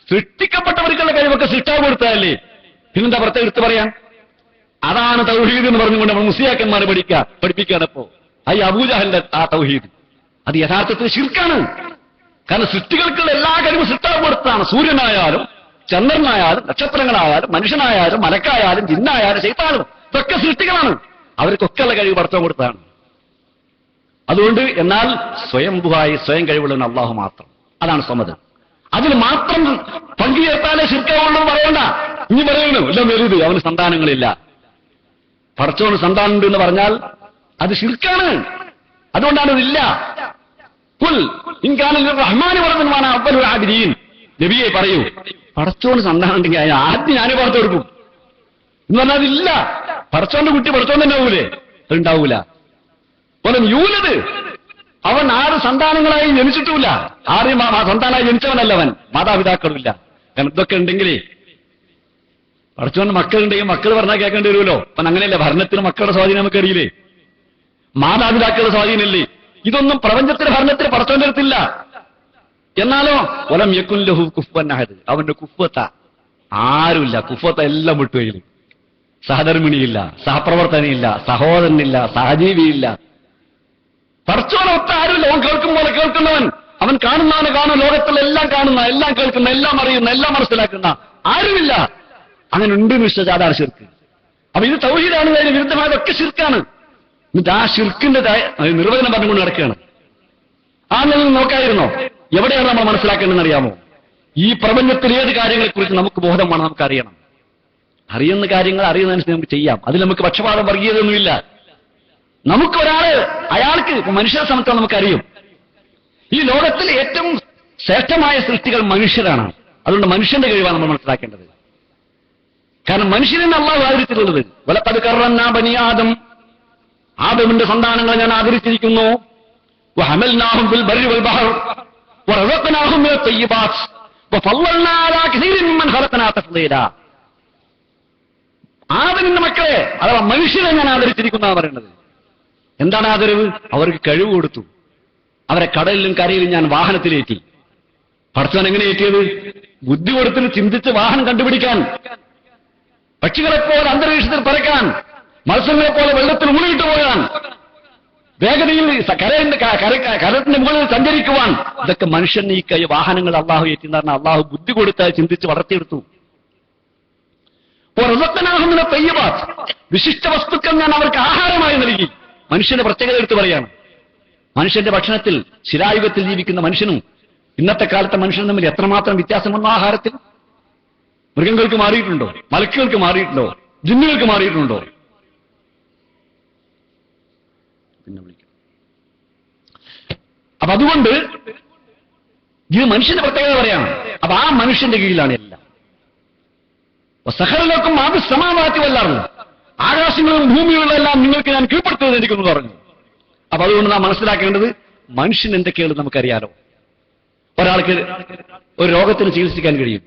സൃഷ്ടിക്കപ്പെട്ടവർക്കുള്ള കഴിവൊക്കെ സൃഷ്ടാവ് കൊടുത്തതല്ലേ. പിന്നെന്താ പ്രത്യേകം എടുത്തു പറയാൻ? അതാണ് തൗഹീദ് എന്ന് പറഞ്ഞുകൊണ്ട് നമ്മൾ മുസ്ലിയാക്കന്മാരെ പഠിപ്പിക്കാനപ്പോ അബൂജഹലിന്റെ ആ തൗഹീദ് അത് യഥാർത്ഥത്തിൽ ശിർക്കാണ്. കാരണം സൃഷ്ടികൾക്കുള്ള എല്ലാ കഴിവും സൃഷ്ടാവ് കൊടുത്താണ്. സൂര്യനായാലും ചന്ദ്രനായാലും നക്ഷത്രങ്ങളായാലും മനുഷ്യനായാലും മലക്കായാലും ജിന്നായാലും ശൈത്താനും ഇതൊക്കെ സൃഷ്ടികളാണ്. അവർക്കൊക്കെ ഉള്ള കഴിവ് പടച്ചവൻ കൊടുത്താണ്. അതുകൊണ്ട് എന്നാൽ സ്വയംഭുവായി സ്വയം കഴിവുള്ളവൻ അള്ളാഹു മാത്രം. അതാണ് സമദ്. അതിൽ മാത്രം പങ്കുചേർത്താലേ ശിർക്കാവുള്ളൂ പറയണ്ട. ഇനി പറയുന്നു എല്ലാം വലുത് അവന് സന്താനങ്ങളില്ല. പടച്ചവന് സന്താനമുണ്ട് എന്ന് പറഞ്ഞാൽ അത് ശിർക്കാണ്. അതുകൊണ്ടാണ് ഇതില്ല. കുൽ ഇൻകാന റഹ്മാൻ വർദ്ധനമാണ് അവ്വലുൽ ആബിദീൻ. നബിയെ പറയൂ, പടച്ചോന് സന്താനം ഉണ്ടെങ്കിൽ അതിന് ആദ്യം ഞാൻ പുറത്തു കൊടുക്കും എന്ന് പറഞ്ഞാൽ അതില്ല. പടച്ചോന്റെ കുട്ടി പടച്ചോൻ തന്നെ ആവൂലേ? അതുണ്ടാവൂല. പോലും യൂലത്, അവൻ 6 സന്താനങ്ങളായി ജനിച്ചിട്ടുമില്ല. 6 സന്താനമായി ജനിച്ചവനല്ല അവൻ. മാതാപിതാക്കളുമില്ല. കാരണം ഇതൊക്കെ ഉണ്ടെങ്കിലേ പടച്ചോന്റെ മക്കളുണ്ടെങ്കിൽ മക്കൾ പറഞ്ഞാൽ കേൾക്കേണ്ടി വരുമല്ലോ. അപ്പൊ അങ്ങനെയല്ല, ഭരണത്തിന് മക്കളുടെ സ്വാധീനം നമുക്കറിയില്ലേ, മാതാപിതാക്കളുടെ സ്വാധീനമല്ലേ. ഇതൊന്നും പ്രപഞ്ചത്തിന്റെ ഭരണത്തിന് പടച്ചോന്റെ അടുത്തില്ല. എന്നാലോ വലം യകുൻ ലഹു കുഫുവൻ അഹദ്, അവന്റെ കുഫ്വത്ത ആരുമില്ല. കുഫ്വത്ത എല്ലാം വിട്ടുകഴിഞ്ഞു. സഹധർമ്മിണിയില്ല, സഹപ്രവർത്തനയില്ല, സഹോദരനില്ല, സഹജീവിയില്ല. പടച്ചോനൊത്ത ആരുമില്ല. അവൻ കേൾക്കും പോലെ കേൾക്കുന്നവൻ, അവൻ കാണുന്നവന് കാണും, ലോകത്തിലെല്ലാം കാണുന്ന, എല്ലാം കേൾക്കുന്ന, എല്ലാം അറിയുന്ന, എല്ലാം മനസ്സിലാക്കുന്ന ആരുമില്ല. അങ്ങനെ ഉണ്ട് വിശ്വസിച്ച അതാണ് ശിർക്ക്. അപ്പൊ ഇത് തൗഹീദാണ്. അതിന് വിരുദ്ധമായതൊക്കെ ശിർക്കാണ്. എന്നിട്ട് ആ ശിർക്കിന്റെ നിർവചനം പറഞ്ഞുകൊണ്ട് നടക്കുകയാണ്. ആ നിങ്ങൾ നോക്കായിരുന്നോ? എവിടെയാണ് നമ്മൾ മനസ്സിലാക്കേണ്ടതെന്ന് അറിയാമോ? ഈ പ്രപഞ്ചത്തിൽ ഏത് കാര്യങ്ങളെക്കുറിച്ച് നമുക്ക് ബോധം വേണം, നമുക്കറിയണം. അറിയുന്ന കാര്യങ്ങൾ അറിയുന്നതനുസരിച്ച് നമുക്ക് ചെയ്യാം. അതിൽ നമുക്ക് പക്ഷപാതം വർഗീയതൊന്നുമില്ല. നമുക്കൊരാള് അയാൾക്ക് മനുഷ്യരെ സംബന്ധിച്ച് നമുക്കറിയും ഈ ലോകത്തിൽ ഏറ്റവും ശ്രേഷ്ഠമായ സൃഷ്ടികൾ മനുഷ്യരാണ്. അതുകൊണ്ട് മനുഷ്യന്റെ കഴിവാണ് നമ്മൾ മനസ്സിലാക്കേണ്ടത്. കാരണം മനുഷ്യനെ അല്ലാഹു ആദരിച്ചിട്ടുള്ളത്. വലഖദ് കറംനാ ബനി ആദം, ആദമിന്റെ സന്താനങ്ങളെ ഞാൻ ആദരിച്ചിരിക്കുന്നു. വഹമൽനാഹും ഫിൽ ബർരി വൽ ബഹർ വറസഖ്നാഹും മിനത് തയ്യിബാത്ത് വഫളൽനാ അലാ കസീരിൻ മിമ്മൻ ഖലഖനാ തഫ്ളീലാ. ആദമിന്റെ മക്കളെ അഥവാ മനുഷ്യരെ ഞാൻ ആദരിച്ചിരിക്കുന്നതാണ് പറയുന്നത്. എന്താണ് ആദരവ്? അവർക്ക് കഴിവ് കൊടുത്തു. അവരെ കടലിലും കരയിലും ഞാൻ വാഹനത്തിലേറ്റി. പടച്ചവൻ എങ്ങനെ ഏറ്റിയത്? ബുദ്ധി കൊടുത്തിന് ചിന്തിച്ച് വാഹനം കണ്ടുപിടിക്കാൻ, പക്ഷികളെപ്പോലെ അന്തരീക്ഷത്തിൽ പറക്കാൻ, മത്സ്യങ്ങളെപ്പോലെ വെള്ളത്തിൽ മുങ്ങിയിട്ട് പോകാൻ, വേഗതയിൽ കരത്തിന്റെ മുകളിൽ സഞ്ചരിക്കുവാൻ, ഇതൊക്കെ മനുഷ്യന് ഈ കൈ വാഹനങ്ങൾ അള്ളാഹു ഏറ്റി എന്ന് പറഞ്ഞാൽ അള്ളാഹു ബുദ്ധി കൊടുത്താൽ ചിന്തിച്ച് വളർത്തിയെടുത്തു. വിശിഷ്ട വസ്തുക്കൾ ഞാൻ അവർക്ക് ആഹാരമായി നൽകി. മനുഷ്യന്റെ പ്രത്യേകത എടുത്തു പറയാണ്. മനുഷ്യന്റെ ഭക്ഷണത്തിൽ ശിലായുഗത്തിൽ ജീവിക്കുന്ന മനുഷ്യനും ഇന്നത്തെ കാലത്തെ മനുഷ്യനും തമ്മിൽ എത്രമാത്രം വ്യത്യാസം വന്നു ആഹാരത്തിൽ? മൃഗങ്ങൾക്ക് മാറിയിട്ടുണ്ടോ? മലക്കുകൾക്ക് മാറിയിട്ടുണ്ടോ? ജിന്നുകൾക്ക് മാറിയിട്ടുണ്ടോ? പിന്നെ വിളിക്കും. അപ്പൊ അതുകൊണ്ട് ഇത് മനുഷ്യന്റെ പ്രത്യേകത പറയാണ്. അപ്പൊ ആ മനുഷ്യന്റെ കീഴിലാണ് എല്ലാം. സഹലക്കും അത് സമാവാറ്റി വല്ലാറുണ്ട്. ആകാശങ്ങളും ഭൂമികളും എല്ലാം നിങ്ങൾക്ക് ഞാൻ കീഴ്പ്പെടുത്തുന്നത് എനിക്കൊന്ന് പറഞ്ഞു. അപ്പൊ അതുകൊണ്ട് നാം മനസ്സിലാക്കേണ്ടത് മനുഷ്യൻ എന്തൊക്കെയാണ് നമുക്കറിയാലോ. ഒരാൾക്ക് ഒരു രോഗത്തിന് ചികിത്സിക്കാൻ കഴിയും.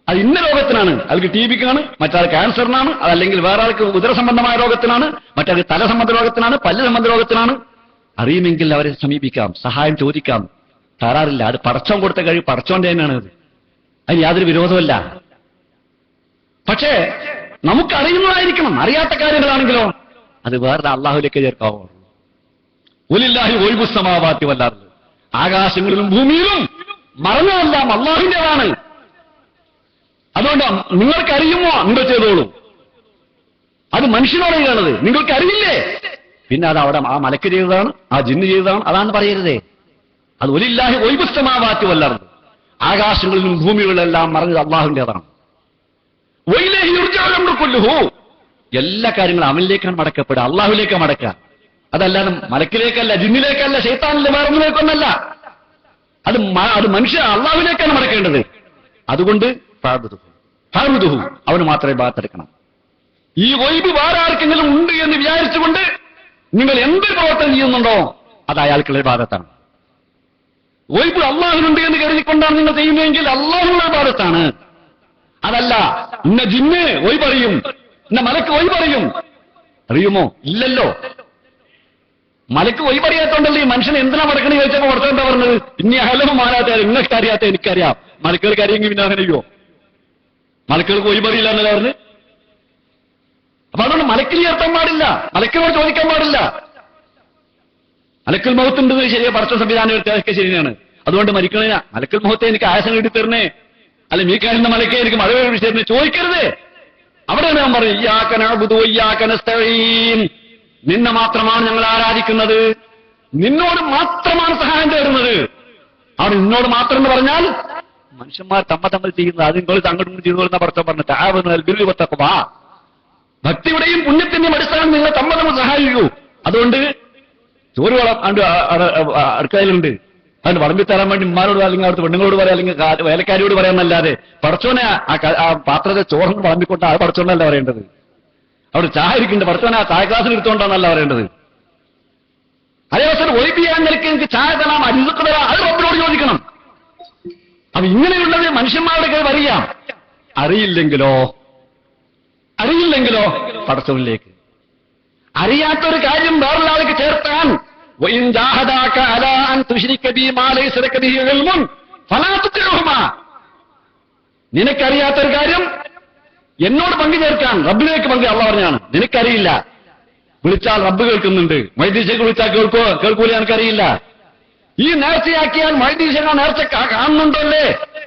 അത് ഇന്ന രോഗത്തിനാണ്, അയാൾക്ക് TB-ക്കാണ്, മറ്റാൾ ക്യാൻസറിനാണ്, അതല്ലെങ്കിൽ വേറെ ആൾക്ക് ഉദരസംബന്ധമായ രോഗത്തിനാണ്, മറ്റാൾ തലസംബന്ധ രോഗത്തിനാണ്, പല്ല് സംബന്ധ രോഗത്തിനാണ്. അറിയുമെങ്കിൽ അവരെ സമീപിക്കാം, സഹായം ചോദിക്കാം, തരാറില്ല. അത് പടച്ചോൻ കൊടുത്ത കഴിവ് പടച്ചോന്റെ തന്നെയാണ്. അതിന് യാതൊരു വിരോധമല്ല. പക്ഷേ നമുക്കറിയുന്നതായിരിക്കണം. അറിയാത്ത കാര്യങ്ങളാണെങ്കിലോ അത് വേറെ അള്ളാഹുലേക്ക് ചേർക്കാവോ. ഒലില്ലാഹി ഒഴിബു സമാവാത്തി വല്ലാറുണ്ട്. ആകാശങ്ങളിലും ഭൂമിയിലും മറന്നതെല്ലാം അള്ളാഹുവിന്റേതാണ്. അതുകൊണ്ട് നിങ്ങൾക്കറിയുമോ നിങ്ങൾ ചെയ്തോളൂ. അത് മനുഷ്യനോട് ചെയ്യണത് നിങ്ങൾക്കറിയില്ലേ, പിന്നെ അത് അവിടെ ആ മലക്ക് ചെയ്തതാണ്, ആ ജിന്ന് ചെയ്തതാണ്, അതാണ് പറയരുതേ. അത് ഒലില്ലാഹി ഒഴിബു സമാവാത്തി വല്ലാറുണ്ട്. ആകാശങ്ങളിലും ഭൂമികളിലെല്ലാം മറഞ്ഞത് അള്ളാഹുവിന്റേതാണ്. എല്ലാ കാര്യങ്ങളും അവനിലേക്കാണ് മടക്കപ്പെടുക, അള്ളാഹുലേക്ക് മടക്കുക. അതല്ലാതെ മലക്കിലേക്കല്ല, ജിന്നിലേക്കല്ല, ശൈത്താനിലെ വേറൊന്നിലേക്കൊന്നല്ല. അത് മനുഷ്യ അള്ളാഹുവിലേക്കാണ് മടക്കേണ്ടത്. അതുകൊണ്ട് അവന് മാത്രമേ ഭാഗത്തെടുക്കണം. ഈ ഒഴിവ് വേറെ ആർക്കെങ്കിലും ഉണ്ട് എന്ന് വിചാരിച്ചുകൊണ്ട് നിങ്ങൾ എന്തൊരു പ്രവർത്തനം ചെയ്യുന്നുണ്ടോ അത് അയാൾക്കുള്ള ഭാഗത്താണ്. ഒഴിവ് അള്ളാഹുവിനുണ്ട് എന്ന് കരുതിക്കൊണ്ടാണ് നിങ്ങൾ ചെയ്യുന്നതെങ്കിൽ അള്ളാഹുവിന്റെ ഭാഗത്താണ്. അതല്ല ഇന്ന ജിന്ന് ഒയ് പറയും, ഇന്ന മലക്ക് ഒയ് പറയും. അറിയുമോ? ഇല്ലല്ലോ. മലക്ക് ഒയ് പറയാത്തോണ്ടല്ലേ ഈ മനുഷ്യൻ എന്തിനാ മടക്കണി ചോദിച്ചപ്പോ പുറത്ത് എന്താ പറഞ്ഞത്? ഇനി അഹലവും മാറാത്ത ഇന്നൊക്കെ അറിയാത്ത എനിക്കറിയാം. മലക്കുകൾക്ക് അറിയെങ്കിൽ പിന്നെ അങ്ങനെയോ? മലക്കുകൾക്ക് ഒയ് പറയില്ല എന്നല്ല പറഞ്ഞ്. അപ്പൊ അതുകൊണ്ട് മലക്കിൽ ചേർത്താൻ പാടില്ല, മലക്കിനോട് ചോദിക്കാൻ പാടില്ല. മലക്കൽ മൗത്തുണ്ടെന്ന് ശരിയാ, പടച്ച സംവിധാനം ഒക്കെ ശരിയാണ്. അതുകൊണ്ട് മരിക്കണ മലക്കൽ മൗത്തെ എനിക്ക് ആയാസം കിട്ടി തരണേ, അല്ല മീക്കാലിന്റെ മലക്കെ എനിക്ക് മഴ വിഷയത്തിന് ചോദിക്കരുത്. അവിടെ ഞാൻ പറയും നിന്നെ മാത്രമാണ് ഞങ്ങൾ ആരാധിക്കുന്നത്, നിന്നോട് മാത്രമാണ് സഹായം തേടുന്നത്. അവിടെ നിന്നോട് മാത്രം എന്ന് പറഞ്ഞാൽ മനുഷ്യന്മാർ തമ്മ ചെയ്യുന്നത് അത് നിങ്ങൾ അങ്ങോട്ടും ചെയ്തുകൊള്ളുന്ന പടച്ചോൻ പറഞ്ഞിട്ട് ഭക്തിയുടെയും പുണ്യത്തിന്റെയും അടിസ്ഥാനം നിങ്ങൾ തമ്മ സഹായിക്കൂ. അതുകൊണ്ട് ചോറ് അടുക്കളയിലുണ്ട്, അതുകൊണ്ട് വിളമ്പി തരാൻ വേണ്ടി ഉമ്മാരോട് അല്ലെങ്കിൽ അവിടുത്തെ പെണ്ണുങ്ങളോട് പറയാം, അല്ലെങ്കിൽ വേലക്കാരിയോട് പറയാമെന്നല്ലാതെ പടച്ചോനെ ആ പാത്രത്തെ ചോറിന് വിളമ്പിക്കൊണ്ട ആ പടച്ചോനല്ല പറയേണ്ടത്. അവിടെ ചായ ഇരിക്കുന്നുണ്ട്, പടച്ചോനെ ആ ചായ ക്ലാസ്സിൽ എടുത്തുകൊണ്ടാണല്ല പറയേണ്ടത്. അതേവസം ഒഴിപ്പിക്കാൻ നിലയ്ക്ക് എനിക്ക് ചായ തരാം, അരിതൊക്കെ തരാം, അത് റബ്ബിനോട് ചോദിക്കണം. അപ്പൊ ഇങ്ങനെയുള്ളത് മനുഷ്യന്മാരുടെ കയ്യിൽ അറിയാം. അറിയില്ലെങ്കിലോ പടച്ചോനിലേക്ക്. അറിയാത്തൊരു കാര്യം വേറൊരാൾക്ക് ചേർത്താൻ നിനക്കറിയാത്തൊരു കാര്യം എന്നോട് പങ്കു ചേർക്കാൻ റബ്ബിലേക്ക് പങ്കു അള്ളാഹു പറഞ്ഞാണ്. നിനക്കറിയില്ല, വിളിച്ചാൽ റബ്ബ് കേൾക്കുന്നുണ്ട്. വൈദ്യശേഖർ വിളിച്ചാൽ കേൾക്കൂല, എനിക്കറിയില്ല. ഈ നേർച്ചയാക്കിയാൽ വൈദ്യശേഖർ നേർച്ച കാണുന്നുണ്ടോ അല്ലേ,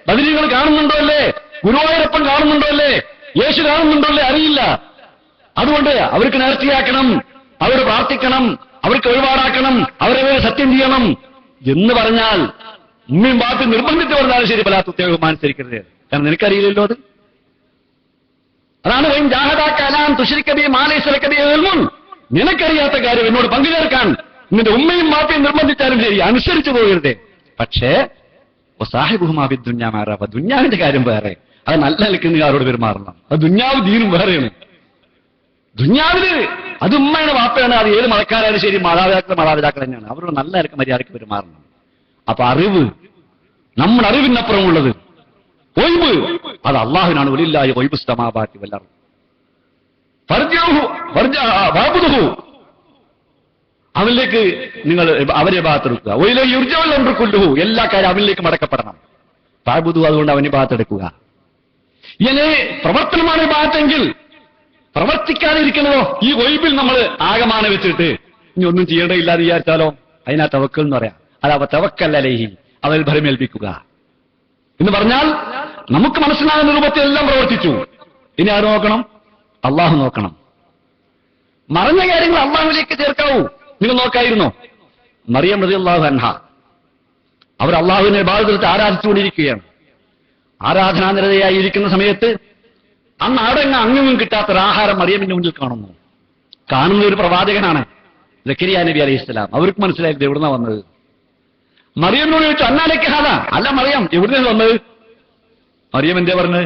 ബദരീകൾ കാണുന്നുണ്ടോ അല്ലേ, ഗുരുവായൂരപ്പൻ കാണുന്നുണ്ടോ അല്ലേ, യേശു കാണുന്നുണ്ടോ അല്ലേ, അറിയില്ല. അതുകൊണ്ട് അവർക്ക് നേർച്ചയാക്കണം, അവർ പ്രാർത്ഥിക്കണം, അവർക്ക് ഒഴിപാടാക്കണം, അവരെ സത്യം ചെയ്യണം എന്ന് പറഞ്ഞാൽ ഉമ്മയും ബാപ്പി നിർബന്ധിച്ച് പറഞ്ഞാലും ശരി, പല പ്രത്യേകം അനുസരിക്കരുത്. കാരണം നിനക്കറിയില്ലല്ലോ അത്. അതാണ് ജാഹദാക്കാൻ തുശ്രിക്കബി മാലേശ്വരക്കബി മുൻ. നിനക്കറിയാത്ത കാര്യം എന്നോട് പങ്കുചേർക്കാൻ നിന്റെ ഉമ്മയും ബാപ്പയും നിർബന്ധിച്ചാലും ശരി, അനുസരിച്ചു പോകരുതേ. പക്ഷേ സാഹിബുഹുമാബി ദുഞ്ഞാമാറ, ദുഞ്ഞാവിന്റെ കാര്യം വേറെ, അത് നല്ല നിൽക്കുന്ന ആരോട് പെരുമാറണം. അത് ദുഞ്ഞാവ് ദീനും വേറെയാണ്. ദുഞ്ഞാവില് അത് ഉമ്മയാണ് വാപ്പയാണ്, അത് ഏത് മതക്കാരായാലും ശരി, മാതാപിതാക്കൾ തന്നെയാണ്. അവരോട് നല്ല നിലക്ക് മര്യാദയ്ക്ക് പെരുമാറണം. അപ്പൊ അറിവ്, നമ്മുടെ അറിവിനപ്പുറമുള്ളത് ഒഴിവ്, അത് അള്ളാഹുവിനാണ്. ഒലില്ലാഹി ഒഴിബു സമാവാത്തി വല്ലറും അവനിലേക്ക് നിങ്ങൾ അവരെ ഭാഗത്തെടുക്കുക. ഒയിലെ യുർജവല്ലു കൊല്ലുഹു, എല്ലാ കാര്യം അവനിലേക്ക് മടക്കപ്പെടണം. ഫഅബ്ദുഹു, അതുകൊണ്ട് അവനെ ഭാഗത്തെടുക്കുക. ഇങ്ങനെ പ്രവർത്തനമാണ് ഭാഗത്തെങ്കിൽ പ്രവർത്തിക്കാതെ ഇരിക്കണതോ ഈ ഒഴിബിൽ നമ്മൾ ആകമാനം വെച്ചിട്ട് ഇനി ഒന്നും ചെയ്യേണ്ടയില്ലാതെ വിചാരിച്ചാലോ അതിനാ തവക്കൽ എന്ന് പറയാം. അത് തവക്കൽ അലൈഹി, അവൽ ഭരമേൽപ്പിക്കുക എന്ന് പറഞ്ഞാൽ നമുക്ക് മനസ്സിലാകുന്ന രൂപത്തിൽ എല്ലാം പ്രവർത്തിച്ചു. ഇനി ആര് നോക്കണം? അള്ളാഹു നോക്കണം. മറഞ്ഞ കാര്യങ്ങൾ അള്ളാഹുവിലേക്ക് ചേർക്കാവൂ. നിങ്ങൾ നോക്കായിരുന്നോ? മറിയം റളിയല്ലാഹു അൻഹ, അവർ അള്ളാഹുവിനെ ഇബാദത്ത് ആരാധിച്ചുകൊണ്ടിരിക്കുകയാണ്. ആരാധനാനിരതയായി ഇരിക്കുന്ന സമയത്ത് അന്ന് അവിടെങ്ങ് അങ്ങും കിട്ടാത്തൊരു ആഹാരം മറിയമിന്റെ മുന്നിൽ കാണുന്നു. കാണുന്ന ഒരു പ്രവാചകനാണ്, സക്കരിയ നബി അലൈഹിസ്സലാം. അവർക്ക് മനസ്സിലായത് എവിടുന്ന വന്നത്. മറിയമ്മിനോട് ചോദിച്ചു അന്നാലേക്ക് ഹാദ, അല്ല മറിയം എവിടുന്ന് വന്നത്? മറിയം എന്തേ പറഞ്ഞത്?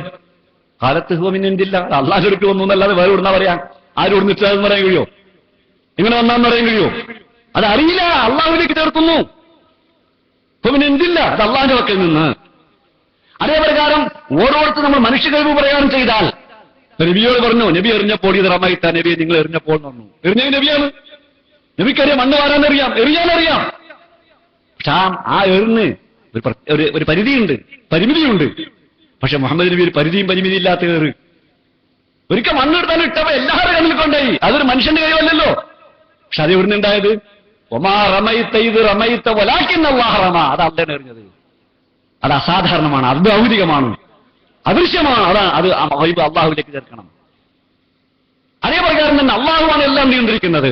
കാലത്ത് ഹോമിനെന്തില്ല, അള്ളാഹ് എടുത്ത് വന്നു എന്നല്ലാതെ വേറെ ഇവിടുന്ന പറയാം. ആരും ഇവിടുന്ന് പറയാൻ കഴിയോ? എങ്ങനെ വന്നാന്ന് പറയാൻ കഴിയോ? അത് അറിയില്ല, അള്ളാഹുവിലേക്ക് ചേർക്കുന്നു. ഹോമിനെന്തില്ല, അത് അള്ളാഹിന്റെ പക്കൽ നിന്ന്. അതേ പ്രകാരം ഓരോരുത്തർ നമ്മൾ മനുഷ്യ കഴിവ് പ്രകാരം ചെയ്താൽ, നബിയോട് പറഞ്ഞു, നബി എറിഞ്ഞപ്പോൾ ഇത് റമയിത്ത, നബിയെ നിങ്ങൾ എറിഞ്ഞപ്പോൾ എന്ന് പറഞ്ഞു. എറിഞ്ഞത് നബിയാണ്. നബിക്കറിയാം മണ്ണ് വാരാനറിയാം, എറിയാനറിയാം. പക്ഷെ ആ എറിഞ്ഞ് ഒരു പരിധിയുണ്ട്, പരിമിതിയുണ്ട്. പക്ഷെ മുഹമ്മദ് നബി ഒരു പരിധിയും പരിമിതി ഇല്ലാത്ത ഏറ്. ഒരിക്കൽ മണ്ണെടുത്താലും ഇട്ടപ്പോ എല്ലാവരും കണ്ണിൽ കൊണ്ടായി. അതൊരു മനുഷ്യന്റെ കഴിവല്ലല്ലോ. പക്ഷെ അത് എവിടുന്ന് ഉണ്ടായത്? ഒമാ റമയിത്ത ഇത് റമയിത്ത വലാകിന്ന അല്ലാഹ റമ, അത് അള്ളാഹ് എറിഞ്ഞത്. അത് അസാധാരണമാണ്, അഭൗതികമാണ്, അദൃശ്യമാണ്. അതാണ് അത് അള്ളാഹുവിലേക്ക് ചേർക്കണം. അതേ പ്രകാരം തന്നെ അള്ളാഹുവാണ് എല്ലാം നിയന്ത്രിക്കുന്നത്.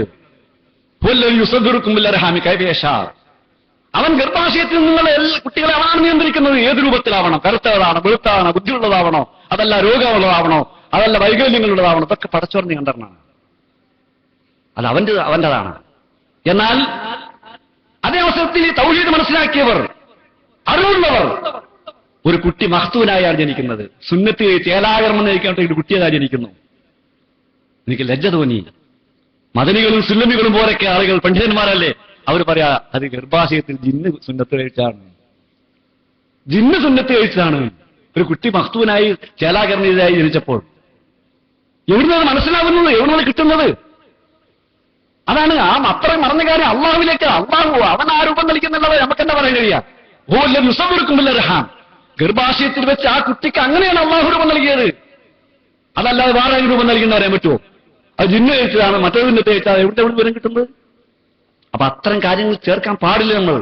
അവൻ ഗർഭാശയത്തിൽ നിന്നുള്ള കുട്ടികളെ അവനാണ് നിയന്ത്രിക്കുന്നത്. ഏത് രൂപത്തിലാവണം, കറുത്തതാണോ, വെളുത്താണോ, ബുദ്ധിയുള്ളതാവണോ, അതല്ല രോഗമുള്ളതാവണോ, അതല്ല വൈകല്യങ്ങളുള്ളതാവണോ, ഇതൊക്കെ പടച്ചോർ നിയന്ത്രണമാണ്. അത് അവന്റേതാണ്. എന്നാൽ അതേ അവസരത്തിൽ ഈ തൗഹീദ് മനസ്സിലാക്കിയവർ, അറിവുള്ളവർ, ഒരു കുട്ടി മഹ്തൂനായാണ് ജനിക്കുന്നത്. സുന്നത്ത് ചേലാകർമ്മം നയിക്കാണ്ട് ഒരു കുട്ടിയതായി ജനിക്കുന്നു. എനിക്ക് ലജ്ജ തോന്നി. മദനികളും സുല്ലമികളും പോലൊക്കെ ആളുകൾ പണ്ഡിതന്മാരല്ലേ, അവർ പറയാ അത് ഗർഭാശയത്തിൽ ജിന്ന് സുന്നത്ത് കഴിച്ചാണ്, ജിന്ന് സുന്നത്ത് കഴിച്ചതാണ്. ഒരു കുട്ടി മഹ്തൂനായി ചേലാകർമ്മയായി ജനിച്ചപ്പോൾ എവിടുന്നത് മനസ്സിലാകുന്നത്, എവിടുന്നത് കിട്ടുന്നത്? അതാണ് ആ അത്രയും മറന്ന കാര്യം. അള്ളാഹുവിലേക്ക്, അള്ളാഹു അവൻ ആ രൂപം നൽകുന്നുള്ളത് നമുക്കെന്താ പറയാൻ കഴിയാ? ഓല്ല നുസവെടുക്കുമ്പോൾ റഹാം, ഗർഭാശയത്തിൽ വെച്ച് ആ കുട്ടിക്ക് അങ്ങനെയാണ് അള്ളാഹു രൂപം നൽകിയത്. അതല്ലാതെ വേറെ രൂപം നൽകുന്ന പറയാൻ പറ്റുമോ? അത് ജിന്ന് കഴിച്ചതാണ്, മറ്റൊരു കഴിച്ചാൽ എവിടെ വരും കിട്ടുന്നത്? അപ്പൊ അത്തരം കാര്യങ്ങൾ ചേർക്കാൻ പാടില്ല. നമ്മൾ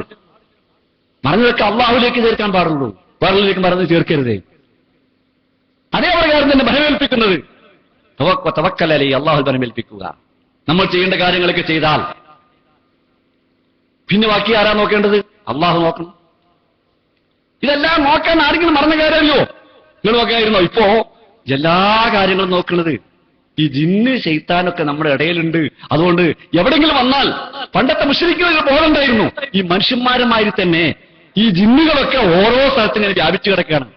മറന്നതൊക്കെ അള്ളാഹുലേക്ക് ചേർക്കാൻ പാടുള്ളൂ, വേറെലേക്ക് മറന്ന് ചേർക്കരുതേ. അതേ പ്രകാരം തന്നെ ബലമേൽപ്പിക്കുന്നത് തവക്കലി, അള്ളാഹു ബലമേൽപ്പിക്കുക. നമ്മൾ ചെയ്യേണ്ട കാര്യങ്ങളൊക്കെ ചെയ്താൽ പിന്നെ ബാക്കി ആരാ നോക്കേണ്ടത്? അള്ളാഹു നോക്കണം. ഇതെല്ലാം നോക്കാൻ ആരെങ്കിലും മറന്ന കാര്യമല്ലോ. നിങ്ങൾ നോക്കായിരുന്നോ? ഇപ്പോ എല്ലാ കാര്യങ്ങളും നോക്കുന്നത് ഈ ജിന്ന് ശൈത്താനൊക്കെ നമ്മുടെ ഇടയിലുണ്ട്. അതുകൊണ്ട് എവിടെയെങ്കിലും വന്നാൽ, പണ്ടത്തെ മുശ്രിക്കുകൾ ബോധമുണ്ടായിരുന്നു, ഈ മനുഷ്യന്മാരുമായി തന്നെ ഈ ജിന്നുകളൊക്കെ ഓരോ സ്ഥലത്തിങ്ങനെ വ്യാപിച്ചു കിടക്കുകയാണ്.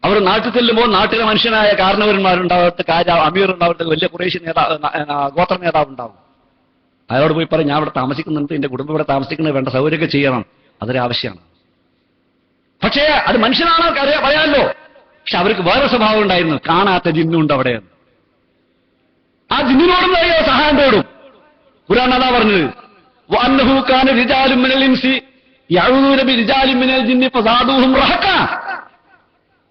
അവർ നാട്ടിൽ ചെല്ലുമ്പോൾ നാട്ടിലെ മനുഷ്യനായ കാരണവന്മാരുണ്ടാവട്ടെ, അമീർ ഉണ്ടാവട്ടെ, വലിയ കുറേശ്ശി ഗോത്ര നേതാവ് ഉണ്ടാവും. അയാളോട് പോയി പറയും, ഞാൻ ഇവിടെ താമസിക്കുന്നുണ്ട്, എന്റെ കുടുംബം ഇവിടെ താമസിക്കുന്നത്, വേണ്ട സൗകര്യമൊക്കെ ചെയ്യണം, അതൊരു ആവശ്യമാണ്. പക്ഷേ അത് മനുഷ്യനാണോ പറയാമല്ലോ. പക്ഷെ അവർക്ക് വേറെ സ്വഭാവം ഉണ്ടായിരുന്നു, കാണാത്ത ജിന്നുണ്ട് അവിടെയെന്ന്. ആ ജിന്നിനോടും സഹായം തേടും. ഖുർആൻ അതാ പറഞ്ഞത്, വഅന്നഹു കാന റിജാലുൻ മിനൽ ഇൻസി യഊദൂന ബിറിജാലിൻ മിനൽ ജിന്നി ഫസാദൂഹും റഹഖ.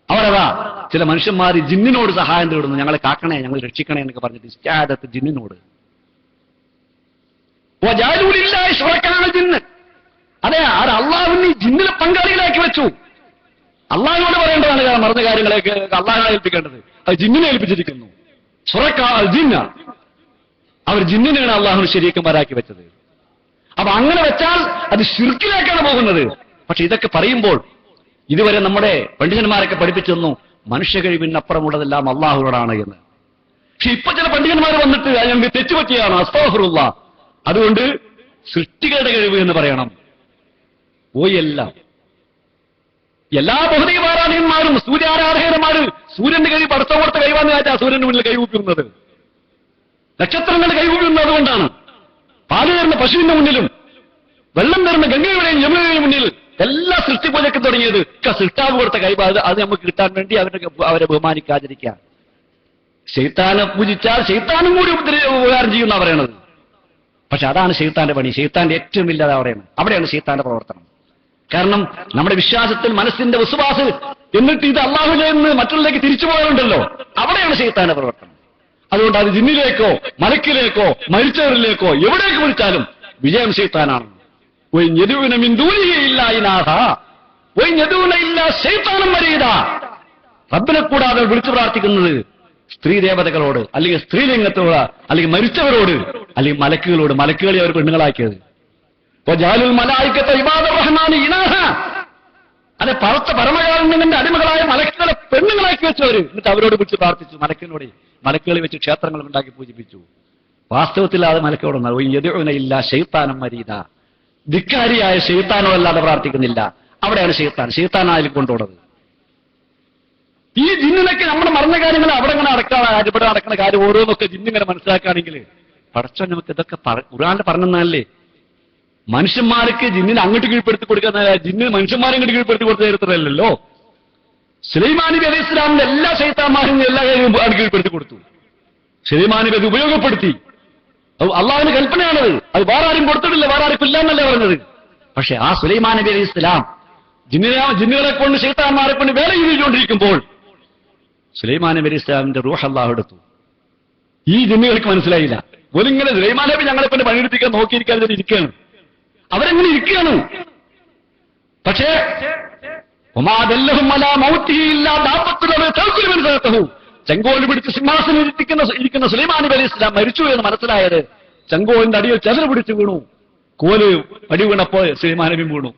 അവരതാ ചില മനുഷ്യന്മാർ ജിന്നിനോട് സഹായം തേടുന്നു, ഞങ്ങളെ കാക്കണേ, ഞങ്ങൾ രക്ഷിക്കണേ എന്നൊക്കെ പറഞ്ഞിട്ട് ഇസ്തിആദത്ത് ജിന്നിനോട്. വജഅലൂ ലില്ലാഹി ശുറകാഅ ജിന്ന്, അതെ അത് അള്ളാഹുവിനെ ജിന്നിനെ പങ്കാളികളാക്കി വെച്ചു. അള്ളാഹിനോട് പറയേണ്ടതാണ് മറന്ന കാര്യങ്ങളൊക്കെ അള്ളാഹിനെ ഏൽപ്പിക്കേണ്ടത്, അത് ജിന്നിനെ ഏൽപ്പിച്ചിരിക്കുന്നു. ജിന്ന, അവർ ജിന്നിനെയാണ് അള്ളാഹുവിന് ശരീക്കന്മാരാക്കി വെച്ചത്. അപ്പൊ അങ്ങനെ വെച്ചാൽ അത് ശിർക്കിലേക്കാണ് പോകുന്നത്. പക്ഷെ ഇതൊക്കെ പറയുമ്പോൾ ഇതുവരെ നമ്മുടെ പണ്ഡിതന്മാരൊക്കെ പഠിപ്പിച്ചു തന്നു, മനുഷ്യ കഴിവിനപ്പുറമുള്ളതെല്ലാം അള്ളാഹുവിനോടാണ് എന്ന്. പക്ഷെ ഇപ്പൊ ചില പണ്ഡിതന്മാർ വന്നിട്ട് ഞങ്ങൾക്ക് തെറ്റുപറ്റിയാണ്, അസ്തഗ്ഫിറുല്ലാഹ്, അതുകൊണ്ട് സൃഷ്ടികളുടെ കഴിവ് എന്ന് പറയണം. എല്ലാം എല്ലാ ബഹുദൈവാരാധകന്മാരും സൂര്യാരാധകന്മാര് സൂര്യന്റെ കഴിവ് പടത്തോടത്ത് കൈവാന്ന് വെച്ചാൽ സൂര്യന്റെ മുന്നിൽ കൈകൂപ്പിക്കുന്നത്, നക്ഷത്രങ്ങളുടെ കൈകൂപ്പിക്കുന്നത്. അതുകൊണ്ടാണ് പാല് തരുന്ന പശുവിന്റെ മുന്നിലും വെള്ളം തരുന്ന ഗംഗയുടെയും യമുനയുടെയും മുന്നിൽ എല്ലാ സൃഷ്ടിപൂജയ്ക്ക് തുടങ്ങിയത് സൃഷ്ടാവ് കൊടുത്ത കൈവ്. അത് നമുക്ക് കിട്ടാൻ വേണ്ടി അവരെ ബഹുമാനിക്കാതിരിക്കുക. ശൈത്താനെ പൂജിച്ചാൽ ശൈത്താനും കൂടി ഉപകാരം ചെയ്യുന്ന പറയണത്. പക്ഷെ അതാണ് ശൈത്താന്റെ പണി. ശൈത്താന്റെ ഏറ്റവും ഇല്ലാതെ അവിടെയാണ് ശൈത്താന്റെ പ്രവർത്തനം. കാരണം നമ്മുടെ വിശ്വാസത്തിൽ മനസ്സിന്റെ വിശ്വാസ് എന്നിട്ട് ഇത് അള്ളാഹുവിൽ നിന്ന് മറ്റുള്ളവരിലേക്ക് തിരിച്ചു പോയാലുണ്ടല്ലോ, അവിടെയാണ് ശൈത്താന്റെ പ്രവർത്തനം. അതുകൊണ്ട് അത് ജിന്നിലേക്കോ മലക്കിലേക്കോ മരിച്ചവരിലേക്കോ എവിടേക്ക് വിളിച്ചാലും വിജയം ശൈത്താനാണ്. റബ്ബിനെ കൂടാതെ വിളിച്ചു പ്രാർത്ഥിക്കുന്നത് സ്ത്രീ ദേവതകളോട്, അല്ലെങ്കിൽ സ്ത്രീലിംഗത്തോട്, അല്ലെങ്കിൽ മരിച്ചവരോട്, അല്ലെങ്കിൽ മലക്കുകളോട്. മലക്കുകളെ അവർ പെണ്ണുങ്ങളാക്കിയത്. അതെ, പറത്ത പരമകാരുണ്യന്റെ അടിമകളായ മലക്കുകളെ പെണ്ണുങ്ങളാക്കി വെച്ചവര്. എന്നിട്ട് അവരോട് വിളിച്ച് പ്രാർത്ഥിച്ചു. മലക്കിനോട് മലക്കുകളെ വെച്ച് ക്ഷേത്രങ്ങൾ ഉണ്ടാക്കി പൂജിപ്പിച്ചു. വാസ്തവത്തിൽ അത് മലക്കോടൊന്നാണ് ശൈത്താനം മരീത. ധിക്കാരിയായ ശൈത്താനോടല്ലാതെ പ്രാർത്ഥിക്കുന്നില്ല. അവിടെയാണ് ശൈത്താൻ അതിൽ കൊണ്ടുപോകുന്നത്. ഈ ജിന്നിനൊക്കെ നമ്മൾ മറന്ന കാര്യങ്ങൾ അവിടെ ഇങ്ങനെ ഇവിടെ നടക്കുന്ന കാര്യം ഓരോന്നൊക്കെ ജിന്നിങ്ങനെ മനസ്സിലാക്കുകയാണെങ്കിൽ പടച്ചോൻ നമുക്ക് ഇതൊക്കെ ഖുർആനിൽ പറഞ്ഞല്ലേ. മനുഷ്യന്മാർക്ക് ജിന്നിനെ അങ്ങോട്ട് കീഴ്പ്പെടുത്തി കൊടുക്കുന്ന ജിന്നിന് മനുഷ്യന്മാരെ അങ്ങോട്ട് കീഴ്പ്പെടുത്തി കൊടുത്ത ചരിത്രമല്ലല്ലോ. സുലൈമാൻ നബി അലൈഹി ഇസ്ലാമിന്റെ എല്ലാ ശൈത്താന്മാരും എല്ലാ കാര്യവും കീഴ്പ്പെടുത്തി കൊടുത്തു. സുലൈമാൻ നബി അത് ഉപയോഗപ്പെടുത്തി. അള്ളാഹുവിന്റെ കൽപ്പനയാണത്. അത് വേറെ ആരും കൊടുത്തിട്ടില്ല, വേറെ ആർക്കും ഇല്ലാന്നല്ലേ പറഞ്ഞത്. പക്ഷെ ആ സുലൈമാൻ നബി അലൈഹി ഇസ്ലാം ജിന്നുകളെ കൊണ്ട് ശൈത്താന്മാരെ കൊണ്ട് വേല ചെയ്തുകൊണ്ടിരിക്കുമ്പോൾ സുലൈമാൻ നബി അലൈഹി ഇസ്ലാമിന്റെ റൂഹ് അള്ളാഹു എടുത്തു. ഈ ജിന്നുകൾക്ക് മനസ്സിലായില്ല. ഒരിങ്ങനെ സുലൈമാൻ നബി ഞങ്ങളെ കൊണ്ട് പണിയെടുപ്പിക്കാൻ നോക്കിയിരിക്കാൻ ഇരിക്കുകയാണ്. അവരെങ്ങനെ ഇരിക്കുകയാണ്. പക്ഷേ ചെങ്കോൽ പിടിച്ച് സിംഹാസനം ഇരിക്കുന്ന സുലൈമാൻ നബി അലൈഹി ഇസ്ലാം മരിച്ചു എന്ന് മനസ്സിലായത് ചെങ്കോലിന്റെ അടിയിൽ ചെതൽ പിടിച്ചു വീണു. കോല് അടി വീണപ്പോ സുലൈമാൻ നബി വീണു.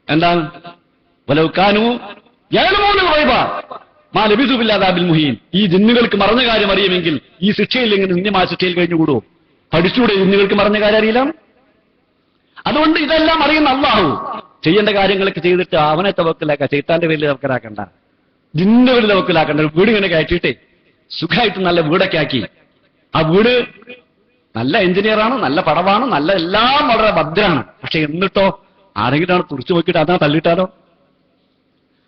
എന്താണ് വലൗകാനു യഅലമൂന ഗൈബ മാ ലബിസു ഫിൽ അദാബിൽ മുഹീൻ. ഈ ജിന്നുകൾക്ക് മറഞ്ഞ കാര്യം അറിയുമെങ്കിൽ ഈ ശിക്ഷയിൽ ഇങ്ങനെ നിന്യമായ ശിക്ഷയിൽ കഴിഞ്ഞുകൂടോ? പഠിച്ചൂടെ ജിന്നുകൾക്ക് മറഞ്ഞ കാര്യം അറിയില്ല? അതുകൊണ്ട് ഇതെല്ലാം അറിയുന്ന അല്ലാഹു ചെയ്യേണ്ട കാര്യങ്ങളൊക്കെ ചെയ്തിട്ട് അവനെ തവക്കലാക്ക. ശൈത്താന്റെ പേരിൽ തവക്കലാക്കണ്ട, ജിന്നിന്റെ പേരിൽ തവക്കലാക്കണ്ട. വീട് ഇങ്ങനെ കയറ്റിയിട്ട് സുഖമായിട്ട് നല്ല വീടൊക്കെ ആക്കി. ആ വീട് നല്ല എഞ്ചിനീയറാണ്, നല്ല പടവാണ്, നല്ല എല്ലാം വളരെ ഭദ്രാണ്. പക്ഷെ എന്നിട്ടോ ആരെങ്കിലും ആണ് തുറച്ചു നോക്കിയിട്ട് അതാ തള്ളിയിട്ടാലോ,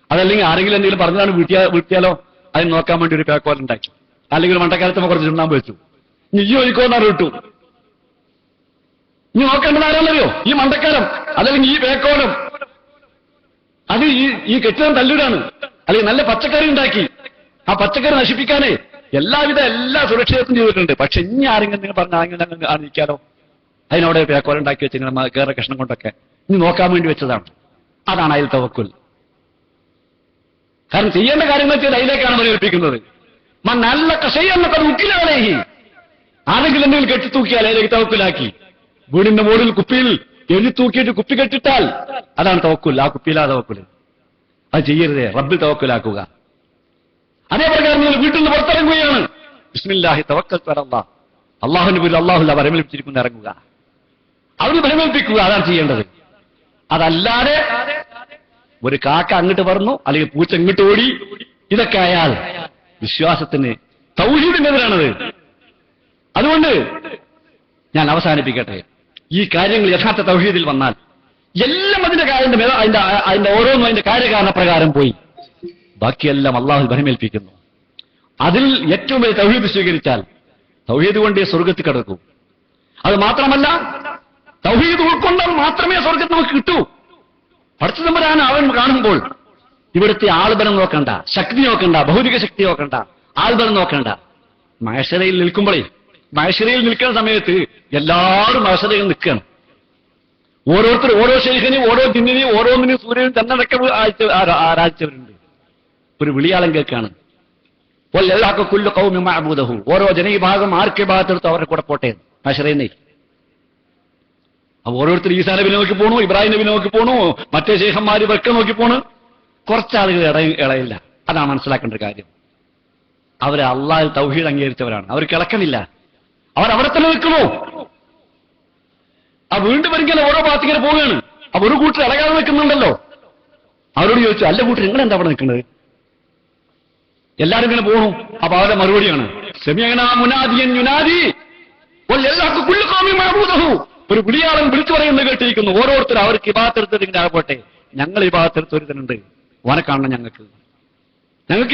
അതല്ലെങ്കിൽ ആരെങ്കിലും എന്തെങ്കിലും പറഞ്ഞാണ് വീട്ടിയാലോ അതിന് നോക്കാൻ വേണ്ടി ഒരു പേക്കോലുണ്ടാക്കി, അല്ലെങ്കിൽ മണ്ടക്കാലത്ത് കുറച്ച് ചുണ്ണാമ്പ് വെച്ചു. ഇനി ചോദിക്കോന്നാറ് വിട്ടു. ഇനി നോക്കേണ്ടത് ആരാന്നറിയോ? ഈ മണ്ടക്കാലം അല്ലെങ്കിൽ ഈ പേക്കോലം. അത് ഈ കെട്ടിടം തല്ലിടാണ്. അല്ലെങ്കിൽ നല്ല പച്ചക്കറി ഉണ്ടാക്കി ആ പച്ചക്കറി നശിപ്പിക്കാനേ എല്ലാ സുരക്ഷിതത്വം ചെയ്തിട്ടുണ്ട്. പക്ഷെ ഇനി ആരെങ്കിലും നിങ്ങൾ പറഞ്ഞ ആരെങ്കിലും നിൽക്കാലോ, അതിനവിടെ പേക്കോലുണ്ടാക്കി വെച്ച് ഇങ്ങനെ കയറ കഷ്ണം കൊണ്ടൊക്കെ ഇനി നോക്കാൻ വേണ്ടി വെച്ചതാണ്. അതാണ് അതിൽ തവക്കുൽ. കാരണം ചെയ്യേണ്ട കാര്യങ്ങൾ ചെയ്ത് അതിലേക്കാണ് പരിഹരിപ്പിക്കുന്നത്. നല്ല കഷയെന്നൊക്കെ ഉക്കിലാളേഹി ആരെങ്കിലും എന്തെങ്കിലും കെട്ടിത്തൂക്കിയാൽ അതിലേക്ക് തവക്കുലാക്കി. വീടിന്റെ മുകളിൽ കുപ്പിയിൽ എഴുതി തൂക്കിയിട്ട് കുപ്പി കെട്ടിട്ടാൽ അതാണ് തവക്കുൽ. ആ കുപ്പിയിലാ തവക്കുല്. അത് ചെയ്യരുതേ, റബ്ബിൽ തവക്കുലാക്കുക. അതേപ്രകാരം നിങ്ങൾ വീട്ടിൽ നിന്ന് പുറത്തിറങ്ങുകയാണ്. ബിസ്മില്ലാഹി തവക്കൽതു അലല്ലാഹ്, അള്ളാഹുവിന്റെ പേരിൽ അള്ളാഹുല്ല വരമേൽപ്പിച്ചിരിക്കുന്ന ഇറങ്ങുക, അവന് വരമേൽപ്പിക്കുക. അതാണ് ചെയ്യേണ്ടത്. അതല്ലാതെ ഒരു കാക്ക അങ്ങോട്ട് പറഞ്ഞു അല്ലെങ്കിൽ പൂച്ച ഇങ്ങോട്ട് ഓടി, ഇതൊക്കെ ആയാൽ വിശ്വാസത്തിന് തൗഹീദിനെതിരാണത്. അതുകൊണ്ട് ഞാൻ അവസാനിപ്പിക്കട്ടെ. ഈ കാര്യങ്ങൾ യഥാർത്ഥ തൗഹീദിൽ വന്നാൽ എല്ലാം അതിന്റെ ഓരോന്നും അതിന്റെ കാര്യകാരണപ്രകാരം പോയി, ബാക്കിയെല്ലാം അള്ളാഹു ഭരമേൽപ്പിക്കുന്നു. അതിൽ ഏറ്റവും വലിയ തൗഹീദ് സ്വീകരിച്ചാൽ തൗഹീദ് കൊണ്ടേ സ്വർഗത്തിൽ കിടക്കൂ. അത് മാത്രമല്ല, തൗഹീദ് ഉൾക്കൊണ്ടാൽ മാത്രമേ സ്വർഗത്തിൽ നമുക്ക് കിട്ടൂ. പഠിച്ചു തമ്പുരാൻ അവൻ കാണുമ്പോൾ ഇവിടുത്തെ ആൾബലം നോക്കണ്ട, ശക്തി നോക്കണ്ട, ഭൗതിക ശക്തി നോക്കണ്ട, ആൾബലം നോക്കണ്ട. മഹ്ശറയിൽ നിൽക്കുമ്പോഴേ, മഹ്ശറയിൽ നിൽക്കുന്ന സമയത്ത് എല്ലാവരും മഹ്ശറയിൽ നിൽക്കണം. ഓരോരുത്തർ ഓരോ ശൈഖിനെയും ഓരോ ജിന്നിനെയും ഓരോന്നിനെയും സൂര്യനും ചന്ദ്രനൊക്കെ ആരാധിച്ചവരുണ്ട്. ഒരു വിളിയാളം കേൾക്കാണ്. ഓരോ ജനവിഭാഗം ആർക്ക് ഭാഗത്തെടുത്ത് അവരുടെ കൂടെ പോട്ടെ മഹ്ശറയിൽ. അപ്പൊ ഓരോരുത്തർ ഈസാ നബി നോക്കി പോണു, ഇബ്രാഹിം നബി നോക്കി പോണു, മറ്റേ ശേഖന്മാര് ഇവരൊക്കെ നോക്കി പോണു. കുറച്ചാളുകൾ ഇളയില്ല. അതാണ് മനസ്സിലാക്കേണ്ട ഒരു കാര്യം. അവര് അള്ളാഹുൽ തൗഹീദ് അംഗീകരിച്ചവരാണ്. അവർ കിളക്കണില്ല, അവരവിടെ തന്നെ നിൽക്കുന്നു. ആ വീണ്ടും ഇങ്ങനെ ഓരോ ഭാഗത്തിങ്ങനെ പോവുകയാണ്. അപ്പൊ ഒരു കൂട്ടർ ഇളകാതെ നിൽക്കുന്നുണ്ടല്ലോ. അവരോട് ചോദിച്ചു, അല്ല കൂട്ടർ നിങ്ങൾ എന്താ അവിടെ നിൽക്കുന്നത്? എല്ലാരും ഇങ്ങനെ പോണു. അപ്പൊ അവരുടെ മറുപടിയാണ് ഒരു വിളിയാളൻ വിളിച്ചു പറയുന്നത് കേട്ടിരിക്കുന്നു. ഓരോരുത്തരും അവർക്ക് ഈ ഭാഗത്തെടുത്തിട്ട് ആകട്ടെ, ഞങ്ങൾ ഈ ഭാഗത്തെടുത്തൊരുത്തനുണ്ട്, ഓനെ കാണണം. ഞങ്ങൾക്ക്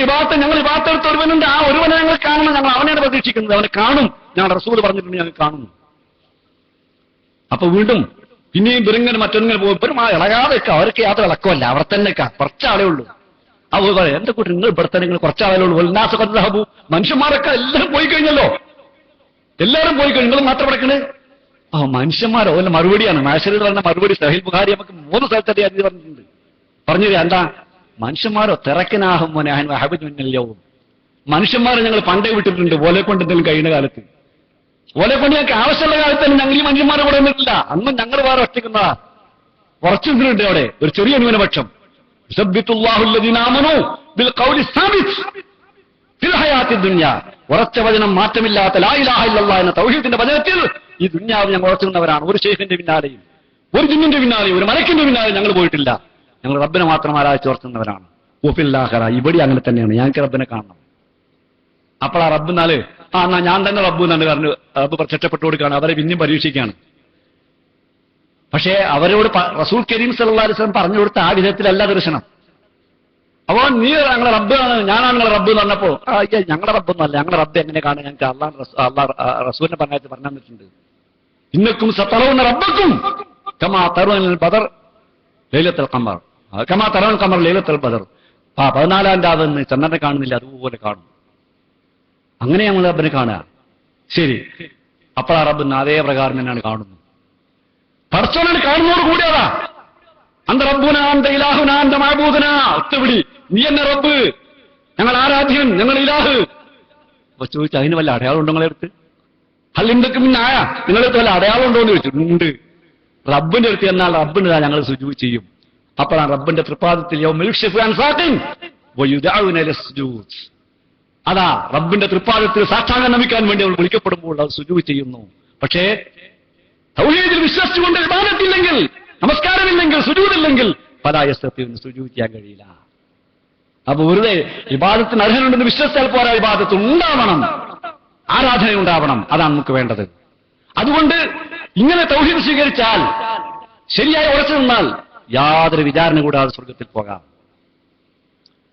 ഈ ഭാഗത്ത് ഞങ്ങൾ ഈ ഭാഗത്തെടുത്ത് ഒരുവനുണ്ട്, ആ ഒരുവനെ ഞങ്ങൾ കാണണം. ഞങ്ങൾ അവനെയാണ് പ്രതീക്ഷിക്കുന്നത്, അവനെ കാണും. ഞങ്ങൾ റസൂൽ പറഞ്ഞിട്ടുണ്ട്, ഞങ്ങൾ കാണുന്നു. അപ്പൊ വീണ്ടും പിന്നെയും ഇവരിങ്ങനെ മറ്റൊന്നിങ്ങനെ പോകും. ഇപ്പം ഇളകാതെ വെക്കുക. അവർക്ക് യാത്ര ഇളക്കമല്ല, അവർ തന്നെ കുറച്ചാളേ ഉള്ളൂ. അവർ പറയാം, എന്റെ കൂട്ടി നിങ്ങൾ ഇവിടെ തന്നെ നിങ്ങൾ കുറച്ചാളേ ഉള്ളൂ. ഉല്ലാസഹബു മനുഷ്യന്മാരൊക്കെ എല്ലാവരും പോയി കഴിഞ്ഞല്ലോ, എല്ലാവരും പോയി കഴിഞ്ഞു, നിങ്ങൾ മാത്രം കിടക്കണേ. ആ മനുഷ്യന്മാരോ അല്ല മറുപടിയാണ്. മഹ്ശറിൽ പറഞ്ഞ മറുപടി സഹീൽ ബുഖാരി നമുക്ക് 3 സ്ഥലത്തടി അത് പറഞ്ഞിട്ടുണ്ട്. പറഞ്ഞത് എന്താ? മനുഷ്യന്മാരോ തിരക്കനാഹും മോനാഹും. മനുഷ്യന്മാരെ ഞങ്ങൾ പണ്ടേ വിട്ടിട്ടുണ്ട്, ഓലെ കൊണ്ട് എന്തെങ്കിലും കഴിയുന്ന കാലത്ത്. ഓലെ കൊണ്ട് ഞങ്ങൾക്ക് ആവശ്യമുള്ള കാലത്ത് തന്നെ ഞങ്ങൾ ഈ മനുഷ്യന്മാരെ കൂടെ നിന്നിട്ടില്ല. അന്നും ഞങ്ങൾ വേറെ ഒറ്റയ്ക്കുന്നതാ. കുറച്ചുണ്ട് അവിടെ ഒരു ചെറിയ ന്യൂനപക്ഷം. ഉറച്ച വചനം മാറ്റമില്ലാത്ത ലാ ഇലാഹ ഇല്ലല്ലാഹ് എന്ന തൗഹീദിന്റെ വചനത്തിൽ ഈ ദുനിയാവ് ഞങ്ങൾ ഉറച്ചുന്നവരാണ്. ഒരു ശൈഖിന്റെ പിന്നാലെയും ഒരു ജിന്നിന്റെ പിന്നാലെ ഒരു മലക്കിന്റെ പിന്നാലെ ഞങ്ങൾ പോയിട്ടില്ല. ഞങ്ങൾ റബ്ബിനെ മാത്രം ആരാധിച്ച് ഓർത്തുന്നവരാണ്. ഓഫില്ലാഹറ, ഇവിടെ അങ്ങനെ തന്നെയാണ്, ഞങ്ങൾക്ക് റബ്ബിനെ കാണണം. അപ്പോൾ ആ റബ്ബ് എന്നാല് എന്നാ ഞാൻ തന്നെ റബ്ബ് എന്നാണ് പറഞ്ഞു റബ്ബ് പ്രത്യക്ഷപ്പെട്ടു കൊടുക്കുകയാണ്. അവരെ പിന്നെയും പരീക്ഷിക്കുകയാണ്. പക്ഷേ അവരോട് റസൂൽ കരീം സല്ലല്ലാഹു അലൈഹി വസല്ലം പറഞ്ഞു കൊടുത്ത ആ വിധത്തിലല്ല ദർശനം. അപ്പോ നീ ഞങ്ങളെ റബ്ബാണ്, ഞാനാണ് നിങ്ങളെ റബ്ബ് എന്ന് പറഞ്ഞപ്പോ ഞങ്ങളുടെ റബ്ബൊന്നുമല്ല, ഞങ്ങളുടെ റബ്ബ് എങ്ങനെ കാണും, ഞങ്ങൾക്ക് അള്ളാഹ് റസൂലിനെ പറഞ്ഞു തന്നിട്ടുണ്ട്. ഇന്നക്കും സതറൗന റബ്ബക്കും കമാ തറൗനൽ ബദർ ലൈലത്തുൽ ഖമർ, കമാ തറൗനൽ ഖമർ ലൈലത്തുൽ ബദർ. 14-ാം രാവെന്ന് ചന്ദ്രനെ കാണുന്നില്ല, അതുപോലെ കാണും. അങ്ങനെ ഞങ്ങൾ റബ്ബിനെ കാണുക. ശരി, അപ്പോൾ ആ റബ്ബിന് അതേ പ്രകാരം തന്നെയാണ് കാണുന്നത്. പടച്ചോനാണ് കാണുന്നതോട് കൂടിയതാ. അന്ത റബ്ബുന അന്ത ഇലാഹുന അന്ത മഅബൂദുന, ഒറ്റവിളി, നീ എന്നെ റബ്ബ്, ഞങ്ങൾ ആരാധ്യൻ, ഞങ്ങൾ ഇലാഹ്. അപ്പൊ ചോദിച്ചു, അതിന് വല്ല അടയാളം ഉണ്ടോ നിങ്ങളെ അടുത്ത്? ഹല്ലിന്തൊക്കെ പിന്നെ ആയ നിങ്ങളടുത്ത് വല്ല അടയാളം ഉണ്ടോ എന്ന് ചോദിച്ചു. ഉണ്ട്. റബ്ബിന്റെ അടുത്ത് എന്നാൽ റബ്ബിന് ഞങ്ങൾ സുജൂദ് ചെയ്യും. അപ്പോഴാണ് റബ്ബിന്റെ തൃപ്പാദത്തിൽ അതാ റബ്ബിന്റെ തൃപ്പാദത്തിൽ സാക്ഷാംഗം നമിക്കാൻ വേണ്ടി അവൾ വിളിക്കപ്പെടുമ്പോൾ അത് സുജൂദ് ചെയ്യുന്നു. പക്ഷേ തൗഹീദിൽ വിശ്വസിച്ചുകൊണ്ട് ഇബാദത്തില്ലെങ്കിൽ, നമസ്കാരമില്ലെങ്കിൽ, സുജൂദില്ലെങ്കിൽ ഫലായസ്തത്തിന്ന് സുജൂദ് ചെയ്യാൻ കഴിയില്ല. അപ്പൊ വെറുതെ ഇബാദത്തിന് അർഹനുണ്ടെന്ന് വിശ്വസിച്ചാൽ പോരാ, ഇബാദത്ത് ഉണ്ടാവണം, ആരാധന ഉണ്ടാവണം. അതാണ് നമുക്ക് വേണ്ടത്. അതുകൊണ്ട് ഇങ്ങനെ തൗഹീദ് സ്വീകരിച്ചാൽ, ശരിയായി ഉറച്ചു നിന്നാൽ യാതൊരു വിചാരണ കൂടാതെ സ്വർഗത്തിൽ പോകാം.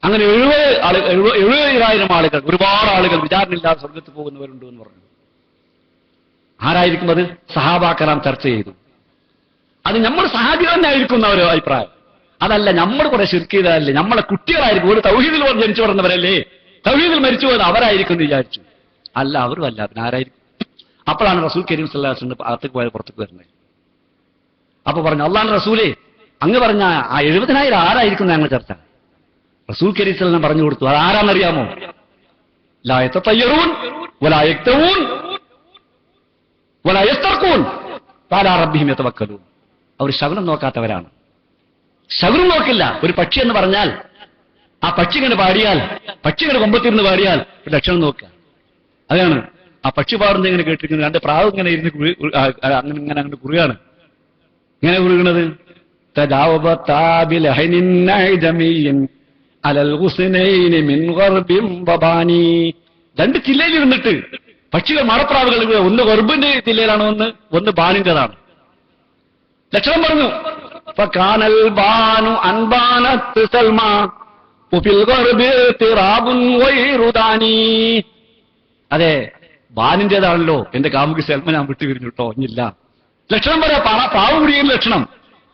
അങ്ങനെ 70,000 ആളുകൾ, ഒരുപാട് ആളുകൾ വിചാരണയില്ലാതെ സ്വർഗത്തിൽ പോകുന്നവരുണ്ട് എന്ന് പറഞ്ഞു. ആരായിരിക്കും അത്? സഹാബാക്കറാം ചർച്ച ചെയ്തു. അത് നമ്മൾ സഹാബി തന്നെ ആയിരിക്കും എന്നവർ അഭിപ്രായം. അതല്ല, നമ്മൾ കുറെ ശിർക്ക് ചെയ്തതല്ലേ, നമ്മളെ കുട്ടികളായിരിക്കും, ഒരു തൗഹീദിൽ ജനിച്ചു വളർന്നവരല്ലേ, തൗഹീദിൽ മരിച്ചു പോയത് അവരായിരിക്കും എന്ന് വിചാരിച്ചു. അല്ല, അവരും അല്ല, പിന്നെ ആരായിരിക്കും? അപ്പോഴാണ് റസൂൽ കരീം സല്ലല്ലാഹു അലൈഹി വസല്ലം അകത്തേക്ക് പോയത്, പുറത്തേക്ക് വരുന്നത്. അപ്പൊ പറഞ്ഞു, അള്ളാഹുവിന്റെ റസൂലേ, അങ്ങ് പറഞ്ഞ ആ 70,000 ആരായിരിക്കും ഞങ്ങൾ ചർച്ച. റസൂൽ കരീം സല്ലല്ലാഹു അലൈഹി വസല്ലം പറഞ്ഞു കൊടുത്തു, അത് ആരാന്നറിയാമോ? ലാ യതതയ്യറൂൻ വലാ യക്തവൂൻ വലാ യസ്തർഖൂൻ വഅലാ റബ്ബിഹിം യതവക്കലൂൻ. അവർ ശകുനം നോക്കാത്തവരാണ്. ശകുനം നോക്കില്ല. ഒരു പക്ഷി എന്ന് പറഞ്ഞാൽ ആ പക്ഷി ഇങ്ങനെ പാടിയാൽ, പക്ഷി ഇങ്ങനെ കൊമ്പത്തിരുന്ന് പാടിയാൽ ഒരു ലക്ഷണം നോക്കുക. അതാണ് ആ പക്ഷി പാടുന്നത്. ഇങ്ങനെ കേട്ടിരിക്കുന്നത്, രണ്ട് പ്രാവ് ഇങ്ങനെ ഇരുന്ന് അങ്ങനെ അങ്ങോട്ട് കുറുകയാണ്. ഇങ്ങനെ കുറുകണത് രണ്ട് ജില്ലയിൽ ഇരുന്നിട്ട് പക്ഷികൾ മറപ്രാവുകൾ, ഒന്ന് ഗർഭിന്റെ ജില്ലയിലാണ്, ഒന്ന് ബാനിന്റേതാണ്. ലക്ഷണം പറഞ്ഞു. ഫകാനൽ ബാനു അൻബാനത്ത് സൽമ വഫിൽ ഗർബി തിറാബുൻ ഗൈറു ദാനി. അതെ, ബാനിന്റേതാണല്ലോ എന്റെ കാമുകി സൽമ, ഞാൻ വിട്ടു പിരിഞ്ഞു കേട്ടോ, ഇല്ല. ലക്ഷണം പറയാ, പ്രാവ് കുടിക്കുന്ന ലക്ഷണം.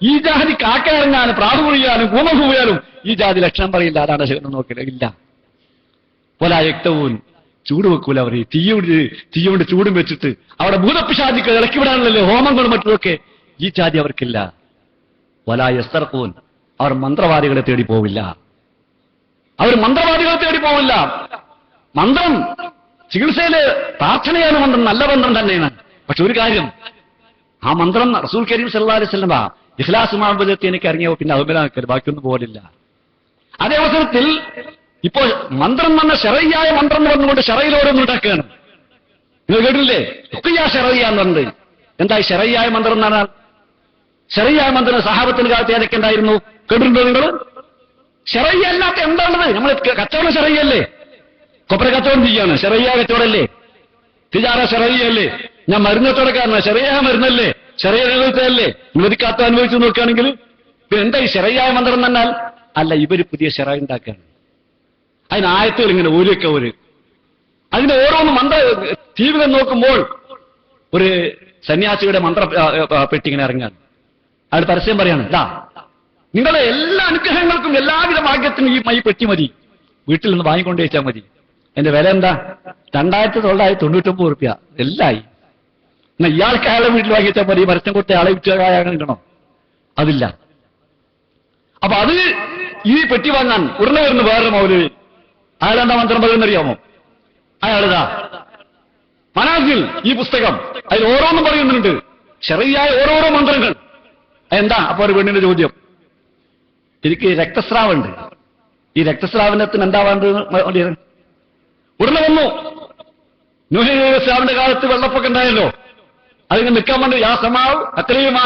ഈ ജാതി കാക്ക ഇറങ്ങാനും പ്രാവ് കുഴിയാനും കൂമ കൂയാനും ഈ ജാതി ലക്ഷണം പറയില്ല. അതാണ് ശകുനം നോക്കില്ല. ഇല്ല. പോലെ യക്തവും ചൂട് വെക്കൂല. അവർ തീയോണ്ട് ചൂടും വെച്ചിട്ട് അവിടെ ഭൂതപ്പിശാചിക്ക് ഇറക്കി വിടാനുള്ളല്ലോ ഹോമങ്ങളും മറ്റുമൊക്കെ. ഈ ജാതി അവർക്കില്ല. വലായസ്തർഖൂൻ, അവർ മന്ത്രവാദികളെ തേടി പോവില്ല. അവർ മന്ത്രവാദികളെ തേടി പോവില്ല. മന്ത്രം ചികിത്സയില് പ്രാർത്ഥനയാണ് മന്ത്രം, നല്ല മന്ത്രം തന്നെയാണ്. പക്ഷെ ഒരു കാര്യം, ആ മന്ത്രം റസൂൽ കരീം സല്ലല്ലാഹു അലൈഹി വസല്ലം ഇഖ്ലാസ് മഅബദത്തി എനിക്ക് ഇറങ്ങിയോ പിന്നെ അതുമേലാക്കരുത്, ബാക്കിയൊന്നും പോലില്ല. അതേ അവസരത്തിൽ ഇപ്പോൾ മന്ത്രം എന്ന ശറയ്യായ മന്ത്രം പറഞ്ഞുകൊണ്ട് ശറയിലോടൊന്നും ഉണ്ടാക്കുകയാണ്. നിങ്ങൾ കേട്ടില്ലേ? റുഖിയ ശറയ്യ എന്ന് പറഞ്ഞത്. എന്താ ഈ ശറയ്യായ മന്ത്രം എന്ന് പറഞ്ഞാൽ? ശറയ്യായ മന്ത്രം സഹാബത്തിന് കാലത്ത് ഏതൊക്കെ ഉണ്ടായിരുന്നു കേട്ടിട്ടുണ്ടോ നിങ്ങൾ? ശറയ്യ അല്ലാത്ത എന്താണത്? നമ്മൾ കച്ചവടം ശറയ്യല്ലേ, കൊപ്പര കച്ചവടം ചെയ്യാണ്, ശറയ്യ കച്ചവടല്ലേ, തിജാറ ശറയ്യല്ലേ. ഞാൻ മരുന്ന് കച്ചവടക്കാരനാണ്, ശറയ്യ മരുന്നല്ലേ, ശറയ്യ അനുഭവിച്ചതല്ലേ. അനുവദിക്കാത്ത അനുഭവിച്ചു നോക്കുകയാണെങ്കിൽ പിന്നെ എന്താ ഈ ശറയ്യായ മന്ത്രം എന്നാൽ? അല്ല, ഇവര് പുതിയ ശറ ഉണ്ടാക്കുകയാണ്. അതിന് ആയത്തുകൾ ഇങ്ങനെ ഓരൊക്കെ അതിന്റെ ഓരോന്ന് മന്ത്ര ജീവിതം നോക്കുമ്പോൾ ഒരു സന്യാസിയുടെ മന്ത്ര പെട്ടി ഇങ്ങനെ ഇറങ്ങാൻ അയാൾ പരസ്യം പറയാണ്, ഇതാ നിങ്ങളുടെ എല്ലാ അനുഗ്രഹങ്ങൾക്കും എല്ലാവിധ ഭാഗ്യത്തിനും ഈ പെട്ടി മതി, വീട്ടിൽ നിന്ന് വാങ്ങിക്കൊണ്ട് വെച്ചാൽ മതി. എന്റെ വില എന്താ? 2,999 റുപ്യ. എല്ലായി. എന്നാ ഇയാൾക്ക് അയാളെ വീട്ടിൽ വാങ്ങിച്ചാൽ മതി, പരസ്യം കൊടുത്ത ആളെ വിറ്റാകണോ? അതില്ല. അപ്പൊ അത് ഈ പെട്ടി വാങ്ങാൻ ഉടനെ വരുന്ന വേറൊരു മൗലവി, അയാളെന്താ മന്ത്രം പറയുന്നറിയാമോ? അയാളിതാ മനാസിൽ ഈ പുസ്തകം, അതിൽ ഓരോന്നും പറയുന്നുണ്ട്, ശറയ്യായ ഓരോരോ മന്ത്രങ്ങൾ. എന്താ? അപ്പൊ ഒരു പെണ്ണിന്റെ ചോദ്യം, എനിക്ക് രക്തസ്രാവുണ്ട്, ഈ രക്തസ്രാവനത്തിന് എന്താ വേണ്ടത്? ഉടനെ വന്നു. നൂഹ് അലൈഹി ഇസ്ലാമിന്റെ കാലത്ത് വെള്ളപ്പൊക്കം ഉണ്ടായല്ലോ, അതിന് നിൽക്കാൻ വേണ്ടി യാ സമാവ് അത്രയും